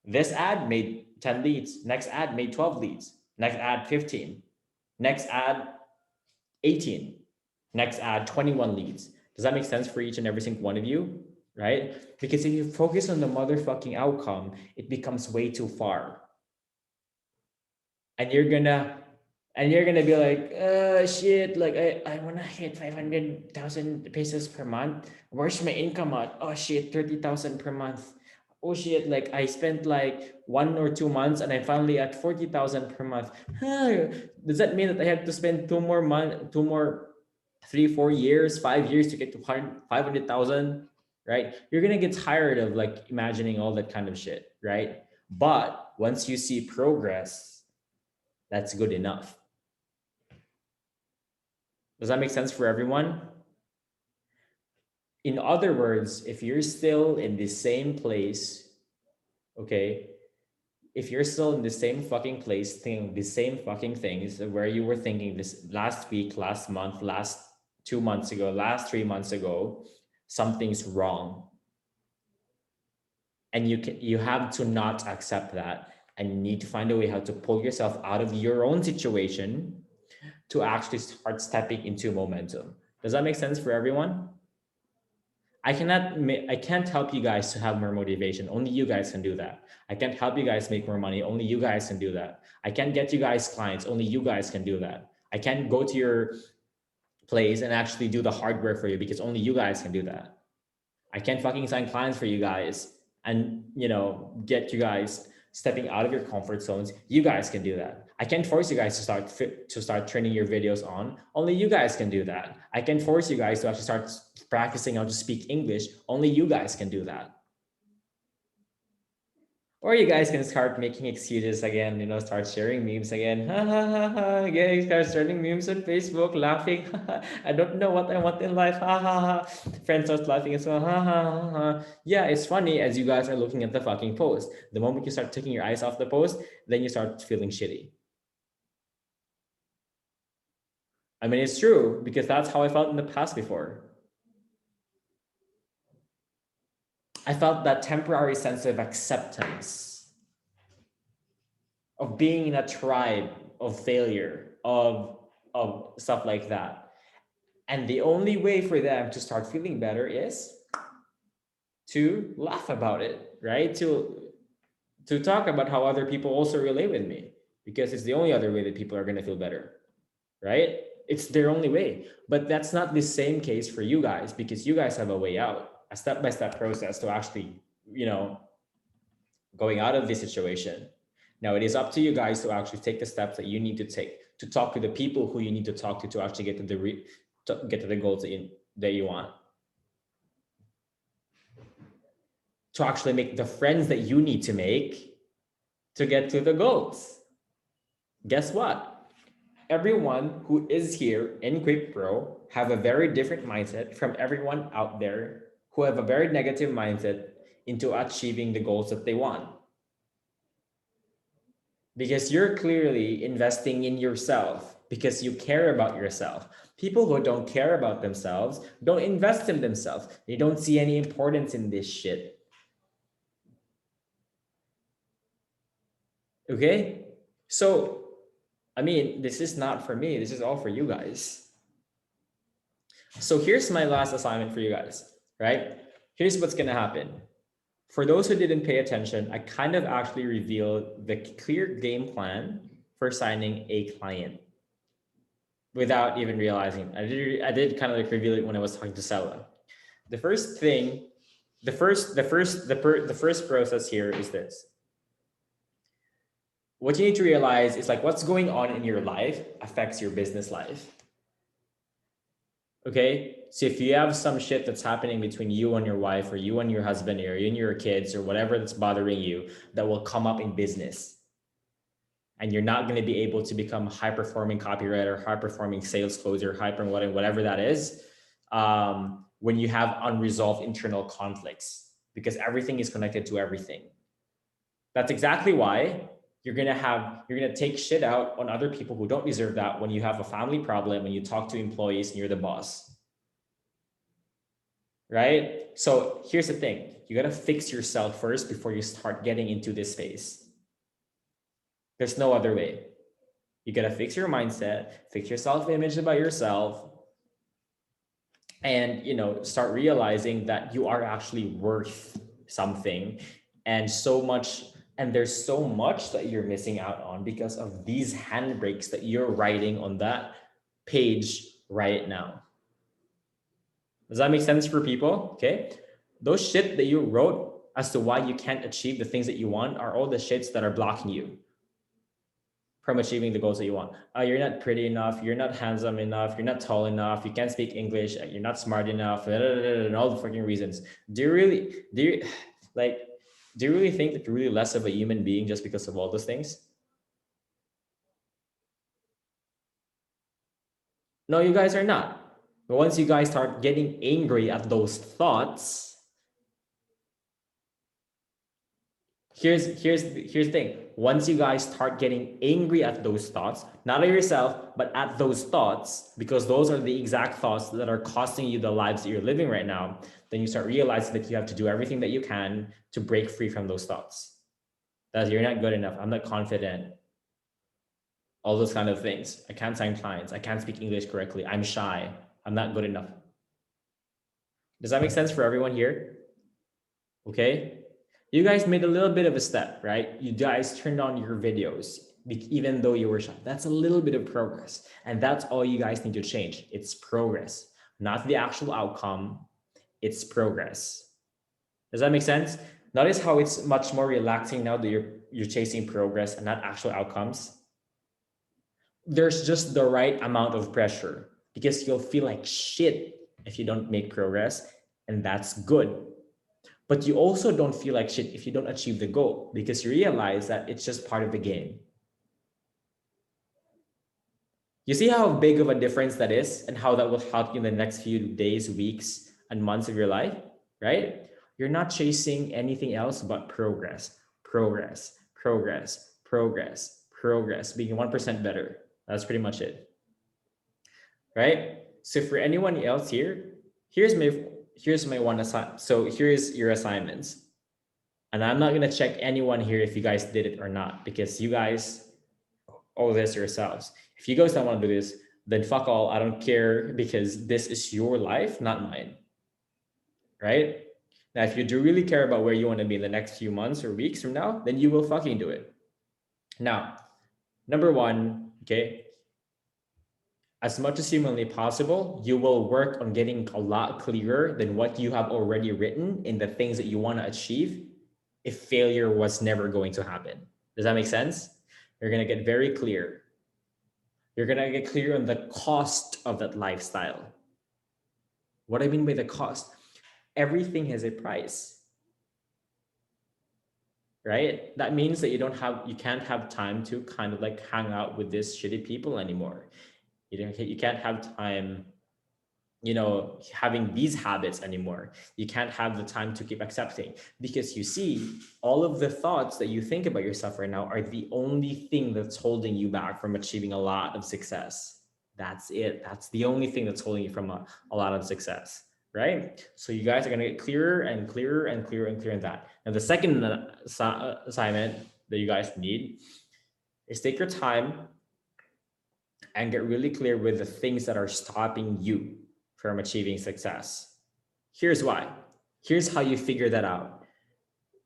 This ad made 10 leads. Next ad made 12 leads. Next ad, 15. Next ad, 18. Next ad, 21 leads. Does that make sense for each and every single one of you? Right? Because if you focus on the motherfucking outcome, it becomes way too far. And you're gonna be like, shit, like I wanna hit 500,000 pesos per month. Where's my income at? Oh shit, 30,000 per month. Oh shit, like I spent like 1 or 2 months and I'm finally at 40,000 per month. Huh, does that mean that I have to spend 3, 4 years, 5 years to get to 500,000? Right? You're gonna get tired of like imagining all that kind of shit, right? But once you see progress, that's good enough. Does that make sense for everyone? In other words, if you're still in the same place, okay, if you're still in the same fucking place, thinking the same fucking things where you were thinking this last week, last month, last 2 months ago, last 3 months ago, something's wrong. And you have to not accept that. And you need to find a way how to pull yourself out of your own situation to actually start stepping into momentum. Does that make sense for everyone? I can't help you guys to have more motivation. Only you guys can do that. I can't help you guys make more money. Only you guys can do that. I can't get you guys clients. Only you guys can do that. I can't go to your place and actually do the hard work for you, because only you guys can do that. I can't fucking sign clients for you guys and, get you guys stepping out of your comfort zones. You guys can do that. I can't force you guys to start turning your videos on. Only you guys can do that. I can force you guys to actually start practicing how to speak English. Only you guys can do that. Or you guys can start making excuses again, start sharing memes again. Ha ha ha ha. Yeah, start sharing memes on Facebook, laughing. I don't know what I want in life. Ha ha ha. Friends start laughing as well. Ha ha ha ha. Yeah, it's funny as you guys are looking at the fucking post. The moment you start taking your eyes off the post, then you start feeling shitty. I mean, it's true because that's how I felt in the past before. I felt that temporary sense of acceptance, of being in a tribe of failure, of stuff like that. And the only way for them to start feeling better is to laugh about it, right? To talk about how other people also relate with me, because it's the only other way that people are going to feel better, right? It's their only way. But that's not the same case for you guys, because you guys have a way out, a step-by-step process to actually, going out of this situation. Now it is up to you guys to actually take the steps that you need to take, to talk to the people who you need to talk to actually get to the goals that you want, to actually make the friends that you need to make to get to the goals. Guess what? Everyone who is here in Quick Pro have a very different mindset from everyone out there who have a very negative mindset into achieving the goals that they want. Because you're clearly investing in yourself because you care about yourself. People who don't care about themselves don't invest in themselves. They don't see any importance in this shit. Okay? So, I mean, this is not for me. This is all for you guys. So here's my last assignment for you guys, right? Here's what's going to happen. For those who didn't pay attention, I kind of actually revealed the clear game plan for signing a client without even realizing. I did kind of like reveal it when I was talking to Sela. The first thing, the first process here is this. What you need to realize is like what's going on in your life affects your business life. Okay, so if you have some shit that's happening between you and your wife, or you and your husband, or you and your kids, or whatever that's bothering you, that will come up in business, and you're not going to be able to become a high-performing copywriter, high-performing sales closer, whatever that is, when you have unresolved internal conflicts, because everything is connected to everything. That's exactly why you're gonna take shit out on other people who don't deserve that when you have a family problem, when you talk to employees and you're the boss. Right? So here's the thing. You gotta fix yourself first before you start getting into this space. There's no other way. You gotta fix your mindset, fix your self-image about yourself, and start realizing that you are actually worth something, and there's so much that you're missing out on because of these handbrakes that you're writing on that page right now. Does that make sense for people? Okay. Those shit that you wrote as to why you can't achieve the things that you want are all the shits that are blocking you from achieving the goals that you want. You're not pretty enough. You're not handsome enough. You're not tall enough. You can't speak English. You're not smart enough. And all the fucking reasons. Do you really think that you're really less of a human being just because of all those things? No, you guys are not. But once you guys start getting angry at those thoughts, here's the thing. Once you guys start getting angry at those thoughts, not at yourself, but at those thoughts, because those are the exact thoughts that are costing you the lives that you're living right now, then you start realizing that you have to do everything that you can to break free from those thoughts. That you're not good enough. I'm not confident. All those kind of things. I can't sign clients. I can't speak English correctly. I'm shy. I'm not good enough. Does that make sense for everyone here? Okay. You guys made a little bit of a step, right? You guys turned on your videos, even though you were shy. That's a little bit of progress. And that's all you guys need to change. It's progress, not the actual outcome. It's progress. Does that make sense? Notice how it's much more relaxing now that you're chasing progress and not actual outcomes. There's just the right amount of pressure because you'll feel like shit if you don't make progress, and that's good. But you also don't feel like shit if you don't achieve the goal, because you realize that it's just part of the game. You see how big of a difference that is and how that will help you in the next few days, weeks, and months of your life, right? You're not chasing anything else but progress, progress, progress, progress, progress, being 1% better. That's pretty much it, right? So for anyone else here, here's my one assignment. So here's your assignments. And I'm not gonna check anyone here if you guys did it or not, because you guys owe this yourselves. If you guys don't want to do this, then fuck all. I don't care, because this is your life, not mine. Right? Now, if you do really care about where you want to be in the next few months or weeks from now, then you will fucking do it. Now, number one, okay, as much as humanly possible, you will work on getting a lot clearer than what you have already written in the things that you want to achieve if failure was never going to happen. Does that make sense? You're going to get very clear. You're going to get clear on the cost of that lifestyle. What I mean by the cost, everything has a price, right? That means that you can't have time to kind of like hang out with these shitty people anymore. You can't have time, having these habits anymore. You can't have the time to keep accepting, because you see, all of the thoughts that you think about yourself right now are the only thing that's holding you back from achieving a lot of success. That's it. That's the only thing that's holding you from a lot of success, right? So you guys are going to get clearer and clearer and clearer and clearer in that. Now, the second assignment that you guys need is take your time and get really clear with the things that are stopping you from achieving success. Here's why. Here's how you figure that out.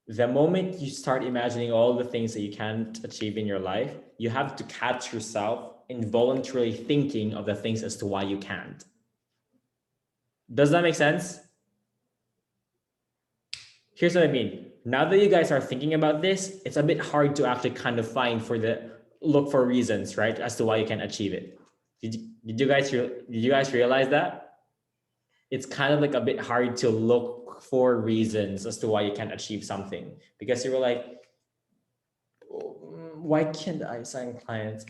The moment you start imagining all the things that you can't achieve in your life, you have to catch yourself involuntarily thinking of the things as to why you can't. Does that make sense? Here's what I mean. Now that you guys are thinking about this, it's a bit hard to actually kind of look for reasons, right, as to why you can't achieve it. Did you guys realize that? It's kind of like a bit hard to look for reasons as to why you can't achieve something, because you were like, why can't I sign clients?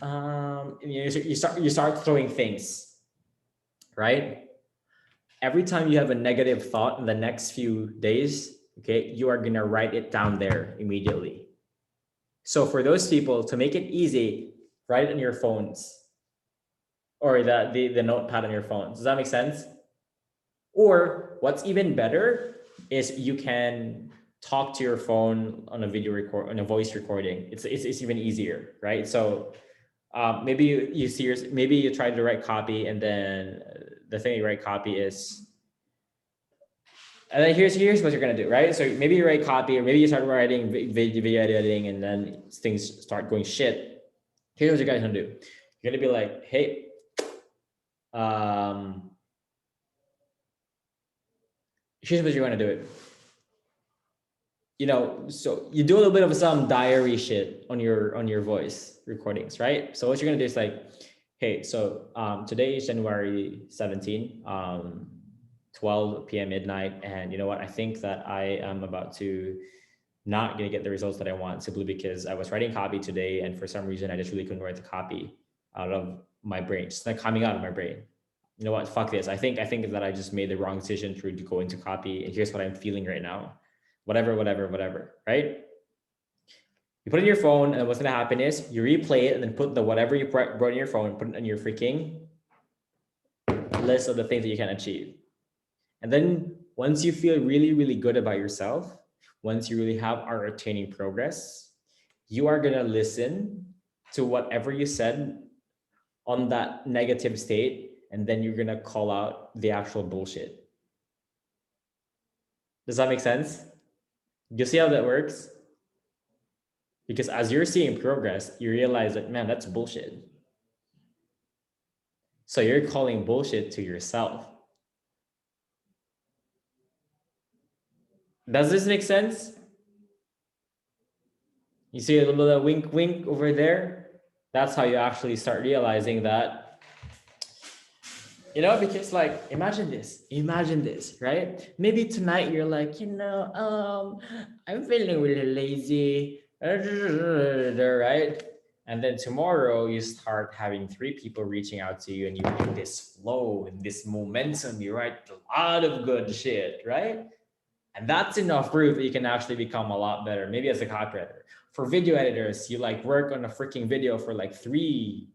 You start throwing things, right? Every time you have a negative thought in the next few days, okay, you are gonna write it down there immediately. So for those people, to make it easy, write it on your phones or the notepad on your phones. Does that make sense? Or what's even better is you can talk to your phone on a voice recording. It's even easier, right? So maybe you try to write copy, and then the thing you write copy is, and then here's what you're gonna do, right? So maybe you write copy, or maybe you start writing video editing, and then things start going shit. Here's what you guys gonna do. You're gonna be like, hey, here's what you're gonna do it. So you do a little bit of some diary shit on your voice recordings, right? So what you're gonna do is like, hey, so today is January 17, 12 p.m. midnight, and you know what? I think that I am about to not gonna get the results that I want, simply because I was writing copy today, and for some reason I just really couldn't write the copy out of my brain. It's not coming out of my brain. You know what? Fuck this. I think that I just made the wrong decision to go into copy, and here's what I'm feeling right now. Whatever, right? You put it in your phone, and what's gonna happen is you replay it, and then put the whatever you brought in your phone, put it on your freaking list of the things that you can achieve. And then once you feel really, really good about yourself, once you really are attaining progress, you are gonna listen to whatever you said on that negative state, and then you're gonna call out the actual bullshit. Does that make sense? You see how that works? Because as you're seeing progress, you realize that, man, that's bullshit. So you're calling bullshit to yourself. Does this make sense? You see a little bit of wink, wink over there? That's how you actually start realizing that Because like imagine this, right? Maybe tonight you're like, I'm feeling really lazy, right? And then tomorrow you start having three people reaching out to you and you have this flow and this momentum, you write a lot of good shit, right? And that's enough proof that you can actually become a lot better, maybe as a copywriter. For video editors, you like work on a freaking video for like three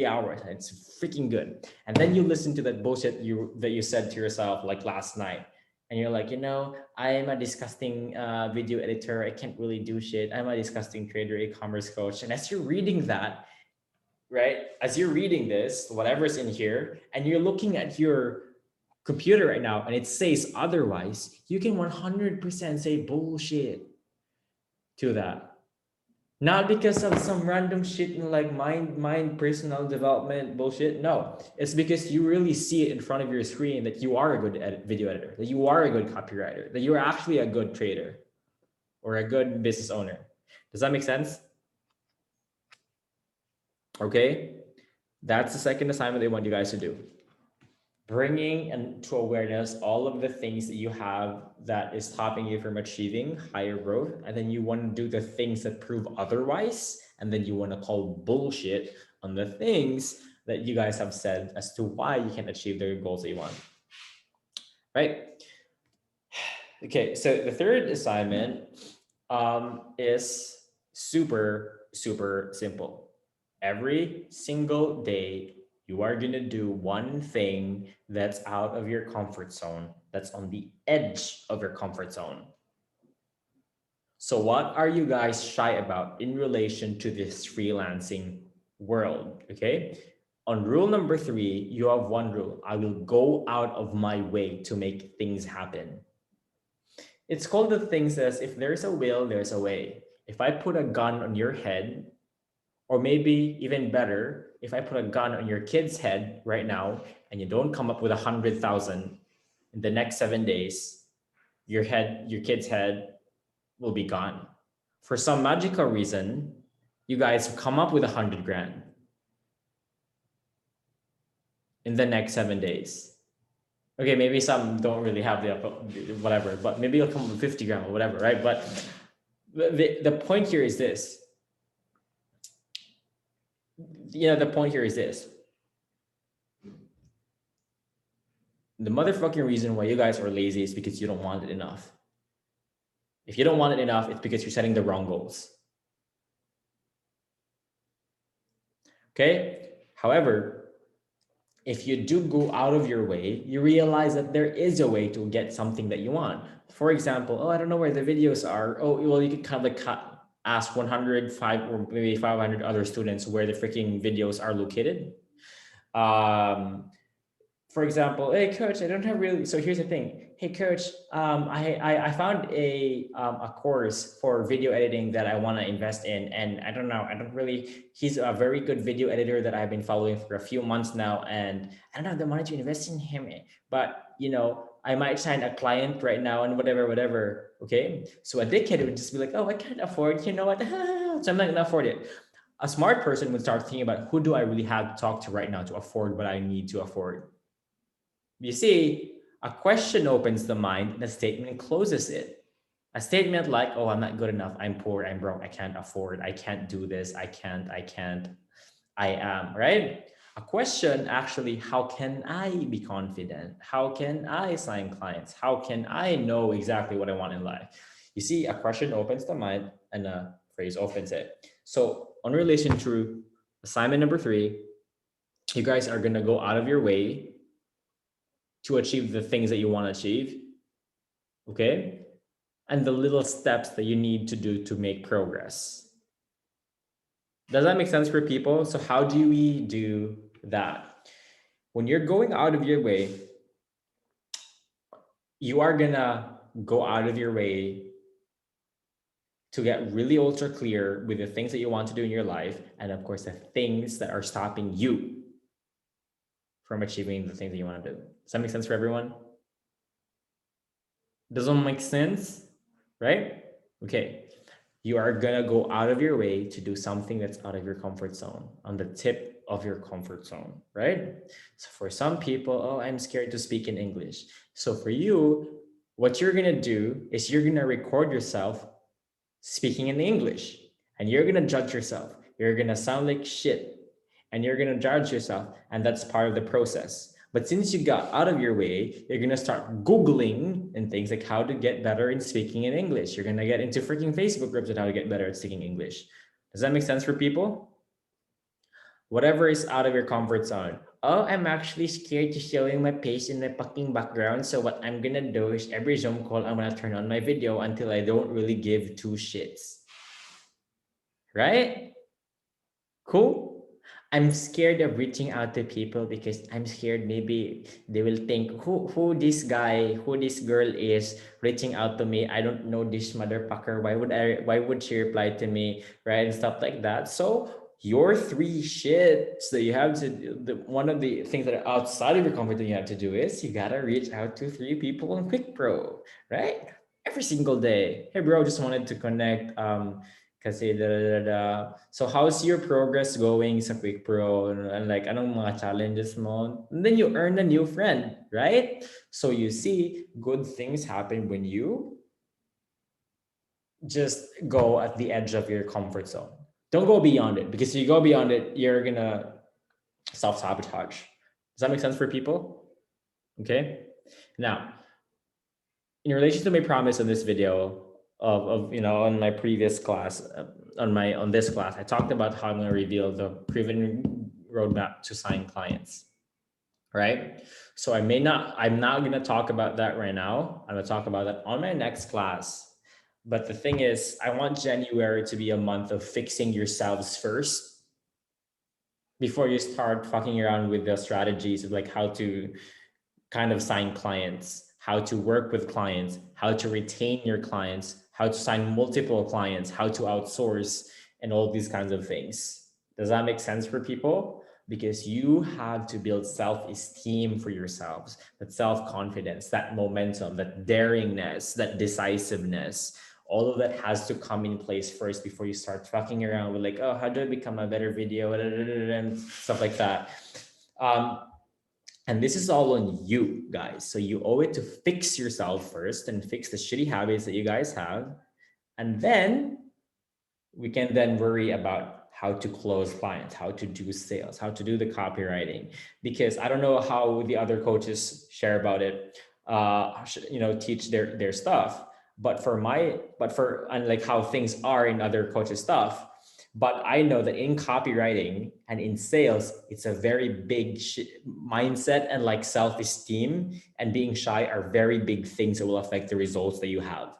hours and it's freaking good. And then you listen to that bullshit that you said to yourself like last night. And you're like, I am a disgusting video editor. I can't really do shit. I'm a disgusting trader, e-commerce coach. And as you're reading that, right? As you're reading this, whatever's in here, and you're looking at your computer right now and it says otherwise, you can 100% say bullshit to that. Not because of some random shit in like mind personal development bullshit. No, it's because you really see it in front of your screen that you are a good video editor, that you are a good copywriter, that you are actually a good trader or a good business owner. Does that make sense? Okay, that's the second assignment they want you guys to do. Bringing into awareness all of the things that you have that is stopping you from achieving higher growth. And then you want to do the things that prove otherwise. And then you want to call bullshit on the things that you guys have said as to why you can achieve the goals that you want. Right? Okay, so the third assignment is super, super simple. Every single day, you are going to do one thing that's out of your comfort zone, that's on the edge of your comfort zone. So what are you guys shy about in relation to this freelancing world? Okay. On rule number 3, you have one rule. I will go out of my way to make things happen. It's called the thing says, if there's a will, there's a way. If I put a gun on your head, or maybe even better, if I put a gun on your kid's head right now and you don't come up with 100,000 in the next 7 days, your kid's head will be gone. For some magical reason, you guys come up with 100 grand in the next 7 days. Okay, maybe some don't really have the whatever, but maybe you'll come up with 50 grand or whatever, right? But the point here is this. The point here is this. The motherfucking reason why you guys are lazy is because you don't want it enough. If you don't want it enough, it's because you're setting the wrong goals. Okay? However, if you do go out of your way, you realize that there is a way to get something that you want. For example, I don't know where the videos are. Well, you could kind of like ask 105 or maybe 500 other students where the freaking videos are located. For example, hey coach, I don't have really. So here's the thing. Hey coach, I found a course for video editing that I want to invest in, and I don't know. I don't really. He's a very good video editor that I've been following for a few months now, and I don't have the money to invest in him. But I might sign a client right now and whatever. Okay, so a dickhead would just be like, I can't afford. You know what? So I'm not gonna afford it. A smart person would start thinking about who do I really have to talk to right now to afford what I need to afford. You see, a question opens the mind and a statement closes it. A statement like, I'm not good enough, I'm poor, I'm broke, I can't afford, I can't do this, I can't, I am, right? A question actually, how can I be confident? How can I sign clients? How can I know exactly what I want in life? You see, a question opens the mind and a phrase opens it. So on relation to assignment number 3, you guys are gonna go out of your way to achieve the things that you want to achieve, okay? And the little steps that you need to do to make progress. Does that make sense for people? So how do we do that? When you're going out of your way, you are gonna go out of your way to get really ultra clear with the things that you want to do in your life, and of course the things that are stopping you from achieving the things that you want to do. Does that make sense for everyone? Doesn't make sense, right? Okay. You are gonna go out of your way to do something that's out of your comfort zone on the tip of your comfort zone, right? So for some people, oh, I'm scared to speak in English. So for you, what you're gonna do is you're gonna record yourself speaking in English, and you're gonna judge yourself. You're gonna sound like shit, and you're gonna judge yourself, and that's part of the process. But since you got out of your way, you're gonna start Googling and things like how to get better in speaking in English. You're gonna get into freaking Facebook groups on how to get better at speaking English. Does that make sense for people? Whatever is out of your comfort zone. Oh, I'm actually scared to showing my face in my fucking background. So what I'm gonna do is every Zoom call, I'm gonna turn on my video until I don't really give two shits. Right? Cool. I'm scared of reaching out to people because I'm scared maybe they will think who this guy, who this girl is reaching out to me. I don't know this motherfucker. Why would she reply to me? Right? And stuff like that. So your three shits that you have to one of the things that are outside of your comfort zone you have to do is you gotta reach out to 3 people on Quick Pro, right? Every single day. Hey bro, just wanted to connect. Kasi So how's your progress going sa Quick Pro? And like, anong mga challenges mo? And then you earn a new friend, right? So you see, good things happen when you just go at the edge of your comfort zone. Don't go beyond it, because if you go beyond it, you're gonna self-sabotage. Does that make sense for people? Okay. Now, in relation to my promise on this video, of on my previous class, on this class, I talked about how I'm going to reveal the proven roadmap to sign clients, right? So I'm not going to talk about that right now. I'm going to talk about that on my next class. But the thing is, I want January to be a month of fixing yourselves first before you start fucking around with the strategies of like how to kind of sign clients, how to work with clients, how to retain your clients, how to sign multiple clients, how to outsource, and all these kinds of things. Does that make sense for people? Because you have to build self-esteem for yourselves, that self-confidence, that momentum, that daringness, that decisiveness. All of that has to come in place first before you start fucking around with like, oh, how do I become a better video, and stuff like that. And this is all on you guys. So you owe it to fix yourself first and fix the shitty habits that you guys have. And then we can then worry about how to close clients, how to do sales, how to do the copywriting. Because I don't know how the other coaches share about it, teach their stuff. But for unlike how things are in other coaches' stuff, but I know that in copywriting and in sales, it's a very big mindset, and like self-esteem and being shy are very big things that will affect the results that you have.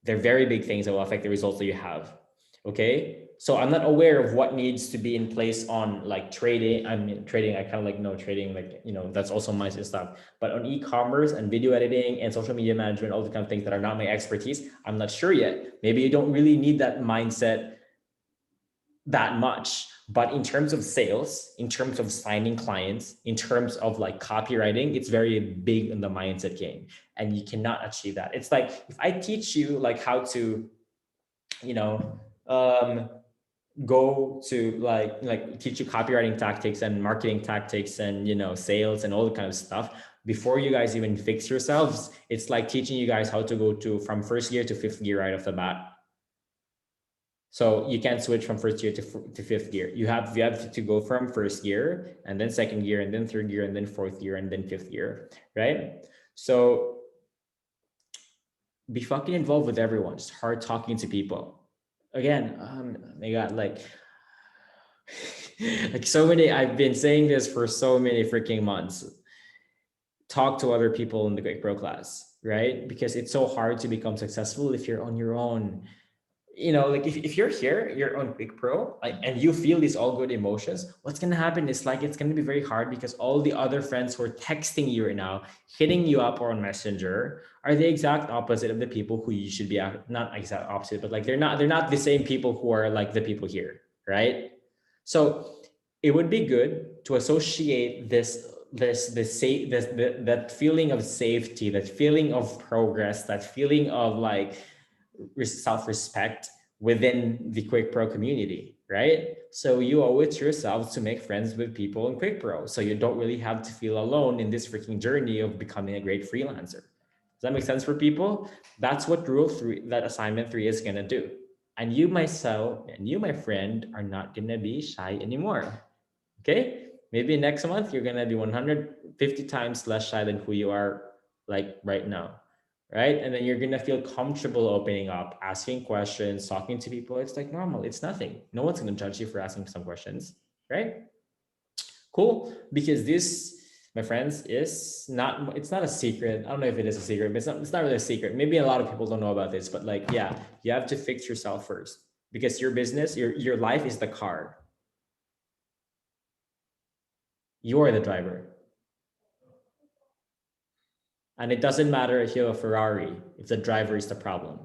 They're very big things that will affect the results that you have. Okay. So I'm not aware of what needs to be in place on like trading. I mean, trading, I kind of like know trading, like, that's also my stuff. But on e-commerce and video editing and social media management, all the kind of things that are not my expertise, I'm not sure yet. Maybe you don't really need that mindset that much. But in terms of sales, in terms of signing clients, in terms of like copywriting, it's very big in the mindset game. And you cannot achieve that. It's like, if I teach you like how to, go to like teach you copywriting tactics and marketing tactics and sales and all the kind of stuff before you guys even fix yourselves, it's like teaching you guys how to go from first gear to fifth gear right off the bat. So you can't switch from first gear to fifth gear. You have to go from first gear and then second gear and then third gear and then fourth gear and then fifth gear, right? So be fucking involved with everyone. Just hard talking to people. Again, they got like so many. I've been saying this for so many freaking months. Talk to other people in the Quick Pro class, right? Because it's so hard to become successful if you're on your own. Like if you're here, you're on Quick Pro, and you feel these all good emotions, what's going to happen is like, it's going to be very hard because all the other friends who are texting you right now, hitting you up or on Messenger are the exact opposite of the people who you should be, not exact opposite, but like, they're not the same people who are like the people here. Right. So it would be good to associate that feeling of safety, that feeling of progress, that feeling of like self-respect within the Quick Pro community, right? So you owe it to yourself to make friends with people in QuickPro, so you don't really have to feel alone in this freaking journey of becoming a great freelancer. Does that make sense for people? That's what rule 3, that assignment 3 is gonna do. And you, myself, and you, my friend, are not gonna be shy anymore. Okay? Maybe next month you're gonna be 150 times less shy than who you are like right now, right? And then you're gonna feel comfortable opening up, asking questions, talking to people. It's like normal. It's nothing. No one's gonna judge you for asking some questions, right? Cool. Because this, my friends, is not. It's not a secret. I don't know if it is a secret, but it's not really a secret. Maybe a lot of people don't know about this, but like, yeah, you have to fix yourself first because your business, your life is the car. You're the driver. And it doesn't matter if you have a Ferrari, if the driver is the problem.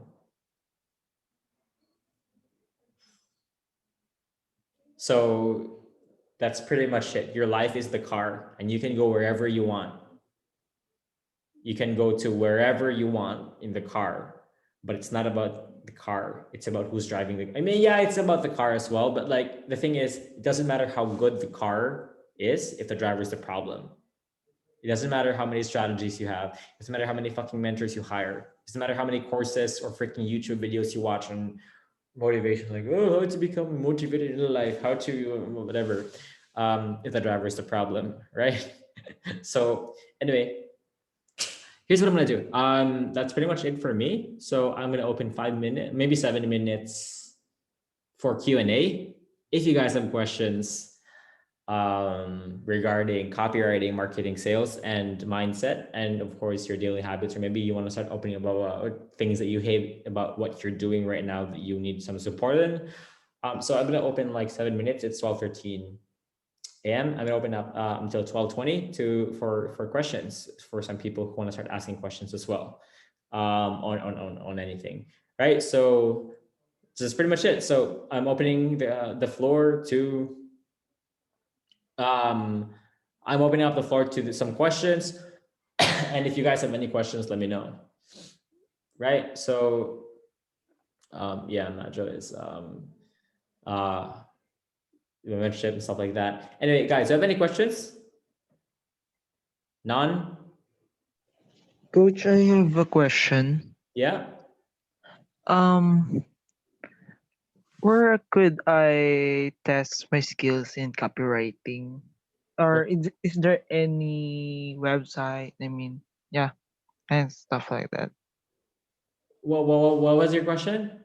So that's pretty much it. Your life is the car, and you can go wherever you want. You can go to wherever you want in the car, but it's not about the car. It's about who's driving the. I mean, yeah, it's about the car as well, but like the thing is, it doesn't matter how good the car is if the driver is the problem. It doesn't matter how many strategies you have. It doesn't matter how many fucking mentors you hire. It doesn't matter how many courses or freaking YouTube videos you watch on motivation, like, oh, how to become motivated in life, how to whatever. If the driver is the problem, right? So anyway, here's what I'm gonna do. That's pretty much it for me. So I'm gonna open 5 minutes, maybe 7 minutes for Q&A. If you guys have questions, regarding copywriting, marketing, sales, and mindset, and of course your daily habits, or maybe you want to start opening about things that you hate about what you're doing right now that you need some support in. So I'm gonna open like 7 minutes. It's 12:13 a.m. I'm gonna open up until 12:20 for questions for some people who want to start asking questions as well, on anything, right? So this is pretty much it. So I'm opening the floor to um, I'm opening up the floor to some questions. And if you guys have any questions, let me know. Right. So, yeah, Najo is uh, membership and stuff like that. Anyway, guys, do you have any questions? None? Coach, I have a question. Yeah. Um, where could I test my skills in copywriting? Or is there any website? I mean, yeah, and stuff like that. What was your question?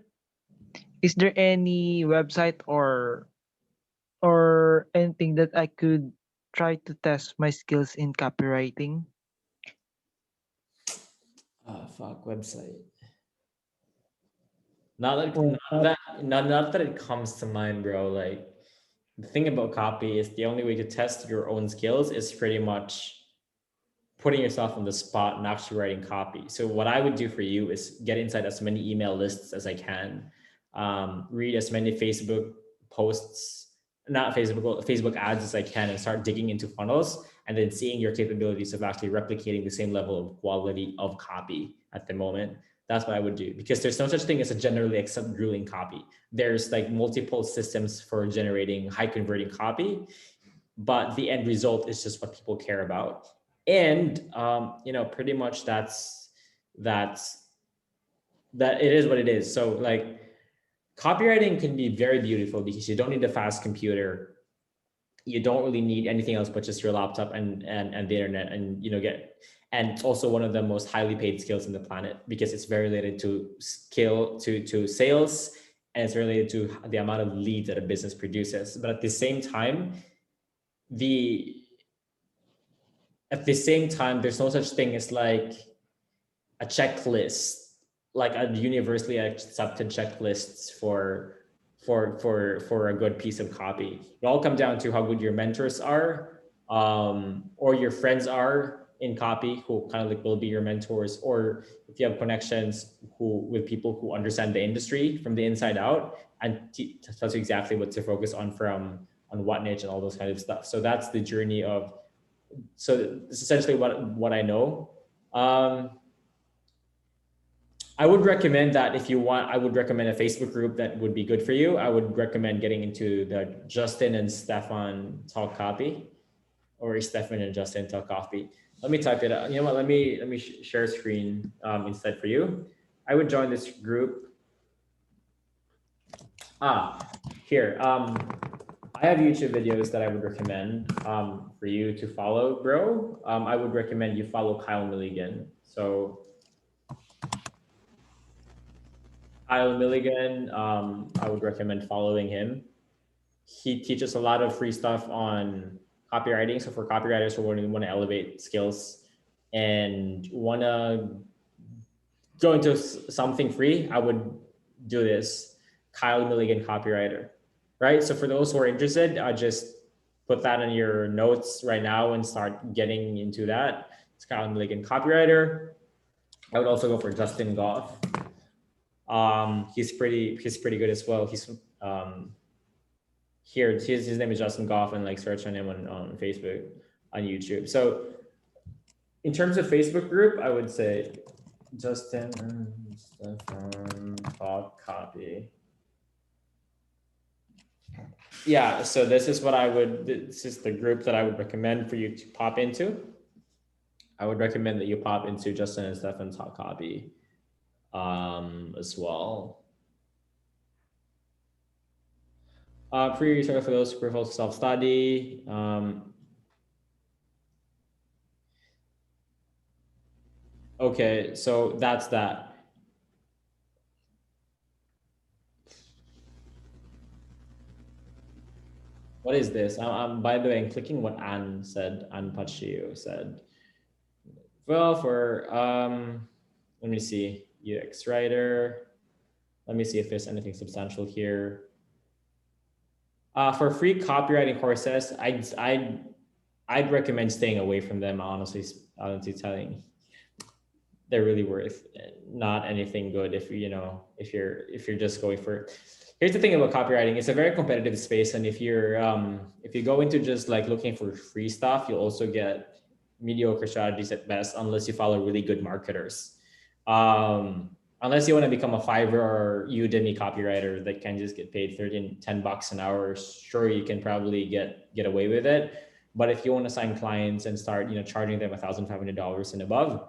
Is there any website or anything that I could try to test my skills in copywriting? Fuck, website. Not like Well, not that it comes to mind, bro. Like the thing about copy is the only way to test your own skills is pretty much putting yourself on the spot and actually writing copy. So what I would do for you is get inside as many email lists as I can, read as many Facebook posts, not Facebook ads as I can, and start digging into funnels and then seeing your capabilities of actually replicating the same level of quality of copy at the moment. That's what I would do, because there's no such thing as a generally accepted ruling copy. There's like multiple systems for generating high converting copy, but the end result is just what people care about. And pretty much that's that it is what it is. So like copywriting can be very beautiful because you don't need a fast computer, you don't really need anything else but just your laptop and the internet, and and it's also one of the most highly paid skills in the planet because it's very related to to sales, and it's related to the amount of leads that a business produces. But at the same time, the there's no such thing as like a checklist, like a universally accepted checklists for a good piece of copy. It all come down to how good your mentors are, or your friends are in copy, who kind of like will be your mentors, or if you have connections with people who understand the industry from the inside out and tells you exactly what to focus on on what niche and all those kind of stuff. So that's the journey of. So it's essentially what I know. I would recommend that if you want, I would recommend a Facebook group that would be good for you. I would recommend getting into the Justin and Stefan Talk Copy, or Stefan and Justin Talk Copy. Let me type it out. You know what? Let me share screen instead for you. I would join this group. Here. I have YouTube videos that I would recommend for you to follow, bro. I would recommend you follow Kyle Milligan. So Kyle Milligan, I would recommend following him. He teaches a lot of free stuff on copywriting. So for copywriters who want to elevate skills and want to go into something free, I would do this. Kyle Milligan Copywriter, right? So for those who are interested, just put that in your notes right now and start getting into that. It's Kyle Milligan Copywriter. I would also go for Justin Goff. He's pretty good as well. He's here. His name is Justin Goff, and like search on him on Facebook, on YouTube. So in terms of Facebook group, I would say Justin and Stefan Talk Copy. Yeah, so this is the group that I would recommend for you to pop into. I would recommend that you pop into Justin and Stefan Talk Copy as well. Free resource for those who prefer self-study. Okay, so that's that. What is this? By the way, I'm clicking what Anne said, Anne Pachio said. Well, for, let me see, UX writer. Let me see if there's anything substantial here. For free copywriting courses, I'd recommend staying away from them, honestly telling. They're really worth not anything good if you're just going for. Here's the thing about copywriting. It's a very competitive space. And if you go into just like looking for free stuff, you'll also get mediocre strategies at best, unless you follow really good marketers. Unless you want to become a Fiverr or Udemy copywriter that can just get paid $10 an hour, sure, you can probably get away with it. But if you want to sign clients and start, charging them $1,500 and above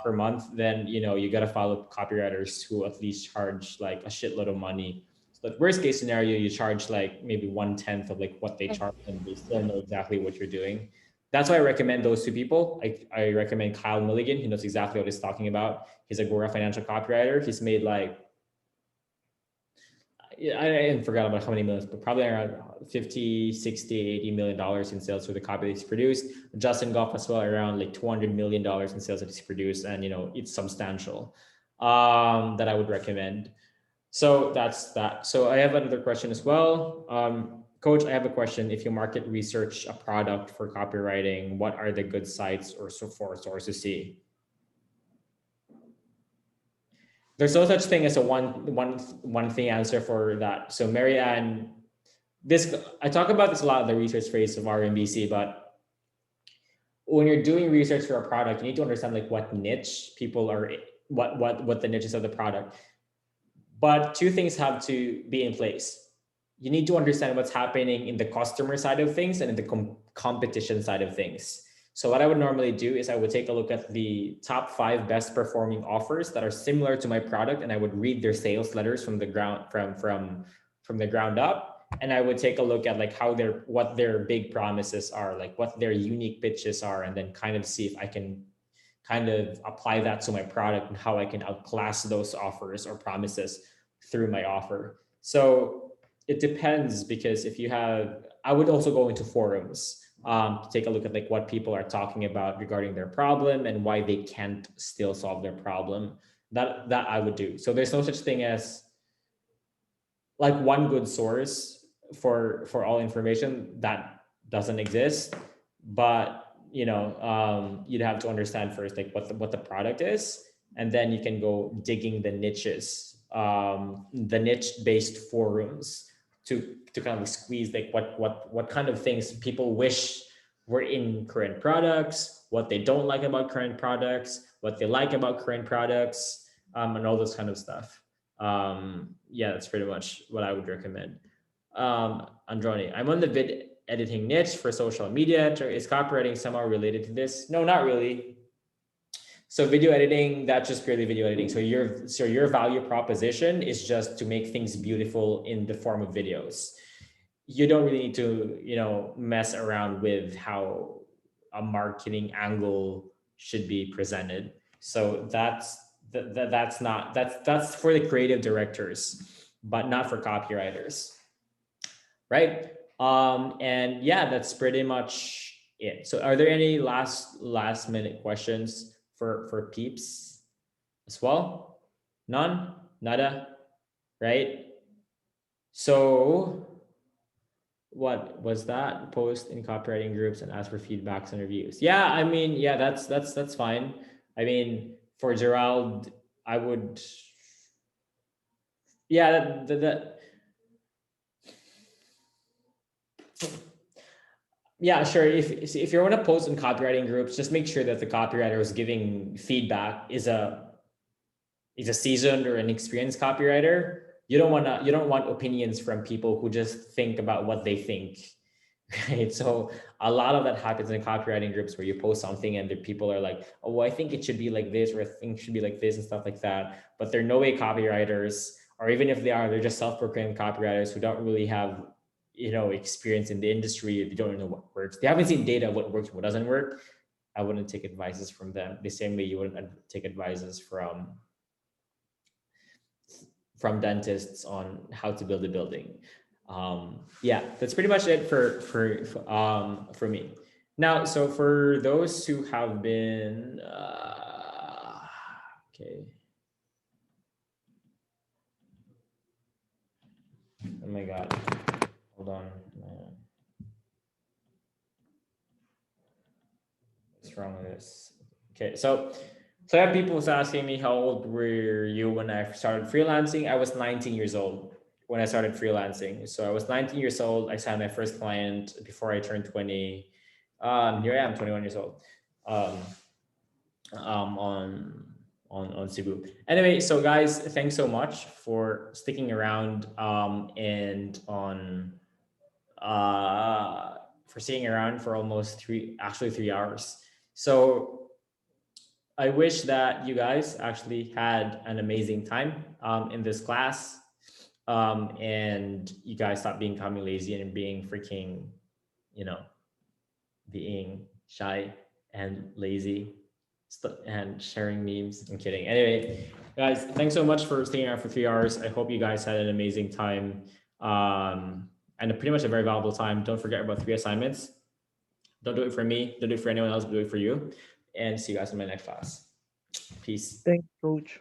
per month, then, you got to follow copywriters who at least charge like a shitload of money. So the worst case scenario, you charge like maybe 1/10 of like what they charge, and they still know exactly what you're doing. That's why I recommend those two people. I recommend Kyle Milligan. He knows exactly what he's talking about. He's a Gora financial copywriter. He's made like, I forgot about how many millions, but probably around 50, 60, $80 million in sales for the copy that he's produced. Justin Goff as well, around like $200 million in sales that he's produced. And, it's substantial, that I would recommend. So that's that. So I have another question as well. Coach, I have a question. If you market research a product for copywriting, what are the good sites or for source to see? There's no such thing as a one thing answer for that. So Marianne, I talk about this a lot in the research phase of RMBC, but when you're doing research for a product, you need to understand like what niche people are, what the niches of the product. But two things have to be in place. You need to understand what's happening in the customer side of things and in the competition side of things. So what I would normally do is I would take a look at the top 5 best performing offers that are similar to my product, and I would read their sales letters from the ground from the ground up, and I would take a look at like what their big promises are, like what their unique pitches are, and then kind of see if I can kind of apply that to my product and how I can outclass those offers or promises through my offer. So it depends, because I would also go into forums to take a look at like what people are talking about regarding their problem and why they can't still solve their problem. That I would do. So there's no such thing as like one good source for all information. That doesn't exist. But you'd have to understand first like what the product is, and then you can go digging the niches, the niche-based forums to kind of squeeze like what kind of things people wish were in current products, what they don't like about current products, what they like about current products, and all this kind of stuff. Yeah, that's pretty much what I would recommend. Androni, I'm on the vid editing niche for social media. Is copywriting somehow related to this? No, not really. So video editing, that's just purely video editing. So your value proposition is just to make things beautiful in the form of videos. You don't really need to, mess around with how a marketing angle should be presented. So that's for the creative directors, but not for copywriters, right? And yeah, that's pretty much it. So are there any last minute questions for peeps as well? None? Nada? Right? So what was that? Post in copywriting groups and ask for feedbacks and reviews. Yeah, I mean, yeah, that's fine. I mean, for Gerald, I would, yeah, yeah, sure. If you want to post in copywriting groups, just make sure that the copywriter who's giving feedback is a seasoned or an experienced copywriter. You don't want opinions from people who just think about what they think, right? So a lot of that happens in copywriting groups where you post something and the people are like, oh, well, I think it should be like this, or I think it should be like this and stuff like that. But they're no way copywriters, or even if they are, they're just self-proclaimed copywriters who don't really have, experience in the industry. They don't know what works. They haven't seen data of what works, what doesn't work. I wouldn't take advices from them the same way you wouldn't take advices from dentists on how to build a building. Yeah, that's pretty much it for me. Now, so for those who have been okay. Oh my God, hold on. What's wrong with this? Okay, so I have people was asking me how old were you when I started freelancing. I was 19 years old when I started freelancing. So I was 19 years old. I signed my first client before I turned 20. Here I am, 21 years old. On Cebu. Anyway, so guys, thanks so much for sticking around and for staying around for almost 3 hours. So I wish that you guys actually had an amazing time in this class, and you guys stop becoming lazy and being freaking, being shy and lazy and sharing memes. I'm kidding. Anyway, guys, thanks so much for staying around for 3 hours. I hope you guys had an amazing time and pretty much a very valuable time. Don't forget about 3 assignments. Don't do it for me. Don't do it for anyone else. Do it for you. And see you guys in my next class. Peace. Thanks, coach.